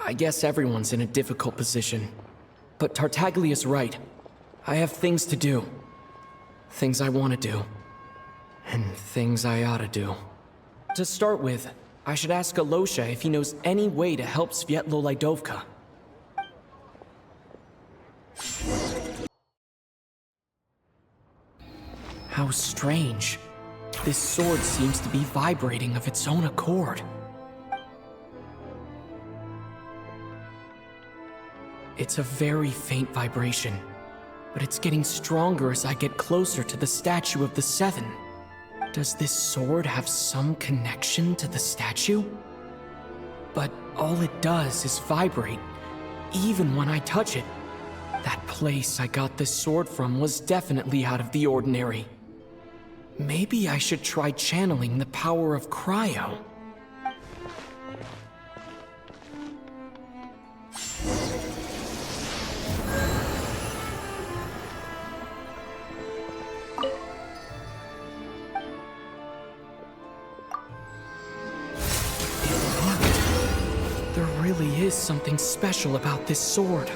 I guess everyone's in a difficult position. But Tartaglia's right. I have things to do. Things I want to do. And things I ought to do. To start with, I should ask Alosha if he knows any way to help Svietlo Lydovka. How strange. This sword seems to be vibrating of its own accord. It's a very faint vibration, but it's getting stronger as I get closer to the statue of the Seven. Does this sword have some connection to the statue? But all it does is vibrate, even when I touch it. That place I got this sword from was definitely out of the ordinary. Maybe I should try channeling the power of cryo. There really is something special about this sword.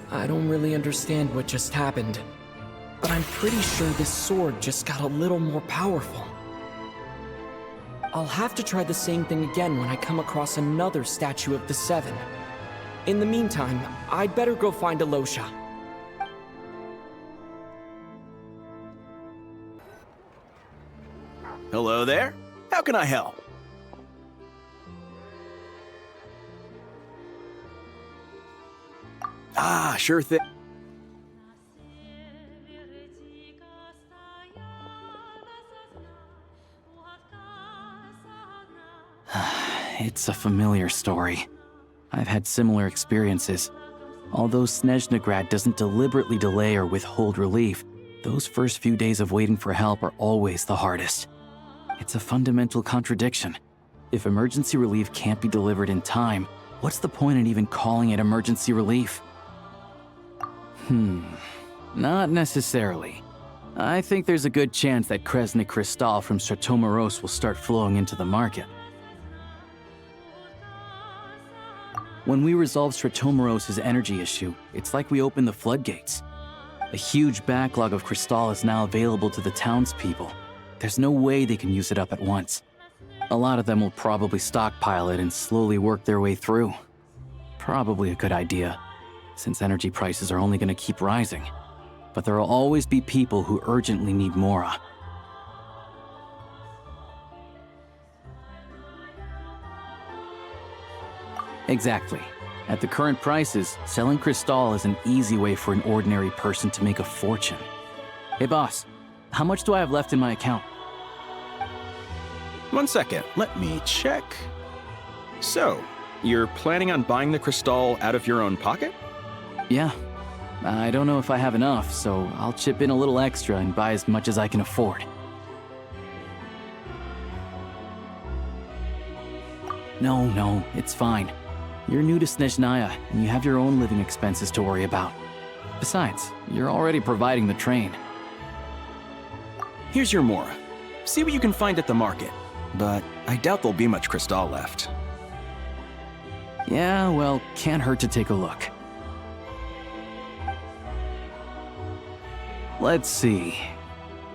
I don't really understand what just happened, but I'm pretty sure this sword just got a little more powerful. I'll have to try the same thing again when I come across another statue of the Seven. In the meantime, I'd better go find Alosha. Hello there. How can I help? Ah, sure thing. It's a familiar story. I've had similar experiences. Although Snezhnegrad doesn't deliberately delay or withhold relief, those first few days of waiting for help are always the hardest. It's a fundamental contradiction. If emergency relief can't be delivered in time, what's the point in even calling it emergency relief? Not necessarily. I think there's a good chance that Kresnik Krystal from Stratomoros will start flowing into the market. When we resolve Stratomoros' energy issue, it's like we open the floodgates. A huge backlog of Krystal is now available to the townspeople. There's no way they can use it up at once. A lot of them will probably stockpile it and slowly work their way through. Probably a good idea, since energy prices are only going to keep rising. But there will always be people who urgently need Mora. Exactly. At the current prices, selling Cristal is an easy way for an ordinary person to make a fortune. Hey boss, how much do I have left in my account? 1 second, let me check. So, you're planning on buying the Cristal out of your own pocket? Yeah. I don't know if I have enough, so I'll chip in a little extra and buy as much as I can afford. No, it's fine. You're new to Snezhnaya, and you have your own living expenses to worry about. Besides, you're already providing the train. Here's your Mora. See what you can find at the market, but I doubt there'll be much Cristal left. Yeah, well, can't hurt to take a look. Let's see.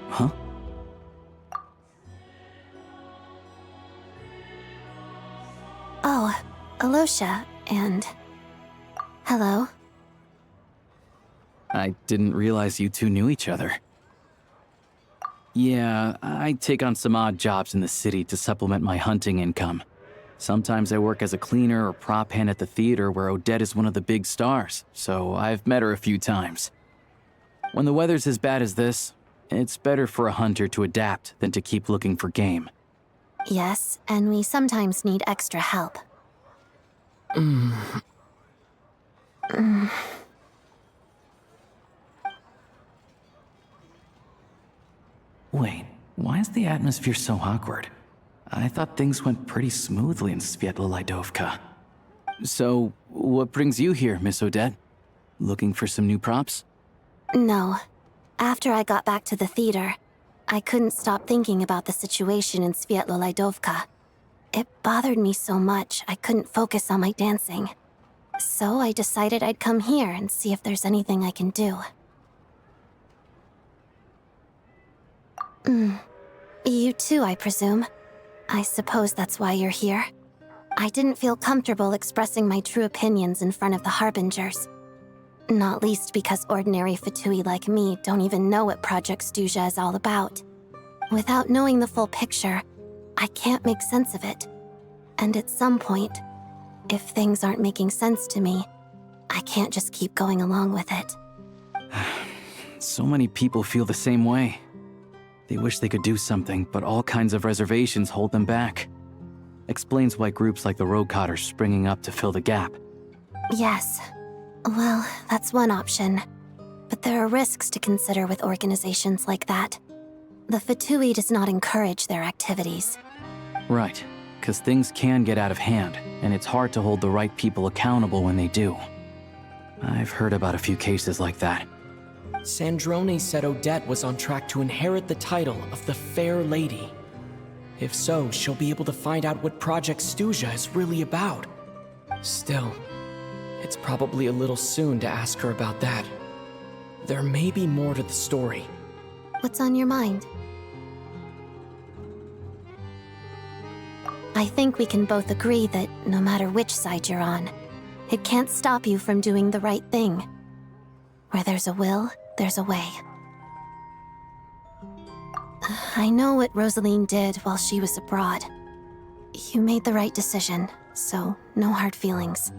Huh? Oh, Alosha, and... Hello. I didn't realize you two knew each other. Yeah, I take on some odd jobs in the city to supplement my hunting income. Sometimes I work as a cleaner or prop hand at the theater where Odette is one of the big stars, so I've met her a few times. When the weather's as bad as this, it's better for a hunter to adapt than to keep looking for game. Yes, and we sometimes need extra help. Wait, why is the atmosphere so awkward? I thought things went pretty smoothly in Sviatlo-Lidovka. So, what brings you here, Miss Odette? Looking for some new props? No. After I got back to the theater, I couldn't stop thinking about the situation in Sviatlo-Lidovka. It bothered me so much I couldn't focus on my dancing. So I decided I'd come here and see if there's anything I can do. You too, I presume. I suppose that's why you're here. I didn't feel comfortable expressing my true opinions in front of the Harbingers. Not least because ordinary Fatui like me don't even know what Project Stuja is all about. Without knowing the full picture, I can't make sense of it. And at some point, if things aren't making sense to me, I can't just keep going along with it. So many people feel the same way. They wish they could do something, but all kinds of reservations hold them back. Explains why groups like the Roadcott are springing up to fill the gap. Yes. Well, that's one option. But there are risks to consider with organizations like that. The Fatui does not encourage their activities. Right, because things can get out of hand, and it's hard to hold the right people accountable when they do. I've heard about a few cases like that. Sandrone said Odette was on track to inherit the title of the Fair Lady. If so, she'll be able to find out what Project Stuja is really about. Still, it's probably a little soon to ask her about that. There may be more to the story. What's on your mind? I think we can both agree that no matter which side you're on, it can't stop you from doing the right thing. Where there's a will, there's a way. I know what Rosaline did while she was abroad. You made the right decision, so no hard feelings.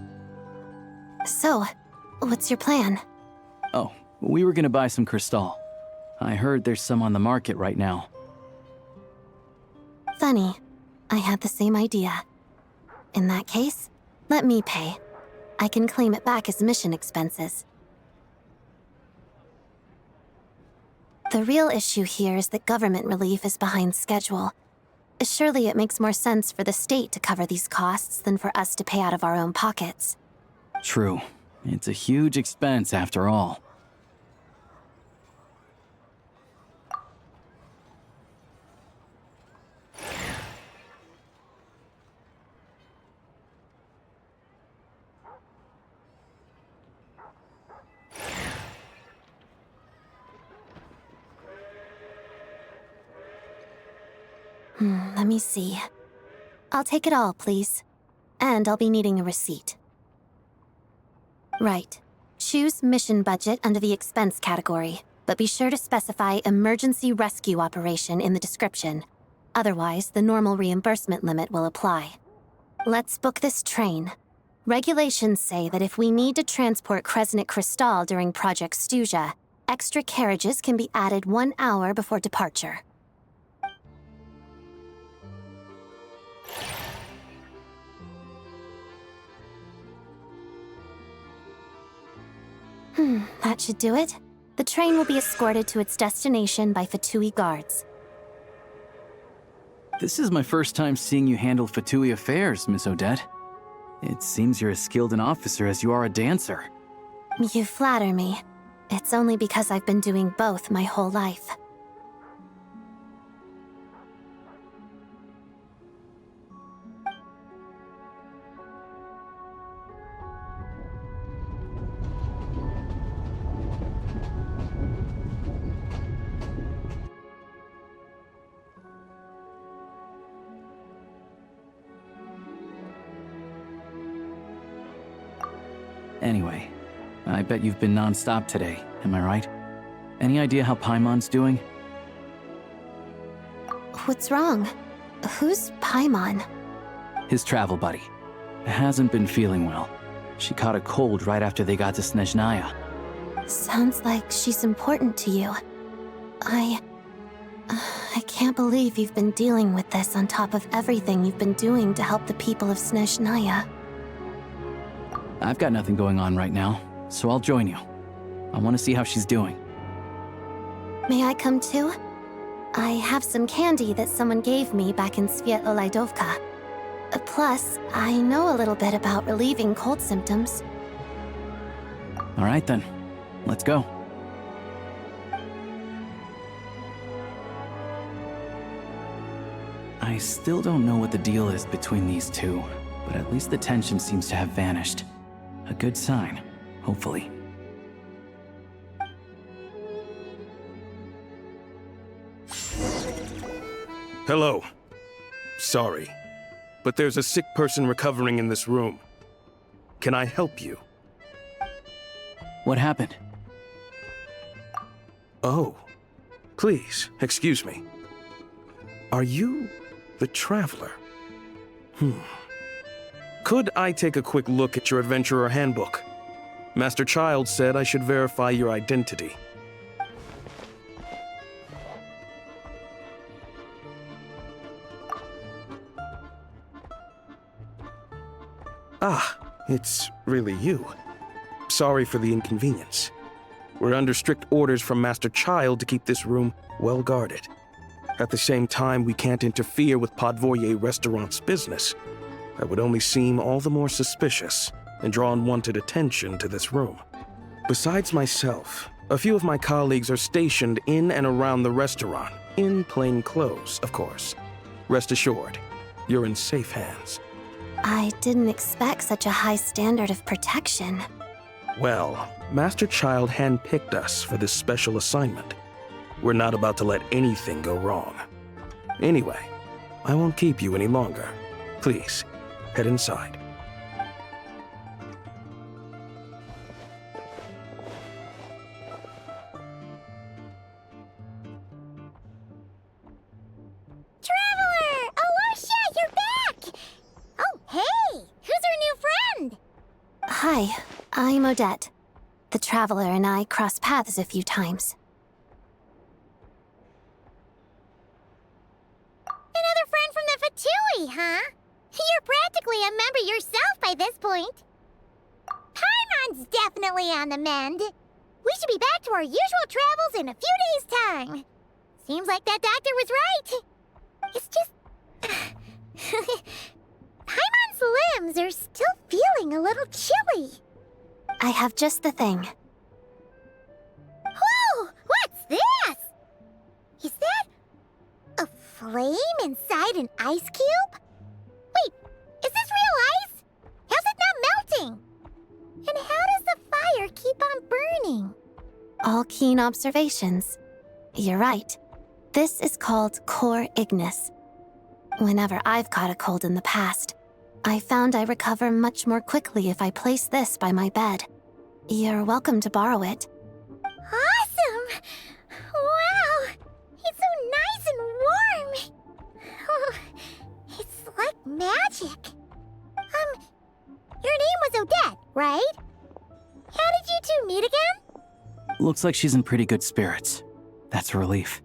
So, what's your plan? Oh, we were gonna buy some Cristal. I heard there's some on the market right now. Funny. I had the same idea. In that case, let me pay. I can claim it back as mission expenses. The real issue here is that government relief is behind schedule. Surely it makes more sense for the state to cover these costs than for us to pay out of our own pockets. True. It's a huge expense after all. Let me see. I'll take it all, please. And I'll be needing a receipt. Right. Choose mission budget under the expense category, but be sure to specify emergency rescue operation in the description. Otherwise, the normal reimbursement limit will apply. Let's book this train. Regulations say that if we need to transport Kresnik Crystal during Project Stuja, extra carriages can be added 1 hour before departure. That should do it. The train will be escorted to its destination by Fatui guards. This is my first time seeing you handle Fatui affairs, Miss Odette. It seems you're as skilled an officer as you are a dancer. You flatter me. It's only because I've been doing both my whole life. Anyway, I bet you've been non-stop today, am I right? Any idea how Paimon's doing? What's wrong? Who's Paimon? His travel buddy. Hasn't been feeling well. She caught a cold right after they got to Snezhnaya. Sounds like she's important to you. I can't believe you've been dealing with this on top of everything you've been doing to help the people of Snezhnaya. I've got nothing going on right now, so I'll join you. I want to see how she's doing. May I come too? I have some candy that someone gave me back in Svietolaidovka. Plus, I know a little bit about relieving cold symptoms. All right then, let's go. I still don't know what the deal is between these two, but at least the tension seems to have vanished. A good sign, hopefully. Hello. Sorry, but there's a sick person recovering in this room. Can I help you? What happened? Oh, please, excuse me. Are you the Traveler? Could I take a quick look at your Adventurer Handbook? Master Child said I should verify your identity. Ah, it's really you. Sorry for the inconvenience. We're under strict orders from Master Child to keep this room well guarded. At the same time, we can't interfere with Podvoye Restaurant's business. That would only seem all the more suspicious and draw unwanted attention to this room. Besides myself, a few of my colleagues are stationed in and around the restaurant, in plain clothes, of course. Rest assured, you're in safe hands. I didn't expect such a high standard of protection. Well, Master Child handpicked us for this special assignment. We're not about to let anything go wrong. Anyway, I won't keep you any longer. Please, head inside. Traveler! Alosha, you're back! Oh, hey! Who's our new friend? Hi, I'm Odette. The Traveler and I crossed paths a few times. Another friend from the Fatui, huh? You're practically a member yourself by this point. Paimon's definitely on the mend. We should be back to our usual travels in a few days' time. Seems like that doctor was right. It's just... Paimon's limbs are still feeling a little chilly. I have just the thing. Whoa! What's this? Is that a flame inside an ice cube? Wait, is this real ice? How's it not melting? And how does the fire keep on burning? All keen observations. You're right. This is called core ignis. Whenever I've caught a cold in the past, I found I recover much more quickly if I place this by my bed. You're welcome to borrow it. Awesome! Wow! It's so nice and warm! Oh, it's like magic. Your name right? How did you two meet again? Looks like she's in pretty good spirits. That's a relief.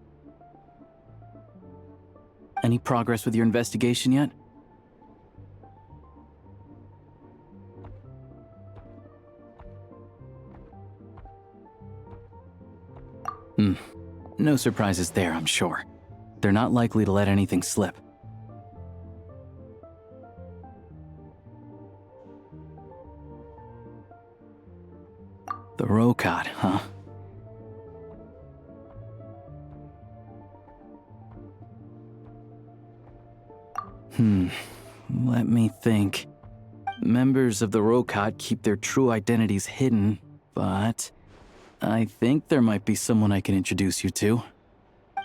Any progress with your investigation yet? No surprises there, I'm sure. They're not likely to let anything slip. The Rokot, huh? Let me think. Members of the Rokot keep their true identities hidden, but I think there might be someone I can introduce you to.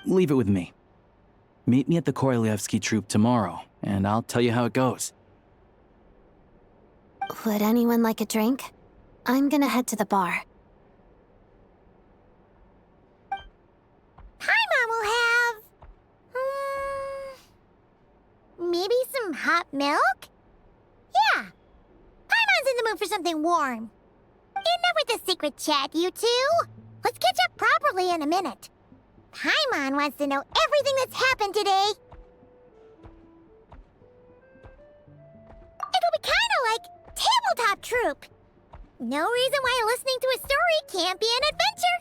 Leave it with me. Meet me at the Korolyevsky Troop tomorrow, and I'll tell you how it goes. Would anyone like a drink? I'm gonna head to the bar. Paimon will have... maybe some hot milk? Yeah. Paimon's in the mood for something warm. Enough with the secret chat, you two. Let's catch up properly in a minute. Paimon wants to know everything that's happened today. It'll be kinda like tabletop troop. No reason why listening to a story can't be an adventure.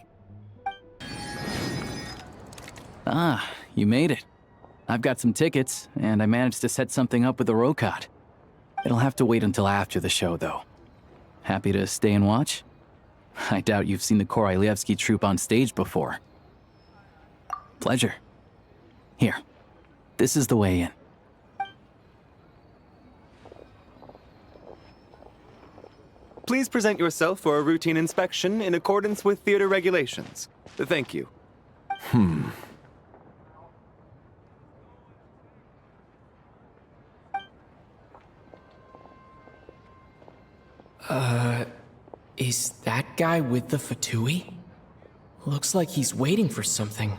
Ah, you made it. I've got some tickets, and I managed to set something up with the Rokot. It'll have to wait until after the show, though. Happy to stay and watch? I doubt you've seen the Korolyevsky Troop on stage before. Pleasure. Here, this is the way in. Please present yourself for a routine inspection in accordance with theater regulations. Thank you. Is that guy with the Fatui? Looks like he's waiting for something.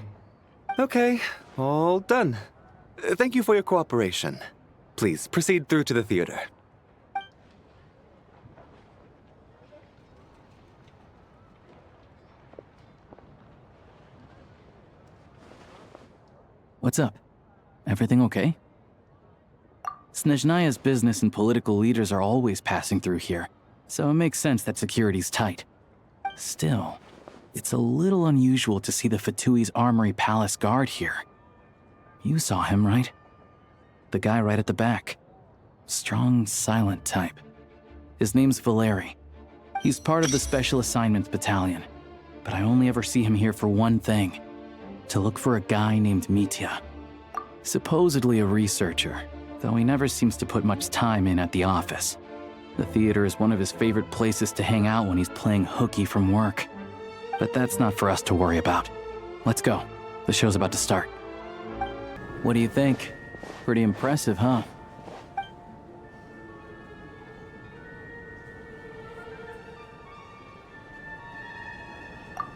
Okay, all done. Thank you for your cooperation. Please proceed through to the theater. What's up? Everything okay? Snezhnaya's business and political leaders are always passing through here, so it makes sense that security's tight. Still, it's a little unusual to see the Fatui's Armory Palace guard here. You saw him, right? The guy right at the back. Strong, silent type. His name's Valeri. He's part of the Special Assignments Battalion, but I only ever see him here for one thing: to look for a guy named Mitya. Supposedly a researcher, though he never seems to put much time in at the office. The theater is one of his favorite places to hang out when he's playing hooky from work. But that's not for us to worry about. Let's go. The show's about to start. What do you think? Pretty impressive, huh?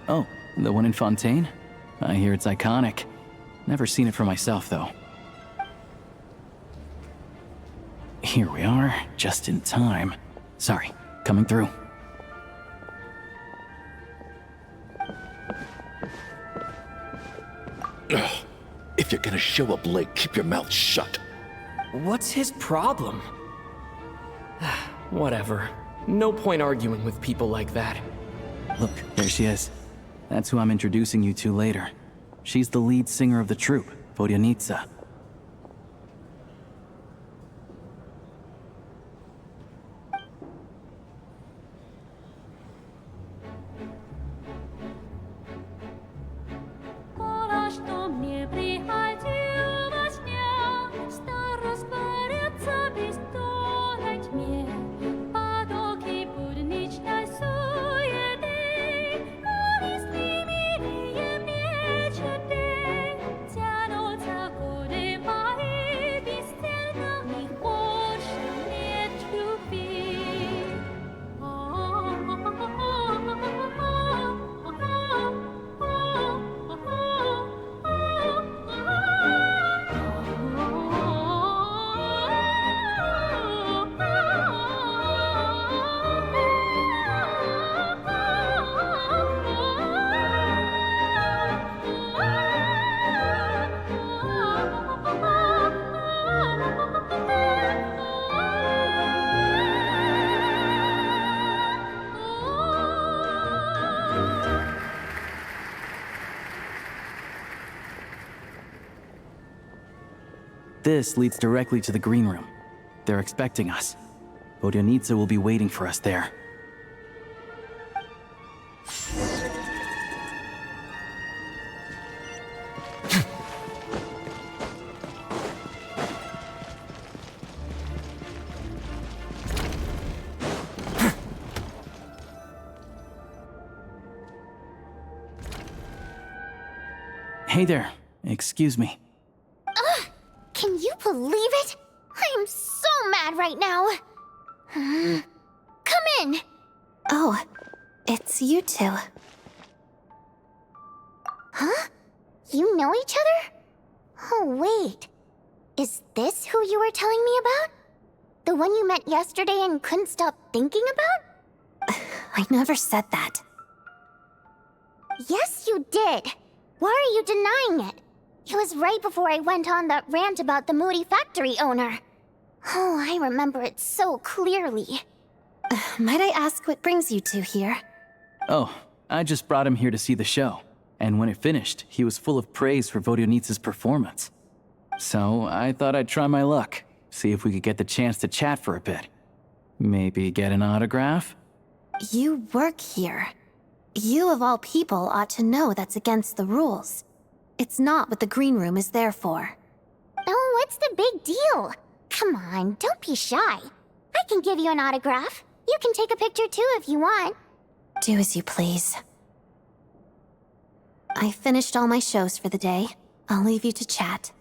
Oh, the one in Fontaine? I hear it's iconic. Never seen it for myself, though. Here we are, just in time. Sorry, coming through. If you're gonna show up late, keep your mouth shut. What's his problem? Whatever. No point arguing with people like that. Look, there she is. That's who I'm introducing you to later. She's the lead singer of the troupe, Vodyanitsa. this leads directly to the green room. They're expecting us. Vodyanitsa will be waiting for us there. Hey there. Excuse me. Ugh! Can you believe it? I am so mad right now. Come in. Oh, it's you two. Huh? You know each other? Oh, wait. Is this who you were telling me about? The one you met yesterday and couldn't stop thinking about? I never said that. Yes, you did. Why are you denying it? It was right before I went on that rant about the moody factory owner. Oh, I remember it so clearly. Might I ask what brings you two here? Oh, I just brought him here to see the show. And when it finished, he was full of praise for Vodyanitsa's performance. So I thought I'd try my luck, see if we could get the chance to chat for a bit. Maybe get an autograph? You work here. You of all people ought to know that's against the rules. It's not what the green room is there for. Oh, what's the big deal? Come on, don't be shy. I can give you an autograph. You can take a picture too if you want. Do as you please. I finished all my shows for the day. I'll leave you to chat.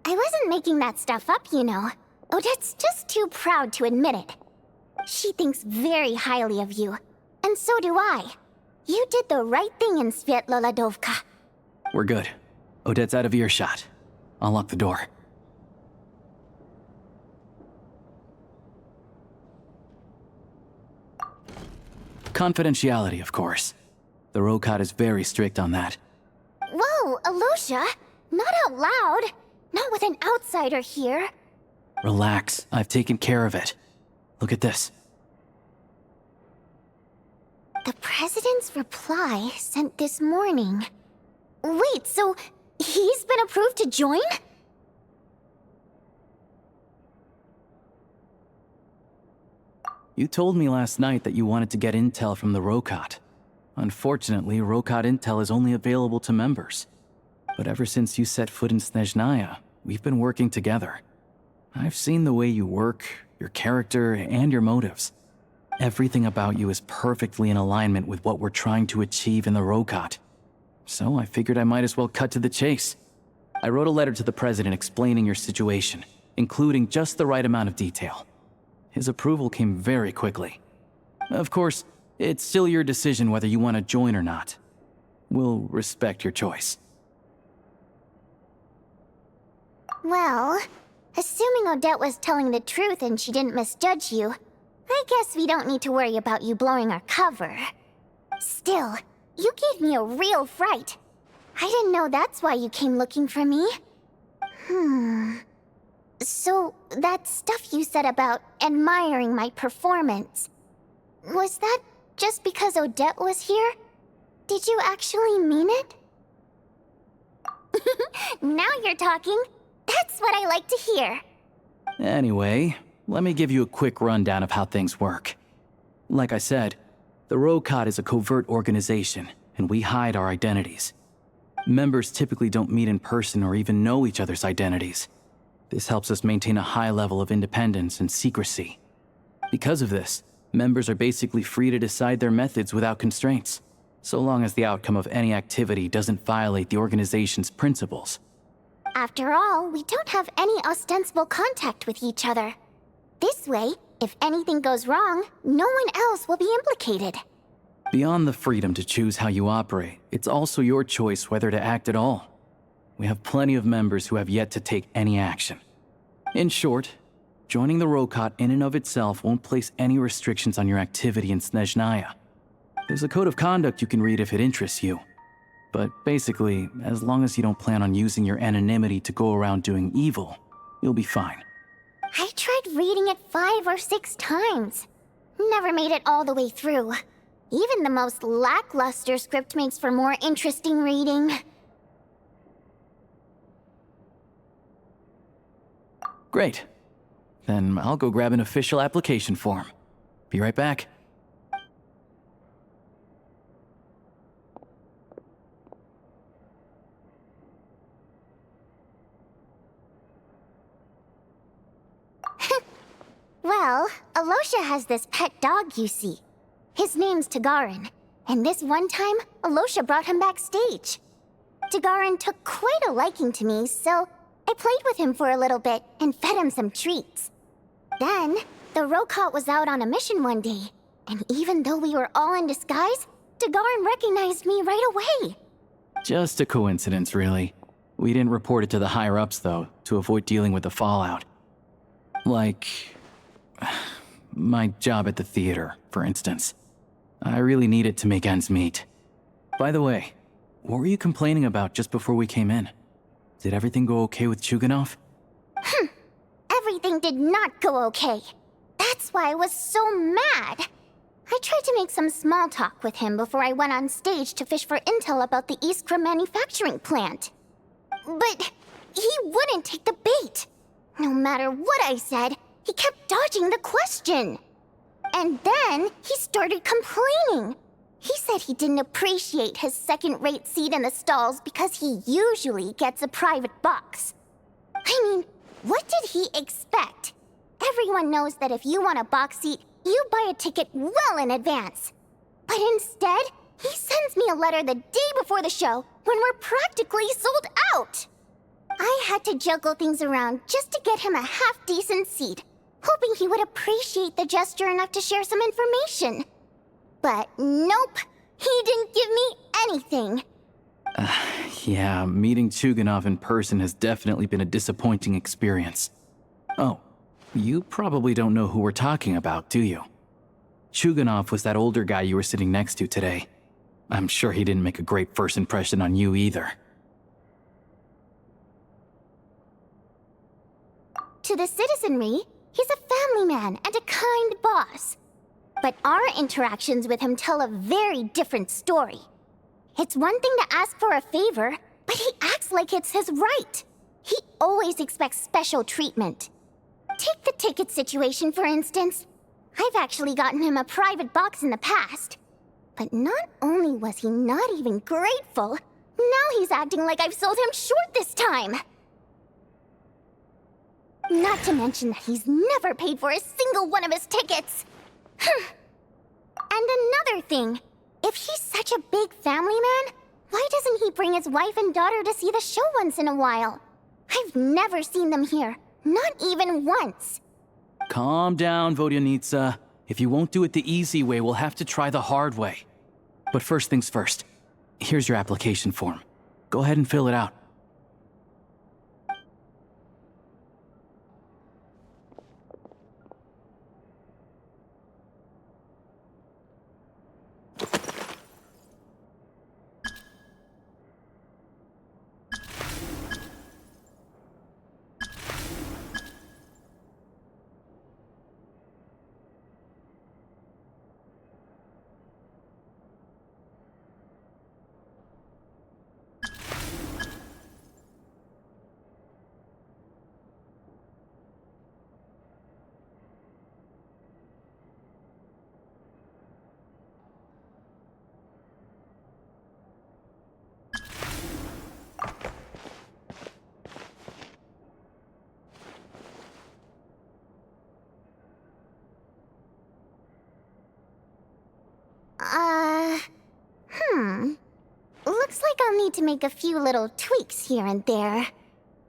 I wasn't making that stuff up, you know. Odette's just too proud to admit it. She thinks very highly of you, and so do I. You did the right thing in Svietloladovka. We're good. Odette's out of earshot. I'll lock the door. Confidentiality, of course. The Rokat is very strict on that. Whoa, Alosha! Not out loud! Not with an outsider here. Relax, I've taken care of it. Look at this. The President's reply sent this morning. Wait, so he's been approved to join? You told me last night that you wanted to get intel from the Rokat. Unfortunately, Rokat intel is only available to members. But ever since you set foot in Snezhnaya, we've been working together. I've seen the way you work, your character, and your motives. Everything about you is perfectly in alignment with what we're trying to achieve in the Rokat. So I figured I might as well cut to the chase. I wrote a letter to the President explaining your situation, including just the right amount of detail. His approval came very quickly. Of course, it's still your decision whether you want to join or not. We'll respect your choice. Well, assuming Odette was telling the truth and she didn't misjudge you, I guess we don't need to worry about you blowing our cover. Still, you gave me a real fright. I didn't know that's why you came looking for me. So, that stuff you said about admiring my performance, was that just because Odette was here? Did you actually mean it? Now you're talking. That's what I like to hear. Anyway, let me give you a quick rundown of how things work. Like I said, the Rokat is a covert organization, and we hide our identities. Members typically don't meet in person or even know each other's identities. This helps us maintain a high level of independence and secrecy. Because of this, members are basically free to decide their methods without constraints, so long as the outcome of any activity doesn't violate the organization's principles. After all, we don't have any ostensible contact with each other. This way, if anything goes wrong, no one else will be implicated. Beyond the freedom to choose how you operate, it's also your choice whether to act at all. We have plenty of members who have yet to take any action. In short, joining the Rokat in and of itself won't place any restrictions on your activity in Snezhnaya. There's a code of conduct you can read if it interests you. But basically, as long as you don't plan on using your anonymity to go around doing evil, you'll be fine. I tried reading it 5 or 6 times. Never made it all the way through. Even the most lackluster script makes for more interesting reading. Great. Then I'll go grab an official application form. Be right back. Well, Alosha has this pet dog, you see. His name's Tagarin, and this one time, Alosha brought him backstage. Tagarin took quite a liking to me, so I played with him for a little bit and fed him some treats. Then, the Rokot was out on a mission one day, and even though we were all in disguise, Tagarin recognized me right away. Just a coincidence, really. We didn't report it to the higher-ups, though, to avoid dealing with the fallout. Like my job at the theater, for instance. I really needed to make ends meet. By the way, what were you complaining about just before we came in? Did everything go okay with Chuganov? Everything did not go okay. That's why I was so mad. I tried to make some small talk with him before I went on stage to fish for intel about the Iskra manufacturing plant. But he wouldn't take the bait. No matter what I said, he kept dodging the question. And then he started complaining. He said he didn't appreciate his second-rate seat in the stalls because he usually gets a private box. I mean, what did he expect? Everyone knows that if you want a box seat, you buy a ticket well in advance. But instead, he sends me a letter the day before the show when we're practically sold out. I had to juggle things around just to get him a half-decent seat, hoping he would appreciate the gesture enough to share some information. But nope, he didn't give me anything. Yeah, meeting Chuganov in person has definitely been a disappointing experience. Oh, you probably don't know who we're talking about, do you? Chuganov was that older guy you were sitting next to today. I'm sure he didn't make a great first impression on you either. To the citizenry, he's a family man and a kind boss. But our interactions with him tell a very different story. It's one thing to ask for a favor, but he acts like it's his right. He always expects special treatment. Take the ticket situation, for instance. I've actually gotten him a private box in the past. But not only was he not even grateful, now he's acting like I've sold him short this time. Not to mention that he's never paid for a single one of his tickets. And another thing, if he's such a big family man, why doesn't he bring his wife and daughter to see the show once in a while? I've never seen them here, not even once. Calm down, Vodyanitsa. If you won't do it the easy way, we'll have to try the hard way. But first things first, here's your application form. Go ahead and fill it out. Looks like I'll need to make a few little tweaks here and there.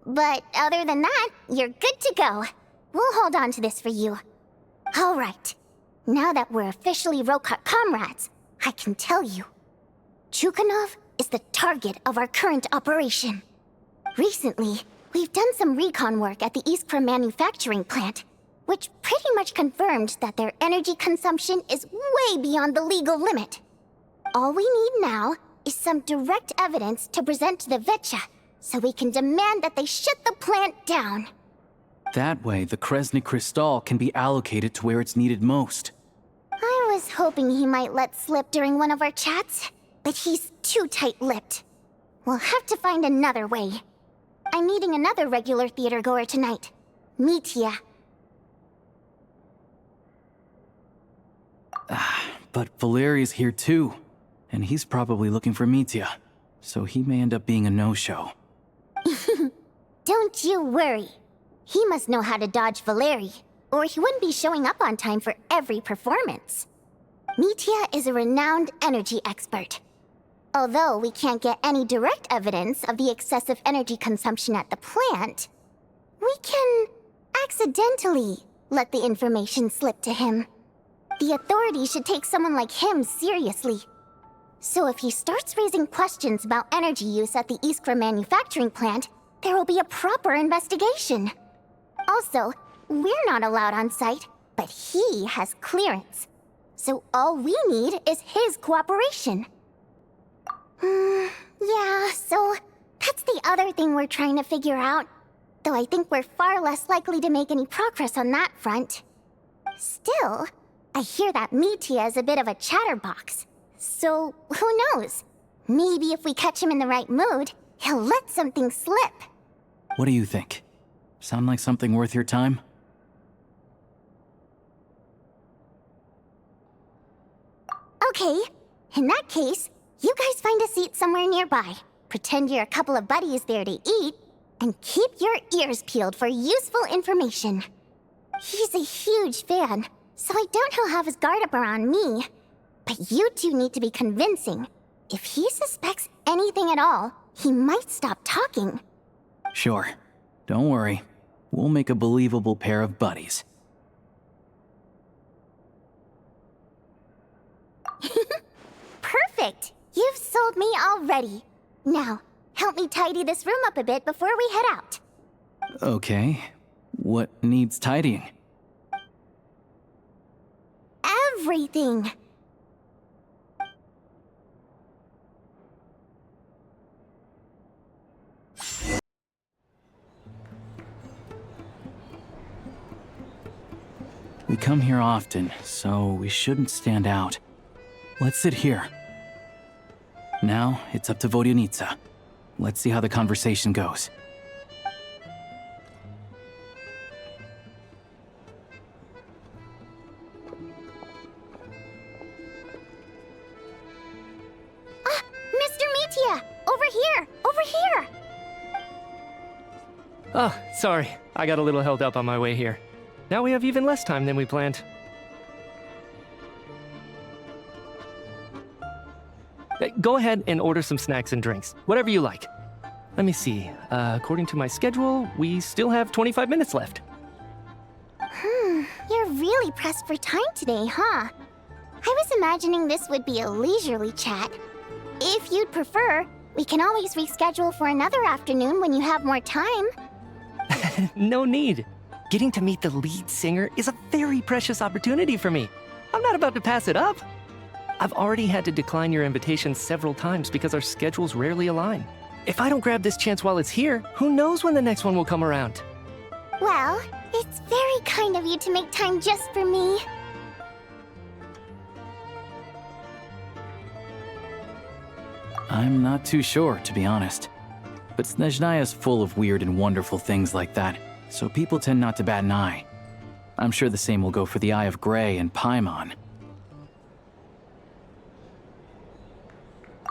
But other than that, you're good to go. We'll hold on to this for you. All right. Now that we're officially Rokot comrades, I can tell you. Chuganov is the target of our current operation. Recently, we've done some recon work at the Iskra manufacturing plant, which pretty much confirmed that their energy consumption is way beyond the legal limit. All we need now is some direct evidence to present to the Vetcha, so we can demand that they shut the plant down. That way, the Kresny Crystal can be allocated to where it's needed most. I was hoping he might let slip during one of our chats, but he's too tight-lipped. We'll have to find another way. I'm meeting another regular theater goer tonight, Mitya. But Valeri's here too, and he's probably looking for Mitya, so he may end up being a no-show. Don't you worry. He must know how to dodge Valeri, or he wouldn't be showing up on time for every performance. Mitya is a renowned energy expert. Although we can't get any direct evidence of the excessive energy consumption at the plant, we can accidentally let the information slip to him. The authorities should take someone like him seriously. So if he starts raising questions about energy use at the Iskra manufacturing plant, there will be a proper investigation. Also, we're not allowed on site, but he has clearance. So all we need is his cooperation. Yeah, so that's the other thing we're trying to figure out. Though I think we're far less likely to make any progress on that front. Still, I hear that Mitya is a bit of a chatterbox. So, who knows? Maybe if we catch him in the right mood, he'll let something slip. What do you think? Sound like something worth your time? Okay, in that case, you guys find a seat somewhere nearby. Pretend you're a couple of buddies there to eat, and keep your ears peeled for useful information. He's a huge fan, so I doubt he'll have his guard up around me. But you two need to be convincing. If he suspects anything at all, he might stop talking. Sure. Don't worry. We'll make a believable pair of buddies. Perfect! You've sold me already. Now, help me tidy this room up a bit before we head out. Okay. What needs tidying? Everything! We come here often, so we shouldn't stand out. Let's sit here. Now, it's up to Vodyanitsa. Let's see how the conversation goes. Mr. Mitya! Over here! Over here! Oh, sorry. I got a little held up on my way here. Now we have even less time than we planned. Go ahead and order some snacks and drinks. Whatever you like. Let me see. According to my schedule, we still have 25 minutes left. You're really pressed for time today, huh? I was imagining this would be a leisurely chat. If you'd prefer, we can always reschedule for another afternoon when you have more time. No need. Getting to meet the lead singer is a very precious opportunity for me. I'm not about to pass it up. I've already had to decline your invitation several times because our schedules rarely align. If I don't grab this chance while it's here, who knows when the next one will come around? Well, it's very kind of you to make time just for me. I'm not too sure, to be honest. But Snezhnaya's full of weird and wonderful things like that, so people tend not to bat an eye. I'm sure the same will go for the Eye of Grey and Paimon.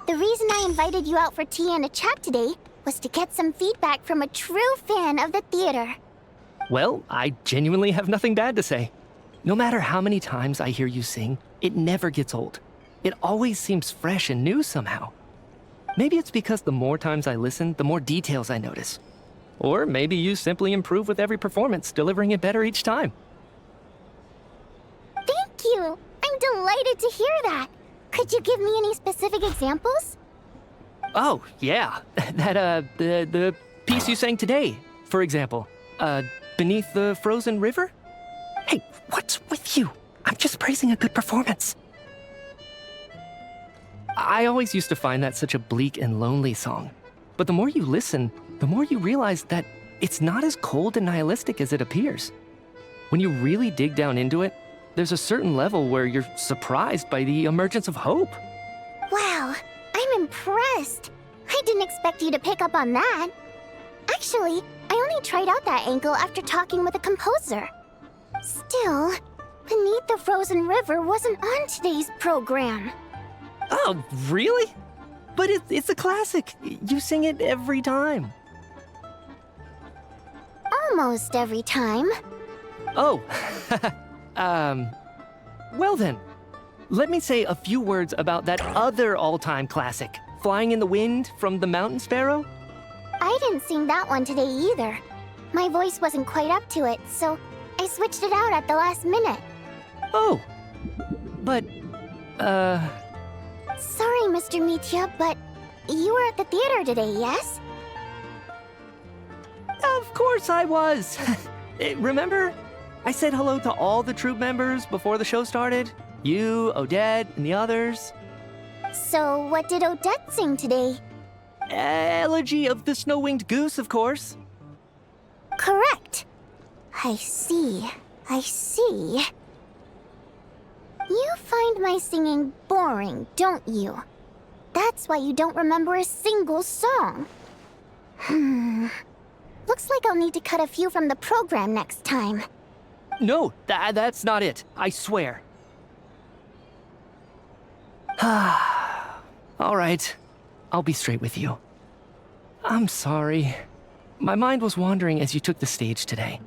The reason I invited you out for tea and a chat today was to get some feedback from a true fan of the theater. Well, I genuinely have nothing bad to say. No matter how many times I hear you sing, it never gets old. It always seems fresh and new somehow. Maybe it's because the more times I listen, the more details I notice. Or maybe you simply improve with every performance, delivering it better each time. Thank you! I'm delighted to hear that! Could you give me any specific examples? Oh, yeah. The piece you sang today, for example. Beneath the Frozen River? Hey, what's with you? I'm just praising a good performance. I always used to find that such a bleak and lonely song. But the more you listen, the more you realize that it's not as cold and nihilistic as it appears. When you really dig down into it, there's a certain level where you're surprised by the emergence of hope. Wow, I'm impressed. I didn't expect you to pick up on that. Actually, I only tried out that angle after talking with the composer. Still, Beneath the Frozen River wasn't on today's program. Oh, really? But it's a classic. You sing it every time. Almost every time. Oh, well then, let me say a few words about that other all-time classic, Flying in the Wind from the Mountain Sparrow. I didn't sing that one today either. My voice wasn't quite up to it, so I switched it out at the last minute. Oh, but, Sorry, Mr. Mitya, but you were at the theater today, yes? Of course I was. Remember? I said hello to all the troupe members before the show started. You, Odette, and the others. So what did Odette sing today? Elegy of the Snow-Winged Goose, of course. Correct. I see. I see. You find my singing boring, don't you? That's why you don't remember a single song. Looks like I'll need to cut a few from the program next time. No, that's not it. I swear. All right. I'll be straight with you. I'm sorry. My mind was wandering as you took the stage today.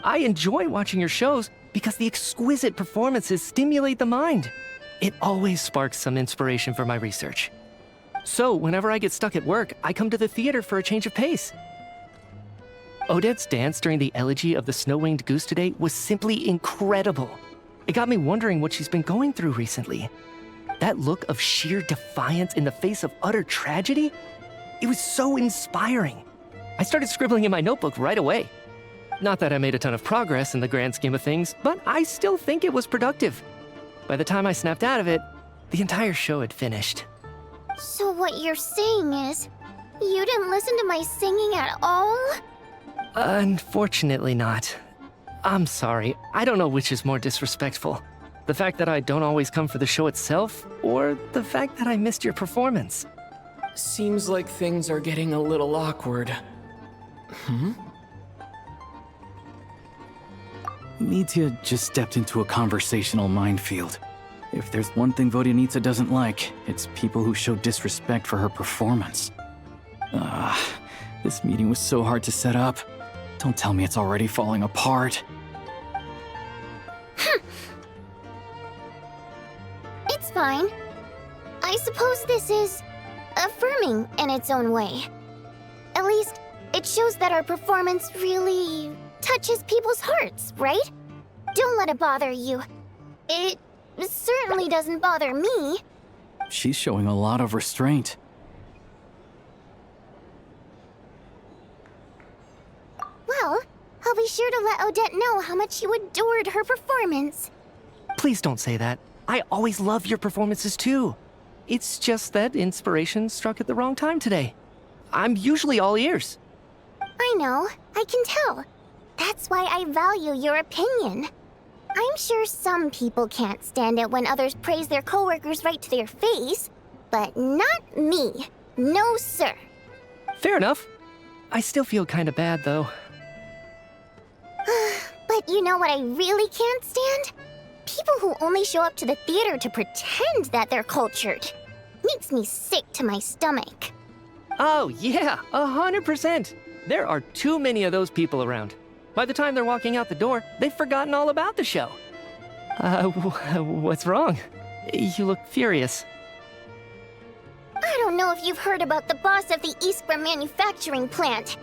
I enjoy watching your shows because the exquisite performances stimulate the mind. It always sparks some inspiration for my research. So, whenever I get stuck at work, I come to the theater for a change of pace. Odette's dance during the Elegy of the Snow-Winged Goose today was simply incredible. It got me wondering what she's been going through recently. That look of sheer defiance in the face of utter tragedy? It was so inspiring. I started scribbling in my notebook right away. Not that I made a ton of progress in the grand scheme of things, but I still think it was productive. By the time I snapped out of it, the entire show had finished. So what you're saying is, you didn't listen to my singing at all? Unfortunately not. I'm sorry, I don't know which is more disrespectful. The fact that I don't always come for the show itself, or the fact that I missed your performance. Seems like things are getting a little awkward. Mitya just stepped into a conversational minefield. If there's one thing Vodyanitsa doesn't like, it's people who show disrespect for her performance. This meeting was so hard to set up. Don't tell me it's already falling apart. It's fine. I suppose this is affirming in its own way. At least, it shows that our performance really touches people's hearts, right? Don't let it bother you. It certainly doesn't bother me. She's showing a lot of restraint. Well, I'll be sure to let Odette know how much you adored her performance. Please don't say that. I always love your performances too. It's just that inspiration struck at the wrong time today. I'm usually all ears. I know, I can tell. That's why I value your opinion. I'm sure some people can't stand it when others praise their coworkers right to their face, but not me. No, sir. Fair enough. I still feel kinda bad though. But you know what I really can't stand? People who only show up to the theater to pretend that they're cultured. Makes me sick to my stomach. Oh yeah, 100%. There are too many of those people around. By the time they're walking out the door, they've forgotten all about the show. What's wrong? You look furious. I don't know if you've heard about the boss of the Iskra manufacturing plant.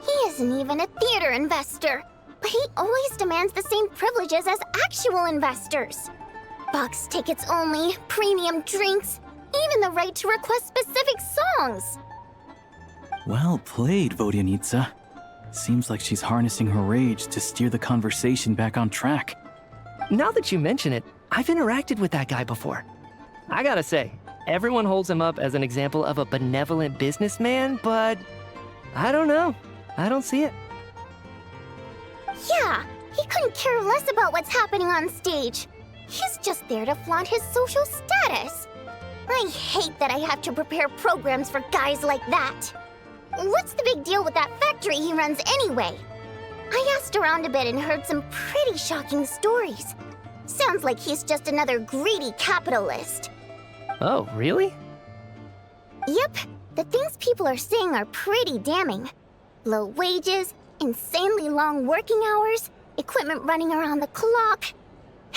He isn't even a theater investor, but he always demands the same privileges as actual investors. Box tickets only, premium drinks, even the right to request specific songs. Well played, Vodyanitsa. Seems like she's harnessing her rage to steer the conversation back on track. Now that you mention it, I've interacted with that guy before. I gotta say, everyone holds him up as an example of a benevolent businessman, but I don't know. I don't see it. Yeah, He couldn't care less about what's happening on stage. He's just there to flaunt his social status. I hate that I have to prepare programs for guys like that. What's the big deal with that factory he runs anyway? I asked around a bit and heard some pretty shocking stories. Sounds like he's just another greedy capitalist. Oh, really? Yep, the things people are saying are pretty damning. Low wages, insanely long working hours, equipment running around the clock.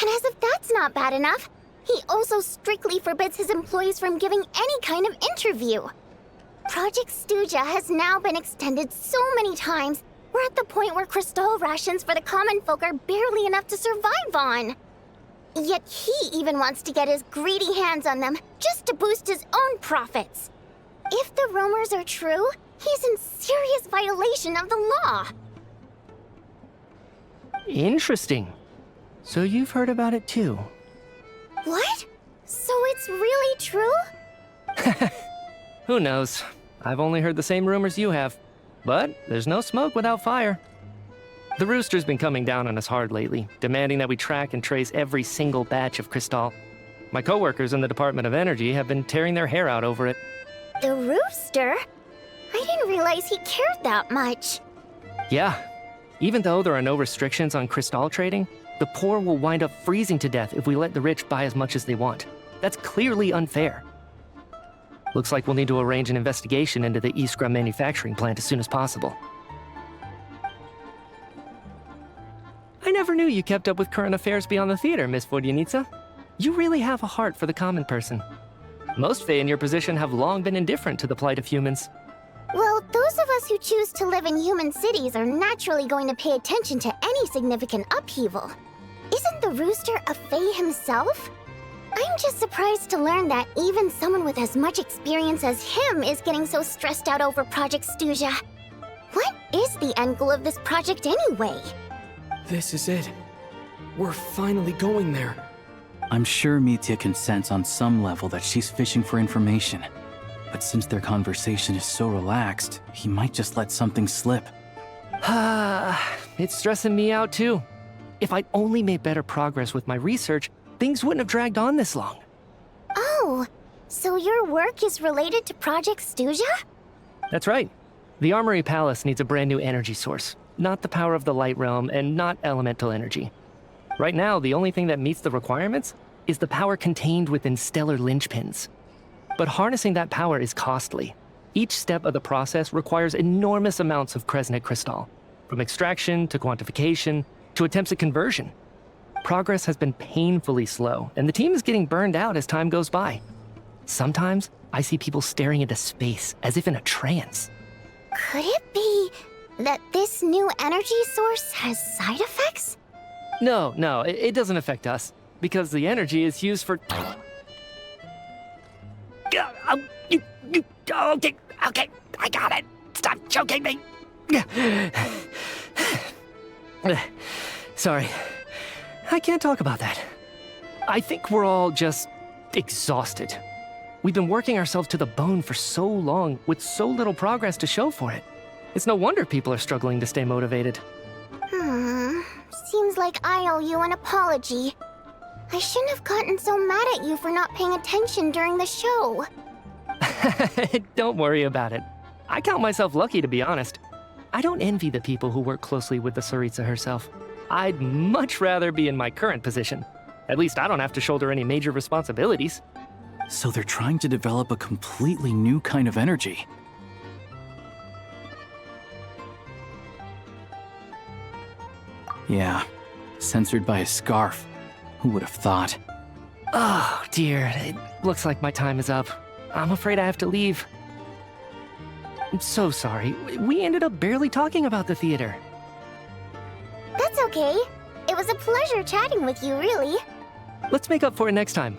And as if that's not bad enough, he also strictly forbids his employees from giving any kind of interview. Project Stuja has now been extended so many times, we're at the point where crystal rations for the common folk are barely enough to survive on. Yet he even wants to get his greedy hands on them just to boost his own profits. If the rumors are true, he's in serious violation of the law. Interesting. So you've heard about it too? What? So it's really true? Who knows? I've only heard the same rumors you have. But there's no smoke without fire. The Rooster's been coming down on us hard lately, demanding that we track and trace every single batch of Crystal. My coworkers in the Department of Energy have been tearing their hair out over it. The Rooster? I didn't realize he cared that much. Yeah. Even though there are no restrictions on Crystal trading, the poor will wind up freezing to death if we let the rich buy as much as they want. That's clearly unfair. Looks like we'll need to arrange an investigation into the Iskra manufacturing plant as soon as possible. I never knew you kept up with current affairs beyond the theater, Miss Vodyanica. You really have a heart for the common person. Most Fae in your position have long been indifferent to the plight of humans. Well, those of us who choose to live in human cities are naturally going to pay attention to any significant upheaval. Isn't the Rooster a Fae himself? I'm just surprised to learn that even someone with as much experience as him is getting so stressed out over Project Stuja. What is the end goal of this project anyway? This is it. We're finally going there. I'm sure Mitya can sense on some level that she's fishing for information. But since their conversation is so relaxed, he might just let something slip. It's stressing me out too. If I'd only made better progress with my research, things wouldn't have dragged on this long. Oh, so your work is related to Project Stuja? That's right. The Armory Palace needs a brand new energy source. Not the power of the Light Realm and not elemental energy. Right now, the only thing that meets the requirements is the power contained within stellar linchpins. But harnessing that power is costly. Each step of the process requires enormous amounts of Kresnik crystal, from extraction to quantification to attempts at conversion. Progress has been painfully slow, and the team is getting burned out as time goes by. Sometimes, I see people staring into space as if in a trance. Could it be that this new energy source has side effects? No, it doesn't affect us, because the energy is used for... Okay, I got it. Stop choking me. Sorry, I can't talk about that. I think we're all just exhausted. We've been working ourselves to the bone for so long with so little progress to show for it. It's no wonder people are struggling to stay motivated. Seems like I owe you an apology. I shouldn't have gotten so mad at you for not paying attention during the show. Don't worry about it. I count myself lucky, to be honest. I don't envy the people who work closely with the Tsaritsa herself. I'd much rather be in my current position. At least I don't have to shoulder any major responsibilities. So they're trying to develop a completely new kind of energy. Yeah, censored by a scarf. Who would have thought? Oh, dear. It looks like my time is up. I'm afraid I have to leave. I'm so sorry. We ended up barely talking about the theater. That's okay. It was a pleasure chatting with you, really. Let's make up for it next time.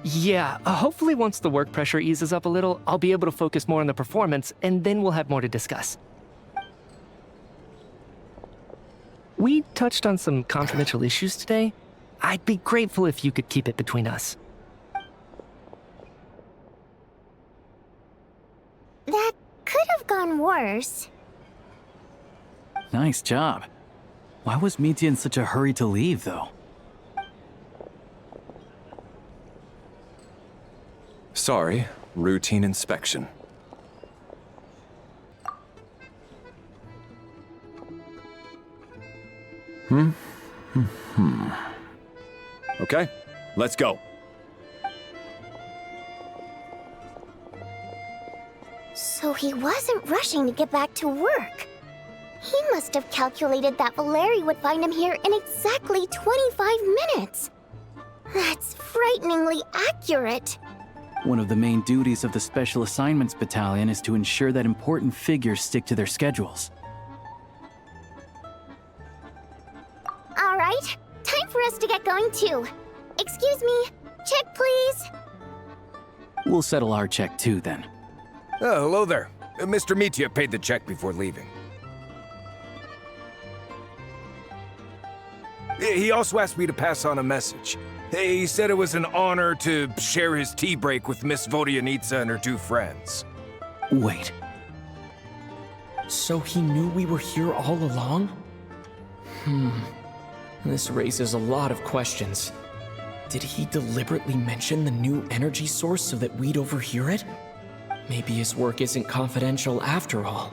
Yeah, hopefully once the work pressure eases up a little, I'll be able to focus more on the performance, and then we'll have more to discuss. We touched on some confidential issues today. I'd be grateful if you could keep it between us. That could have gone worse. Nice job. Why was Mitya in such a hurry to leave, though? Sorry, routine inspection. Okay, let's go. So he wasn't rushing to get back to work. He must have calculated that Valeri would find him here in exactly 25 minutes. That's frighteningly accurate. One of the main duties of the Special Assignments Battalion is to ensure that important figures stick to their schedules. All right, time for us to get going too. Excuse me, check please. We'll settle our check too, then. Oh, hello there. Mr. Mitya paid the check before leaving. He also asked me to pass on a message. He said it was an honor to share his tea break with Miss Vodyanitsa and her 2 friends. Wait. So he knew we were here all along? This raises a lot of questions. Did he deliberately mention the new energy source so that we'd overhear it? Maybe his work isn't confidential after all.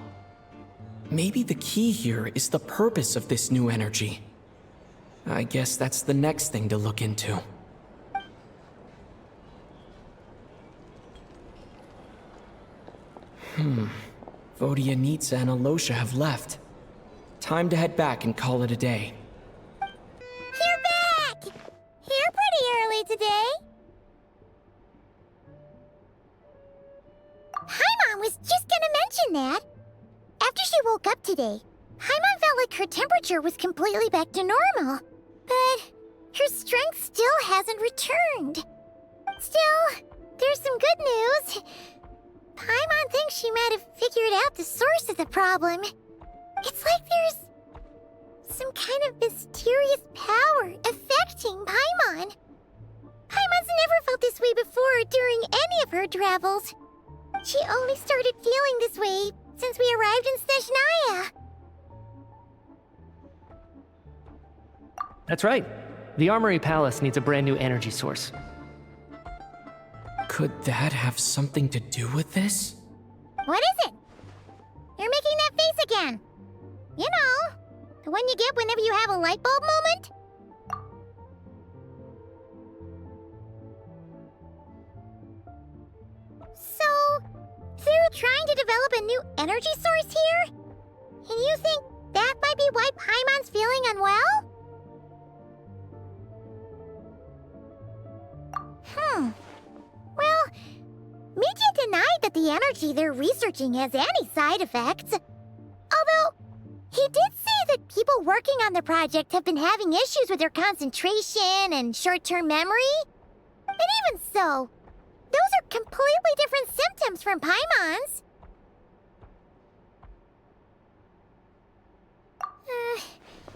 Maybe the key here is the purpose of this new energy. I guess that's the next thing to look into. Vodyanitsa and Alosha have left. Time to head back and call it a day. You're back! Here pretty early today. Paimon was just gonna mention that. After she woke up today, Paimon felt like her temperature was completely back to normal. But her strength still hasn't returned. Still, there's some good news. Paimon thinks she might have figured out the source of the problem. It's like there's some kind of mysterious power affecting Paimon. Paimon's never felt this way before during any of her travels. She only started feeling this way since we arrived in Snezhnaya. That's right. The Armory Palace needs a brand new energy source. Could that have something to do with this? What is it? You're making that face again. You know, the one you get whenever you have a light bulb moment? So, they're trying to develop a new energy source here? And you think that might be why Paimon's feeling unwell? Well, Mitya denied that the energy they're researching has any side effects. Although, he did say that people working on the project have been having issues with their concentration and short-term memory. And even so, those are completely different symptoms from Paimon's.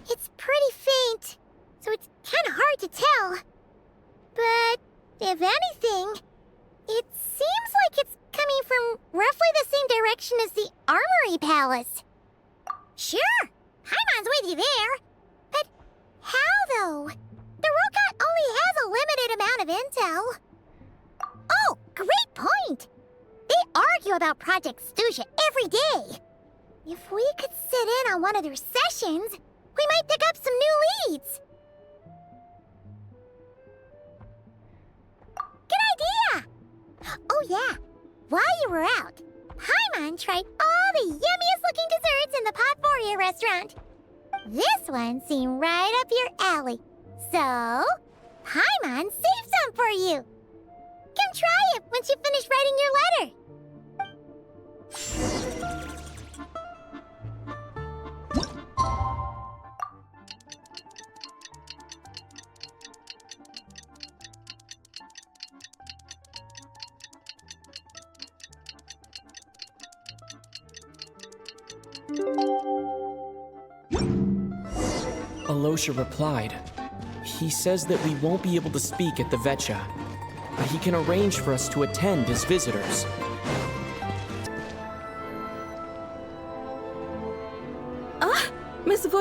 It's pretty faint, so it's kind of hard to tell. But if anything, it seems like it's coming from roughly the same direction as the Armory Palace. Sure, Paimon's with you there. But how, though? The robot only has a limited amount of intel. Oh, great point! They argue about Project Stuja every day. If we could sit in on one of their sessions, we might pick up some new leads. Good idea! Oh yeah, while you were out, Paimon tried all the yummiest looking desserts in the Potpourri restaurant. This one seemed right up your alley. So, Paimon saved some for you. Come try it once you finish writing your letter. Alosha replied. He says that we won't be able to speak at the Vetcha, but he can arrange for us to attend as visitors.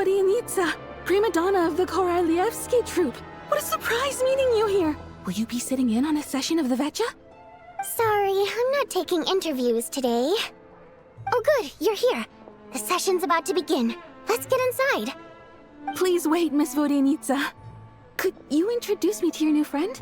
Vodyanitsa, prima donna of the Korolievsky troupe. What a surprise meeting you here. Will you be sitting in on a session of the Vetcha? Sorry, I'm not taking interviews today. Oh good, you're here. The session's about to begin. Let's get inside. Please wait, Miss Vodyanitsa. Could you introduce me to your new friend?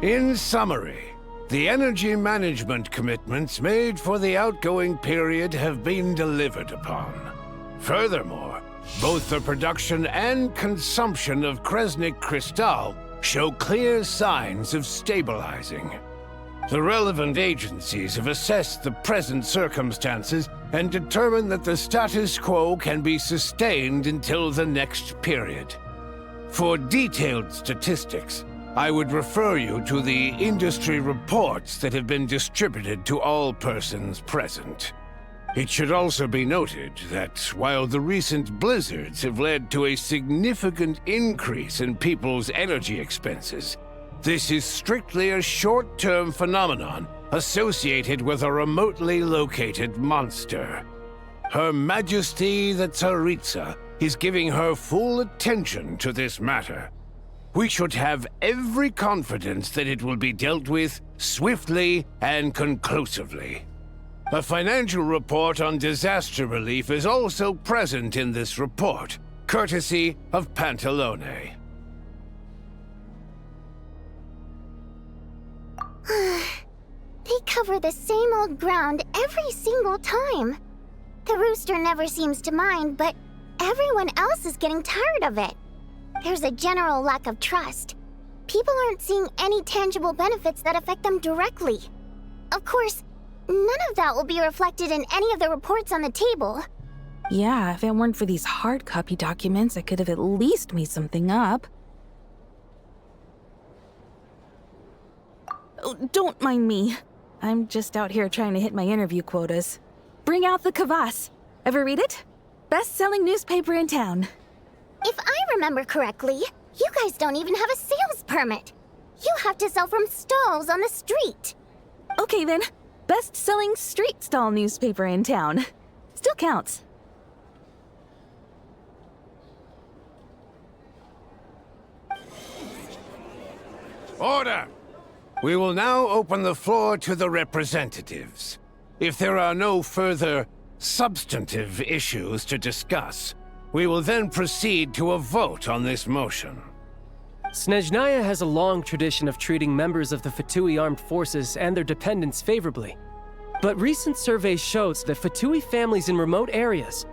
In summary, the energy management commitments made for the outgoing period have been delivered upon. Furthermore, both the production and consumption of Kresnik Crystal show clear signs of stabilizing. The relevant agencies have assessed the present circumstances and determined that the status quo can be sustained until the next period. For detailed statistics, I would refer you to the industry reports that have been distributed to all persons present. It should also be noted that while the recent blizzards have led to a significant increase in people's energy expenses, this is strictly a short-term phenomenon associated with a remotely located monster. Her Majesty the Tsaritsa is giving her full attention to this matter. We should have every confidence that it will be dealt with swiftly and conclusively. A financial report on disaster relief is also present in this report, courtesy of Pantalone. They cover the same old ground every single time. The rooster never seems to mind, but everyone else is getting tired of it. There's a general lack of trust. People aren't seeing any tangible benefits that affect them directly. Of course, none of that will be reflected in any of the reports on the table. Yeah, if it weren't for these hard copy documents, I could have at least made something up. Oh, don't mind me. I'm just out here trying to hit my interview quotas. Bring out the kvass. Ever read it? Best-selling newspaper in town. If I remember correctly, you guys don't even have a sales permit. You have to sell from stalls on the street. Okay then, best-selling street stall newspaper in town. Still counts. Order! We will now open the floor to the representatives. If there are no further substantive issues to discuss, we will then proceed to a vote on this motion. Snezhnaya has a long tradition of treating members of the Fatui armed forces and their dependents favorably. But recent surveys shows that Fatui families in remote areas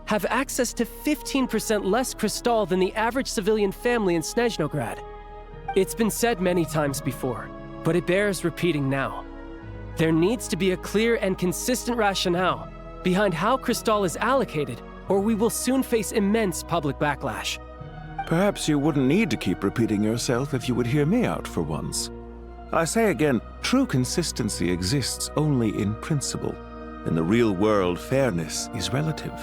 have access to 15% less crystal than the average civilian family in Snezhnograd. It's been said many times before, but it bears repeating now. There needs to be a clear and consistent rationale behind how crystal is allocated, or we will soon face immense public backlash. Perhaps you wouldn't need to keep repeating yourself if you would hear me out for once. I say again, true consistency exists only in principle. In the real world, fairness is relative.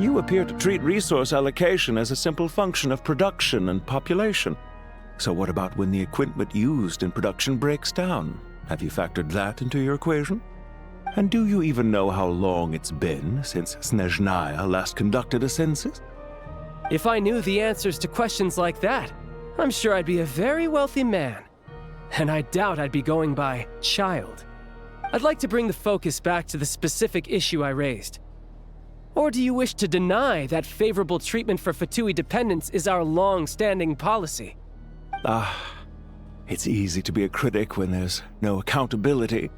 You appear to treat resource allocation as a simple function of production and population. So what about when the equipment used in production breaks down? Have you factored that into your equation? And do you even know how long it's been since Snezhnaya last conducted a census? If I knew the answers to questions like that, I'm sure I'd be a very wealthy man. And I doubt I'd be going by child. I'd like to bring the focus back to the specific issue I raised. Or do you wish to deny that favorable treatment for Fatui dependents is our long-standing policy? It's easy to be a critic when there's no accountability.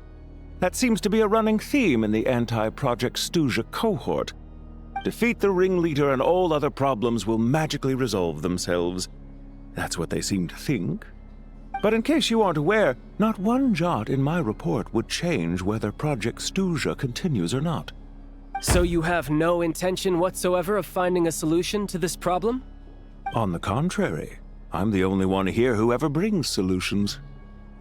That seems to be a running theme in the anti-Project Stuja cohort. Defeat the ringleader and all other problems will magically resolve themselves. That's what they seem to think. But in case you aren't aware, not one jot in my report would change whether Project Stuja continues or not. So you have no intention whatsoever of finding a solution to this problem? On the contrary, I'm the only one here who ever brings solutions.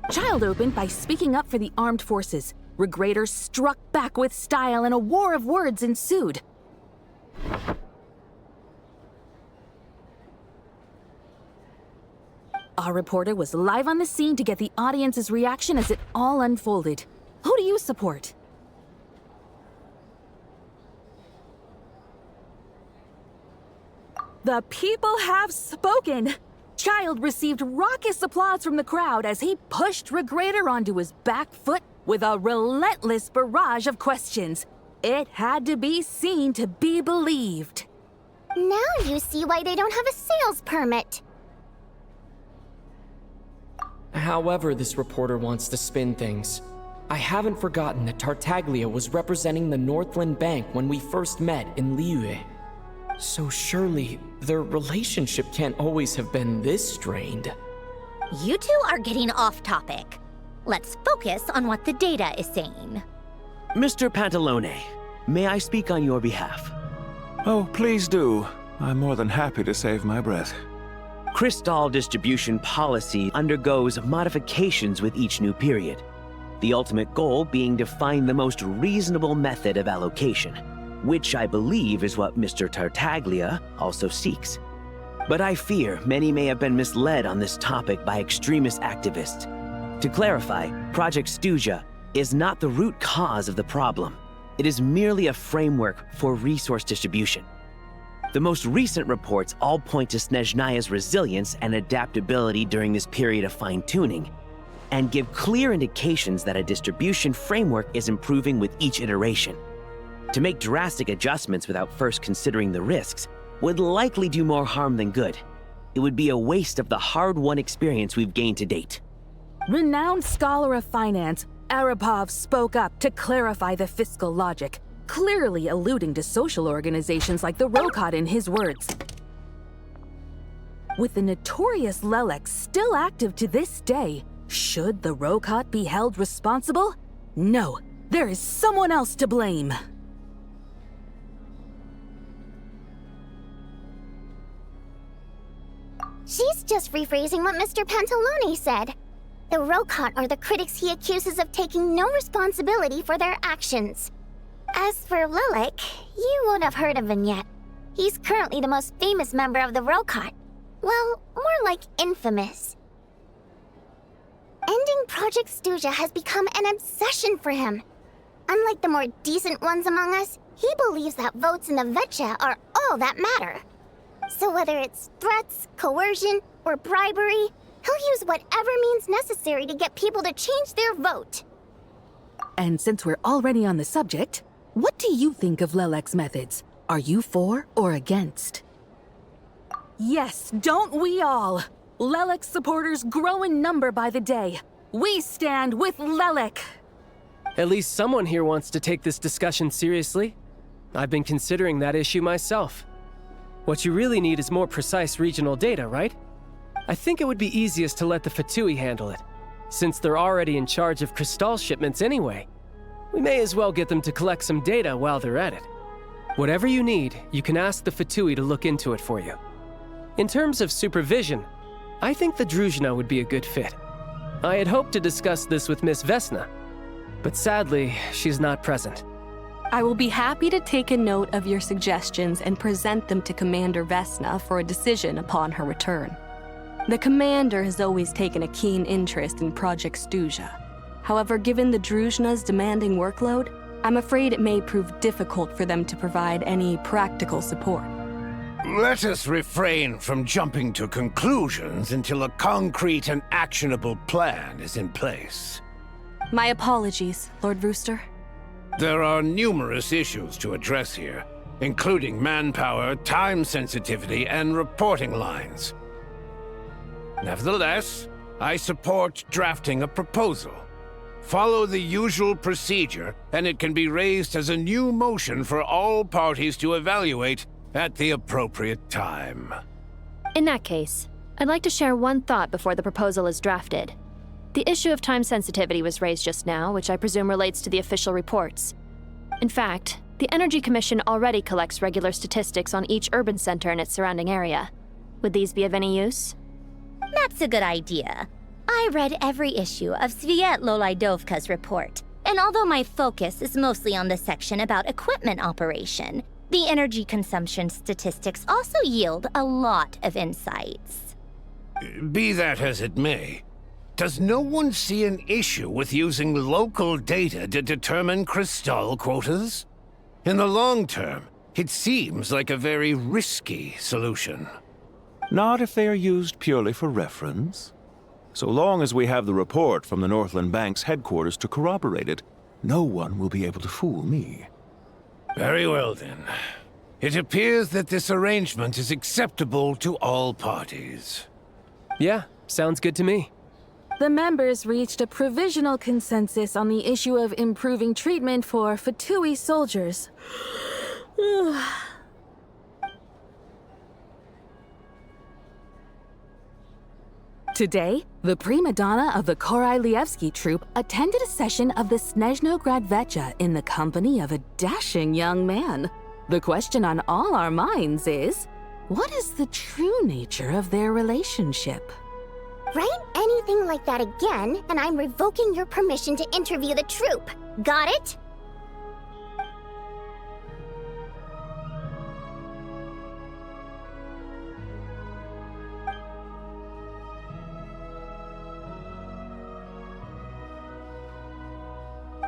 Child opened by speaking up for the armed forces. Regrator struck back with style and a war of words ensued. Our reporter was live on the scene to get the audience's reaction as it all unfolded. Who do you support? The people have spoken! Child received raucous applause from the crowd as he pushed Regrator onto his back foot with a relentless barrage of questions. It had to be seen to be believed. Now you see why they don't have a sales permit. However this reporter wants to spin things, I haven't forgotten that Tartaglia was representing the Northland Bank when we first met in Liyue. So surely, their relationship can't always have been this strained. You two are getting off topic. Let's focus on what the data is saying. Mr. Pantalone, may I speak on your behalf? Oh, please do. I'm more than happy to save my breath. Crystal distribution policy undergoes modifications with each new period. The ultimate goal being to find the most reasonable method of allocation, which I believe is what Mr. Tartaglia also seeks. But I fear many may have been misled on this topic by extremist activists. To clarify, Project Stuja is not the root cause of the problem. It is merely a framework for resource distribution. The most recent reports all point to Snezhnaya's resilience and adaptability during this period of fine-tuning, and give clear indications that a distribution framework is improving with each iteration. To make drastic adjustments without first considering the risks would likely do more harm than good. It would be a waste of the hard-won experience we've gained to date. Renowned scholar of finance, Arapov spoke up to clarify the fiscal logic, clearly alluding to social organizations like the Rokot in his words. With the notorious Lelex still active to this day, should the Rokot be held responsible? No, there is someone else to blame. She's just rephrasing what Mr. Pantalone said. The Rokot are the critics he accuses of taking no responsibility for their actions. As for Lilik, you won't have heard of him yet. He's currently the most famous member of the Rokot. Well, more like infamous. Ending Project Stuja has become an obsession for him. Unlike the more decent ones among us, he believes that votes in the Vetcha are all that matter. So whether it's threats, coercion, or bribery, he'll use whatever means necessary to get people to change their vote. And since we're already on the subject, what do you think of Lelek's methods? Are you for or against? Yes, don't we all? Lelek supporters grow in number by the day. We stand with Lelek. At least someone here wants to take this discussion seriously. I've been considering that issue myself. What you really need is more precise regional data, right? I think it would be easiest to let the Fatui handle it, since they're already in charge of Crystal shipments anyway. We may as well get them to collect some data while they're at it. Whatever you need, you can ask the Fatui to look into it for you. In terms of supervision, I think the Druzhna would be a good fit. I had hoped to discuss this with Miss Vesna, but sadly, she's not present. I will be happy to take a note of your suggestions and present them to Commander Vesna for a decision upon her return. The Commander has always taken a keen interest in Project Stuja. However, given the Druzhna's demanding workload, I'm afraid it may prove difficult for them to provide any practical support. Let us refrain from jumping to conclusions until a concrete and actionable plan is in place. My apologies, Lord Rooster. There are numerous issues to address here, including manpower, time sensitivity, and reporting lines. Nevertheless, I support drafting a proposal. Follow the usual procedure, and it can be raised as a new motion for all parties to evaluate at the appropriate time. In that case, I'd like to share one thought before the proposal is drafted. The issue of time sensitivity was raised just now, which I presume relates to the official reports. In fact, the Energy Commission already collects regular statistics on each urban center and its surrounding area. Would these be of any use? That's a good idea. I read every issue of Sviet Lolaidovka's report, And although my focus is mostly on the section about equipment operation, the energy consumption statistics also yield a lot of insights. Be that as it may, does no one see an issue with using local data to determine crystal quotas? In the long term, it seems like a very risky solution. Not if they are used purely for reference. So long as we have the report from the Northland Bank's headquarters to corroborate it, no one will be able to fool me. Very well then. It appears that this arrangement is acceptable to all parties. Yeah, sounds good to me. The members reached a provisional consensus on the issue of improving treatment for Fatui soldiers. Today, the prima donna of the Korailievsky troupe attended a session of the Snezhnograd Vecha in the company of a dashing young man. The question on all our minds is, what is the true nature of their relationship? Write anything like that again, and I'm revoking your permission to interview the troupe. Got it?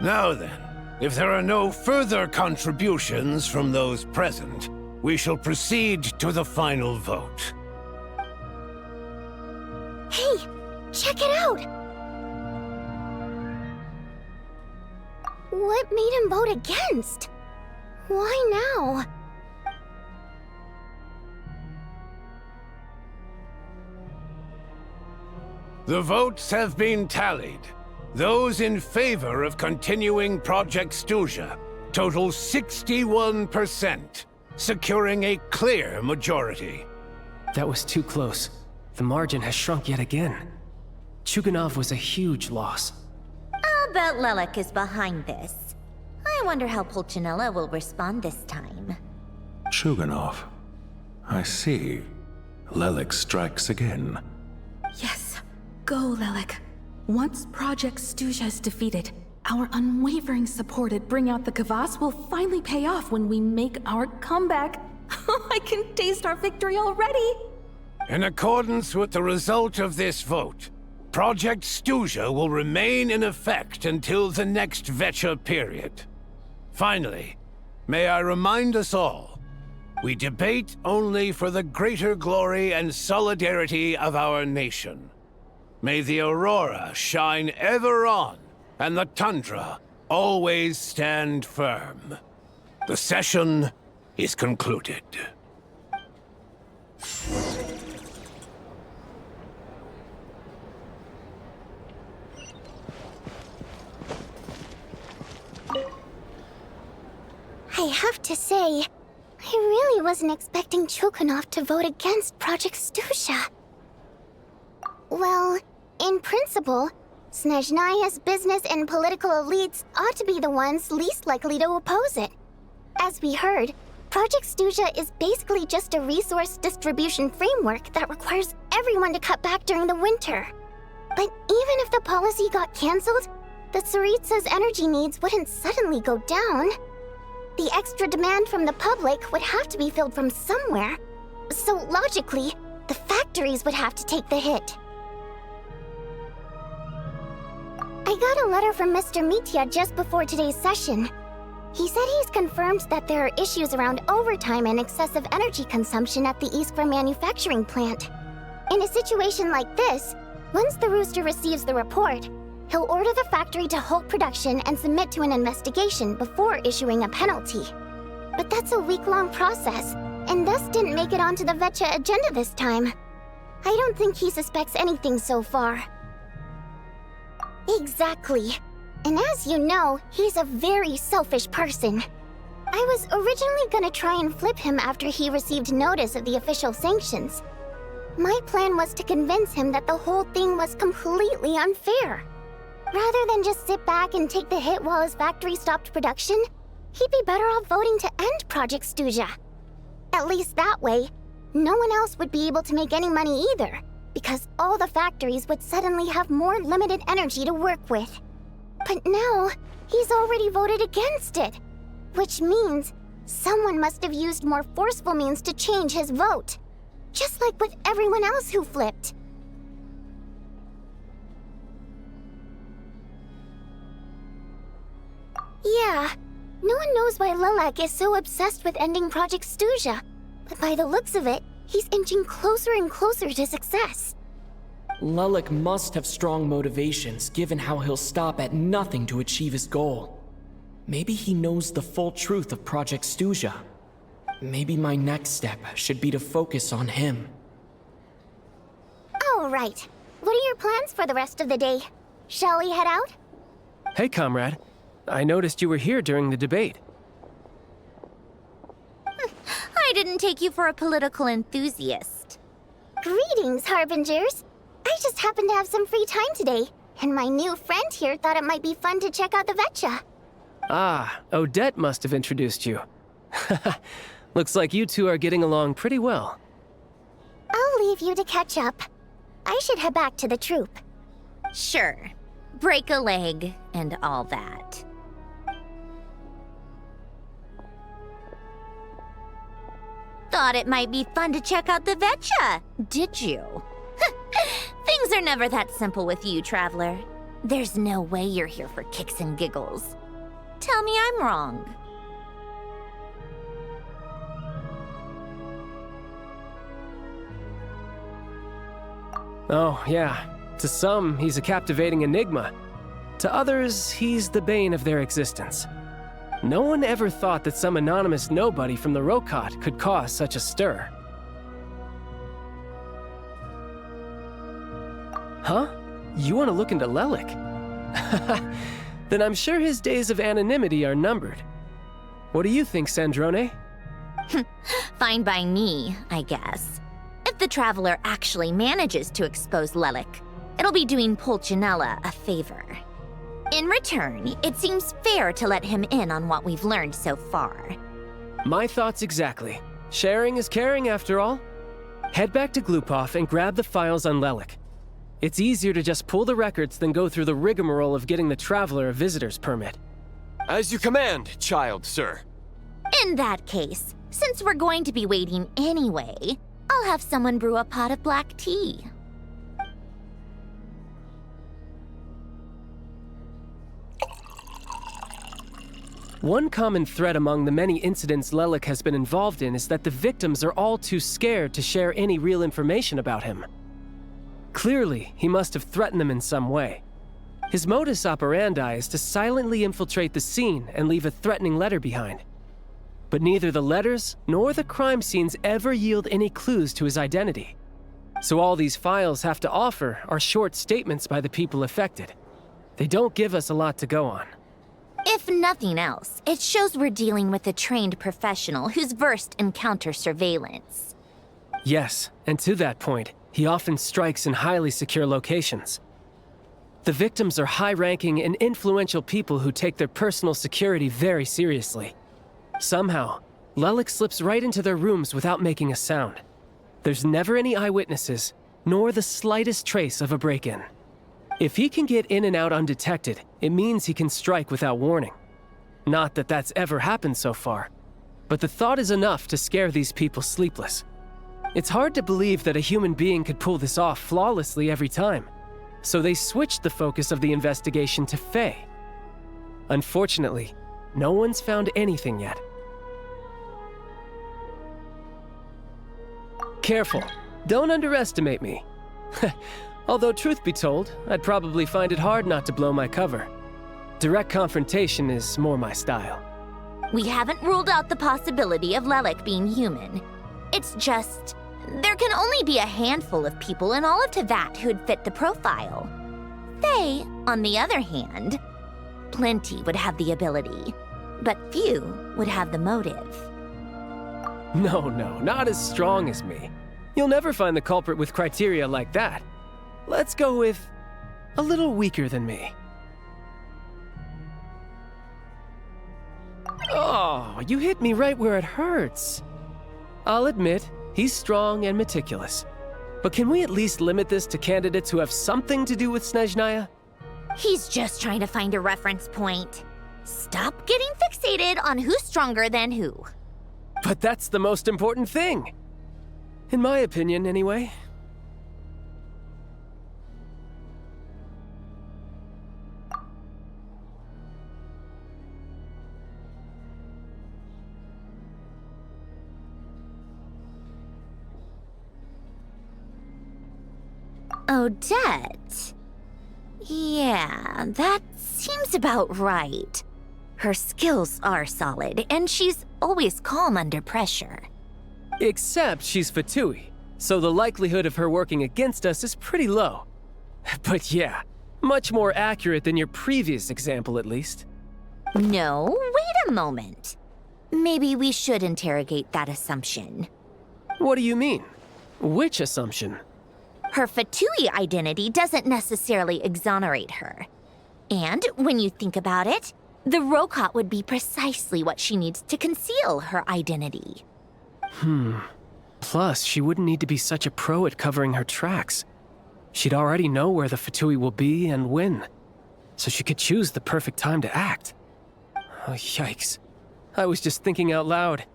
Now then, if there are no further contributions from those present, we shall proceed to the final vote. Hey, check it out! What made him vote against? Why now? The votes have been tallied. Those in favor of continuing Project Stuja total 61%, securing a clear majority. That was too close. The margin has shrunk yet again. Chuganov was a huge loss. I'll bet Lelek is behind this. I wonder how Pulcinella will respond this time. Chuganov. I see. Lelek strikes again. Yes, go, Lelek. Once Project Stuja is defeated, our unwavering support at Bring Out the Kvass will finally pay off when we make our comeback. I can taste our victory already! In accordance with the result of this vote, Project Stuja will remain in effect until the next Vecha period. Finally, may I remind us all, we debate only for the greater glory and solidarity of our nation. May the aurora shine ever on, and the tundra always stand firm. The session is concluded. I have to say, I really wasn't expecting Chuganov to vote against Project Stuja. Well, in principle, Snezhnaya's business and political elites ought to be the ones least likely to oppose it. As we heard, Project Stuja is basically just a resource distribution framework that requires everyone to cut back during the winter. But even if the policy got cancelled, the Tsaritsa's energy needs wouldn't suddenly go down. The extra demand from the public would have to be filled from somewhere. So logically, the factories would have to take the hit. I got a letter from Mr. Mitya just before today's session. He said he's confirmed that there are issues around overtime and excessive energy consumption at the Iskra manufacturing plant. In a situation like this, once the Rooster receives the report, he'll order the factory to halt production and submit to an investigation before issuing a penalty. But that's a week-long process, and thus didn't make it onto the Vecha agenda this time. I don't think he suspects anything so far. Exactly. And as you know, he's a very selfish person. I was originally gonna try and flip him after he received notice of the official sanctions. My plan was to convince him that the whole thing was completely unfair. Rather than just sit back and take the hit while his factory stopped production, he'd be better off voting to end Project Stuja. At least that way, no one else would be able to make any money either, because all the factories would suddenly have more limited energy to work with. But now, he's already voted against it. Which means someone must have used more forceful means to change his vote. Just like with everyone else who flipped. Yeah, no one knows why Lilac is so obsessed with ending Project Stuja. But by the looks of it, he's inching closer and closer to success. Lilac must have strong motivations, given how he'll stop at nothing to achieve his goal. Maybe he knows the full truth of Project Stuja. Maybe my next step should be to focus on him. Oh, right. What are your plans for the rest of the day? Shall we head out? Hey, comrade. I noticed you were here during the debate. I didn't take you for a political enthusiast. Greetings, Harbingers. I just happened to have some free time today, and my new friend here thought it might be fun to check out the Vetcha. Ah, Odette must have introduced you. Looks like you two are getting along pretty well. I'll leave you to catch up. I should head back to the troop. Sure. Break a leg and all that. Thought it might be fun to check out the Vetcha, did you? Things are never that simple with you, Traveler. There's no way you're here for kicks and giggles. Tell me I'm wrong. Oh, yeah. To some, he's a captivating enigma. To others, he's the bane of their existence. No one ever thought that some anonymous nobody from the Rokot could cause such a stir. Huh? You want to look into Lelik? Then I'm sure his days of anonymity are numbered. What do you think, Sandrone? Fine by me, I guess. If the Traveler actually manages to expose Lelik, it'll be doing Pulcinella a favor. In return, it seems fair to let him in on what we've learned so far. My thoughts exactly. Sharing is caring, after all. Head back to Glupov and grab the files on Lelik. It's easier to just pull the records than go through the rigmarole of getting the Traveler a visitor's permit. As you command, child, sir. In that case, since we're going to be waiting anyway, I'll have someone brew a pot of black tea. One common thread among the many incidents Lelik has been involved in is that the victims are all too scared to share any real information about him. Clearly, he must have threatened them in some way. His modus operandi is to silently infiltrate the scene and leave a threatening letter behind. But neither the letters nor the crime scenes ever yield any clues to his identity. So all these files have to offer are short statements by the people affected. They don't give us a lot to go on. If nothing else, it shows we're dealing with a trained professional who's versed in counter-surveillance. Yes, and to that point, he often strikes in highly secure locations. The victims are high-ranking and influential people who take their personal security very seriously. Somehow, Lelik slips right into their rooms without making a sound. There's never any eyewitnesses, nor the slightest trace of a break-in. If he can get in and out undetected, it means he can strike without warning. Not that that's ever happened so far, but the thought is enough to scare these people sleepless. It's hard to believe that a human being could pull this off flawlessly every time, so they switched the focus of the investigation to Faye. Unfortunately, no one's found anything yet. Careful, don't underestimate me. Although truth be told, I'd probably find it hard not to blow my cover. Direct confrontation is more my style. We haven't ruled out the possibility of Lelik being human. It's just, there can only be a handful of people in all of Teyvat who'd fit the profile. Faye, on the other hand, plenty would have the ability, but few would have the motive. No, not as strong as me. You'll never find the culprit with criteria like that. Let's go with a little weaker than me. Oh, you hit me right where it hurts. I'll admit, he's strong and meticulous. But can we at least limit this to candidates who have something to do with Snezhnaya? He's just trying to find a reference point. Stop getting fixated on who's stronger than who. But that's the most important thing. In my opinion, anyway. Odette. Yeah, that seems about right. Her skills are solid, and she's always calm under pressure. Except she's Fatui, so the likelihood of her working against us is pretty low. But yeah, much more accurate than your previous example, at least. No, wait a moment. Maybe we should interrogate that assumption. What do you mean? Which assumption? Her Fatui identity doesn't necessarily exonerate her. And when you think about it, the Rokot would be precisely what she needs to conceal her identity. Plus, she wouldn't need to be such a pro at covering her tracks. She'd already know where the Fatui will be and when, so she could choose the perfect time to act. Oh, yikes. I was just thinking out loud.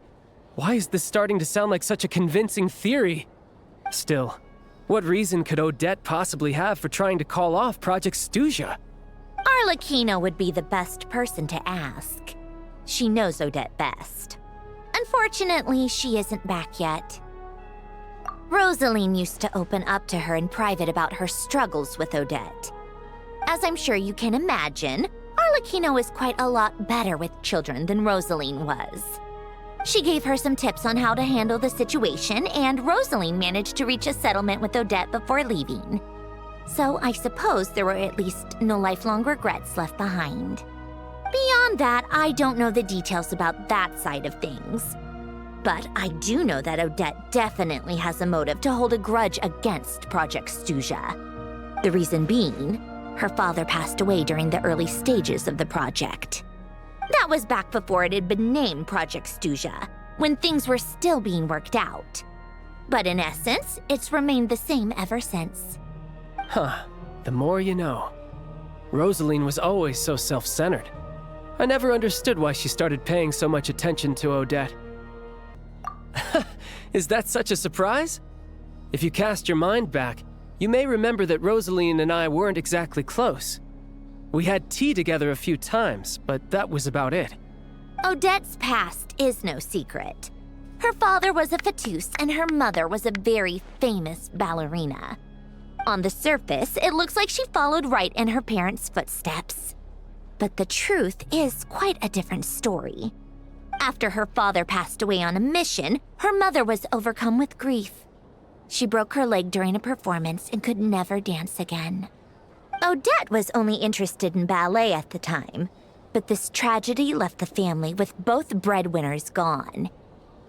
Why is this starting to sound like such a convincing theory? Still, what reason could Odette possibly have for trying to call off Project Stuja? Arlecchino would be the best person to ask. She knows Odette best. Unfortunately, she isn't back yet. Rosaline used to open up to her in private about her struggles with Odette. As I'm sure you can imagine, Arlecchino is quite a lot better with children than Rosaline was. She gave her some tips on how to handle the situation, and Rosaline managed to reach a settlement with Odette before leaving. So I suppose there were at least no lifelong regrets left behind. Beyond that, I don't know the details about that side of things. But I do know that Odette definitely has a motive to hold a grudge against Project Stuja. The reason being, her father passed away during the early stages of the project. That was back before it had been named Project Stuja, when things were still being worked out. But in essence, it's remained the same ever since. Huh. The more you know. Rosaline was always so self-centered. I never understood why she started paying so much attention to Odette. Is that such a surprise? If you cast your mind back, you may remember that Rosaline and I weren't exactly close. We had tea together a few times, but that was about it. Odette's past is no secret. Her father was a Fatus and her mother was a very famous ballerina. On the surface, it looks like she followed right in her parents' footsteps. But the truth is quite a different story. After her father passed away on a mission, her mother was overcome with grief. She broke her leg during a performance and could never dance again. Odette was only interested in ballet at the time, but this tragedy left the family with both breadwinners gone.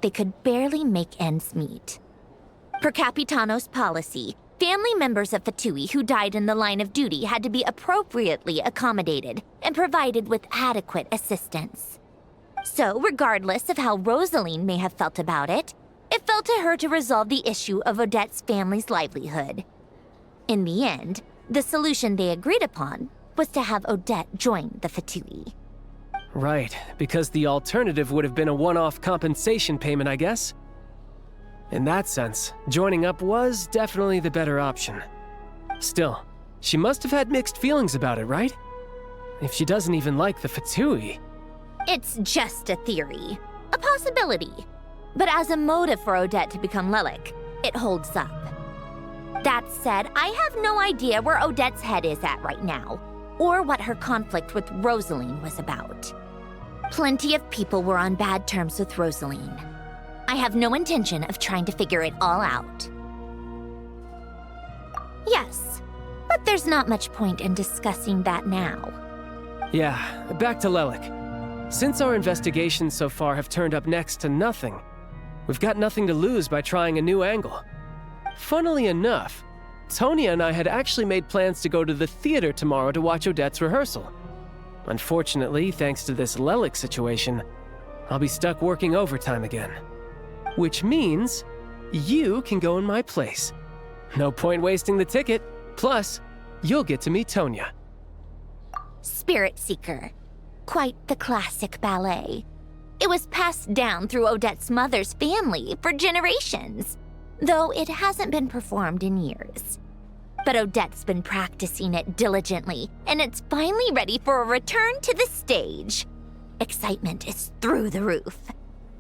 They could barely make ends meet. Per Capitano's policy, family members of Fatui who died in the line of duty had to be appropriately accommodated and provided with adequate assistance. So, regardless of how Rosaline may have felt about it, it fell to her to resolve the issue of Odette's family's livelihood. In the end, the solution they agreed upon was to have Odette join the Fatui. Right, because the alternative would have been a one-off compensation payment, I guess. In that sense, joining up was definitely the better option. Still, she must have had mixed feelings about it, right? If she doesn't even like the Fatui. It's just a theory, a possibility. But as a motive for Odette to become Lelik, it holds up. That said, I have no idea where Odette's head is at right now, or what her conflict with Rosaline was about. Plenty of people were on bad terms with Rosaline. I have no intention of trying to figure it all out. Yes, but there's not much point in discussing that now. Yeah, back to Lelik. Since our investigations so far have turned up next to nothing, we've got nothing to lose by trying a new angle. Funnily enough, Tonya and I had actually made plans to go to the theater tomorrow to watch Odette's rehearsal. Unfortunately, thanks to this Lelik situation, I'll be stuck working overtime again. Which means you can go in my place. No point wasting the ticket. Plus, you'll get to meet Tonya. Spirit Seeker. Quite the classic ballet. It was passed down through Odette's mother's family for generations, though it hasn't been performed in years. But Odette's been practicing it diligently, and it's finally ready for a return to the stage. Excitement is through the roof.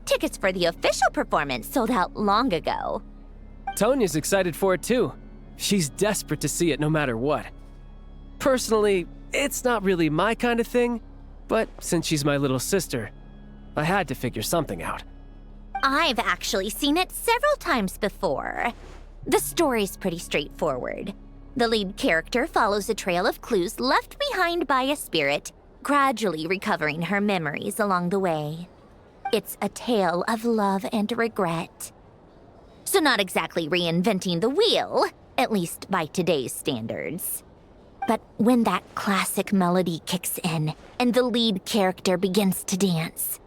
Tickets for the official performance sold out long ago. Tonya's excited for it too. She's desperate to see it no matter what. Personally, it's not really my kind of thing, but since she's my little sister, I had to figure something out. I've actually seen it several times before. The story's pretty straightforward. The lead character follows a trail of clues left behind by a spirit, gradually recovering her memories along the way. It's a tale of love and regret. So not exactly reinventing the wheel, at least by today's standards. But when that classic melody kicks in and the lead character begins to dance,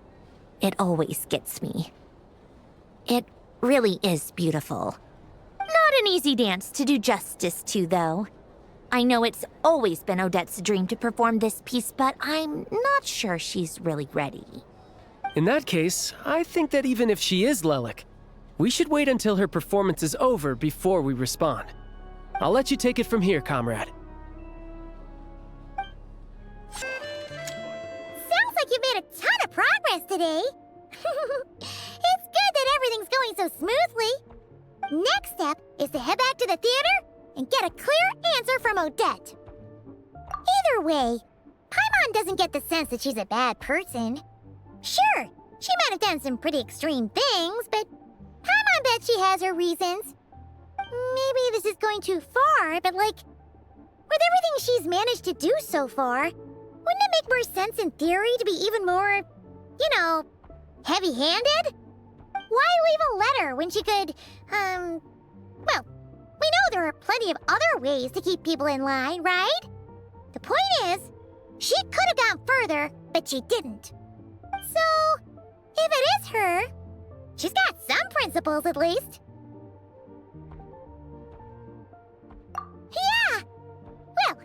it always gets me. It really is beautiful. Not an easy dance to do justice to, though. I know it's always been Odette's dream to perform this piece, but I'm not sure she's really ready. In that case, I think that even if she is Lelik, we should wait until her performance is over before we respond. I'll let you take it from here, comrade. Sounds like you've made a ton of progress today. It's good that everything's going so smoothly. Next step is to head back to the theater and get a clear answer from Odette. Either way, Paimon doesn't get the sense that she's a bad person. Sure, she might have done some pretty extreme things, but Paimon bet she has her reasons. Maybe this is going too far, but with everything she's managed to do so far, wouldn't it make more sense in theory to be even more, heavy-handed? Why leave a letter when she could, well, we know there are plenty of other ways to keep people in line, right? The point is, she could have gone further, but she didn't. So, if it is her, she's got some principles at least. Yeah! Well,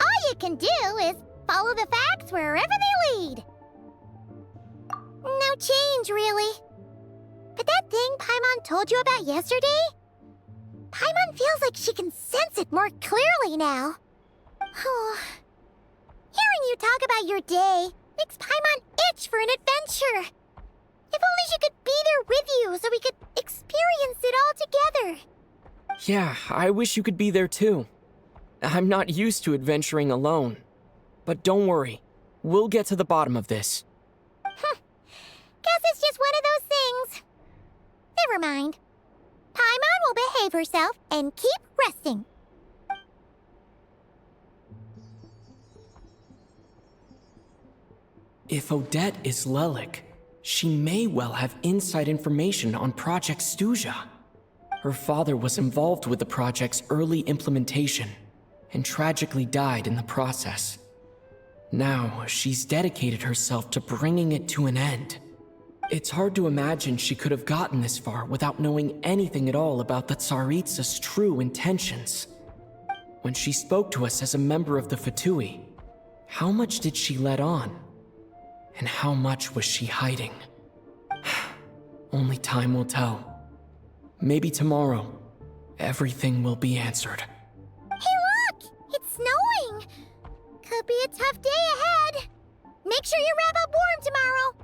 all you can do is follow the facts wherever they lead. No change, really. But that thing Paimon told you about yesterday? Paimon feels like she can sense it more clearly now. Hearing you talk about your day makes Paimon itch for an adventure. If only she could be there with you so we could experience it all together. Yeah, I wish you could be there too. I'm not used to adventuring alone. But don't worry, we'll get to the bottom of this. Guess it's just one of those things. Never mind. Paimon will behave herself and keep resting. If Odette is Lelik, she may well have inside information on Project Stuja. Her father was involved with the project's early implementation and tragically died in the process. Now, she's dedicated herself to bringing it to an end. It's hard to imagine she could have gotten this far without knowing anything at all about the Tsaritsa's true intentions. When she spoke to us as a member of the Fatui, how much did she let on? And how much was she hiding? Only time will tell. Maybe tomorrow, everything will be answered. Hey look! It's snowing! Could be a tough day ahead. Make sure you wrap up warm tomorrow.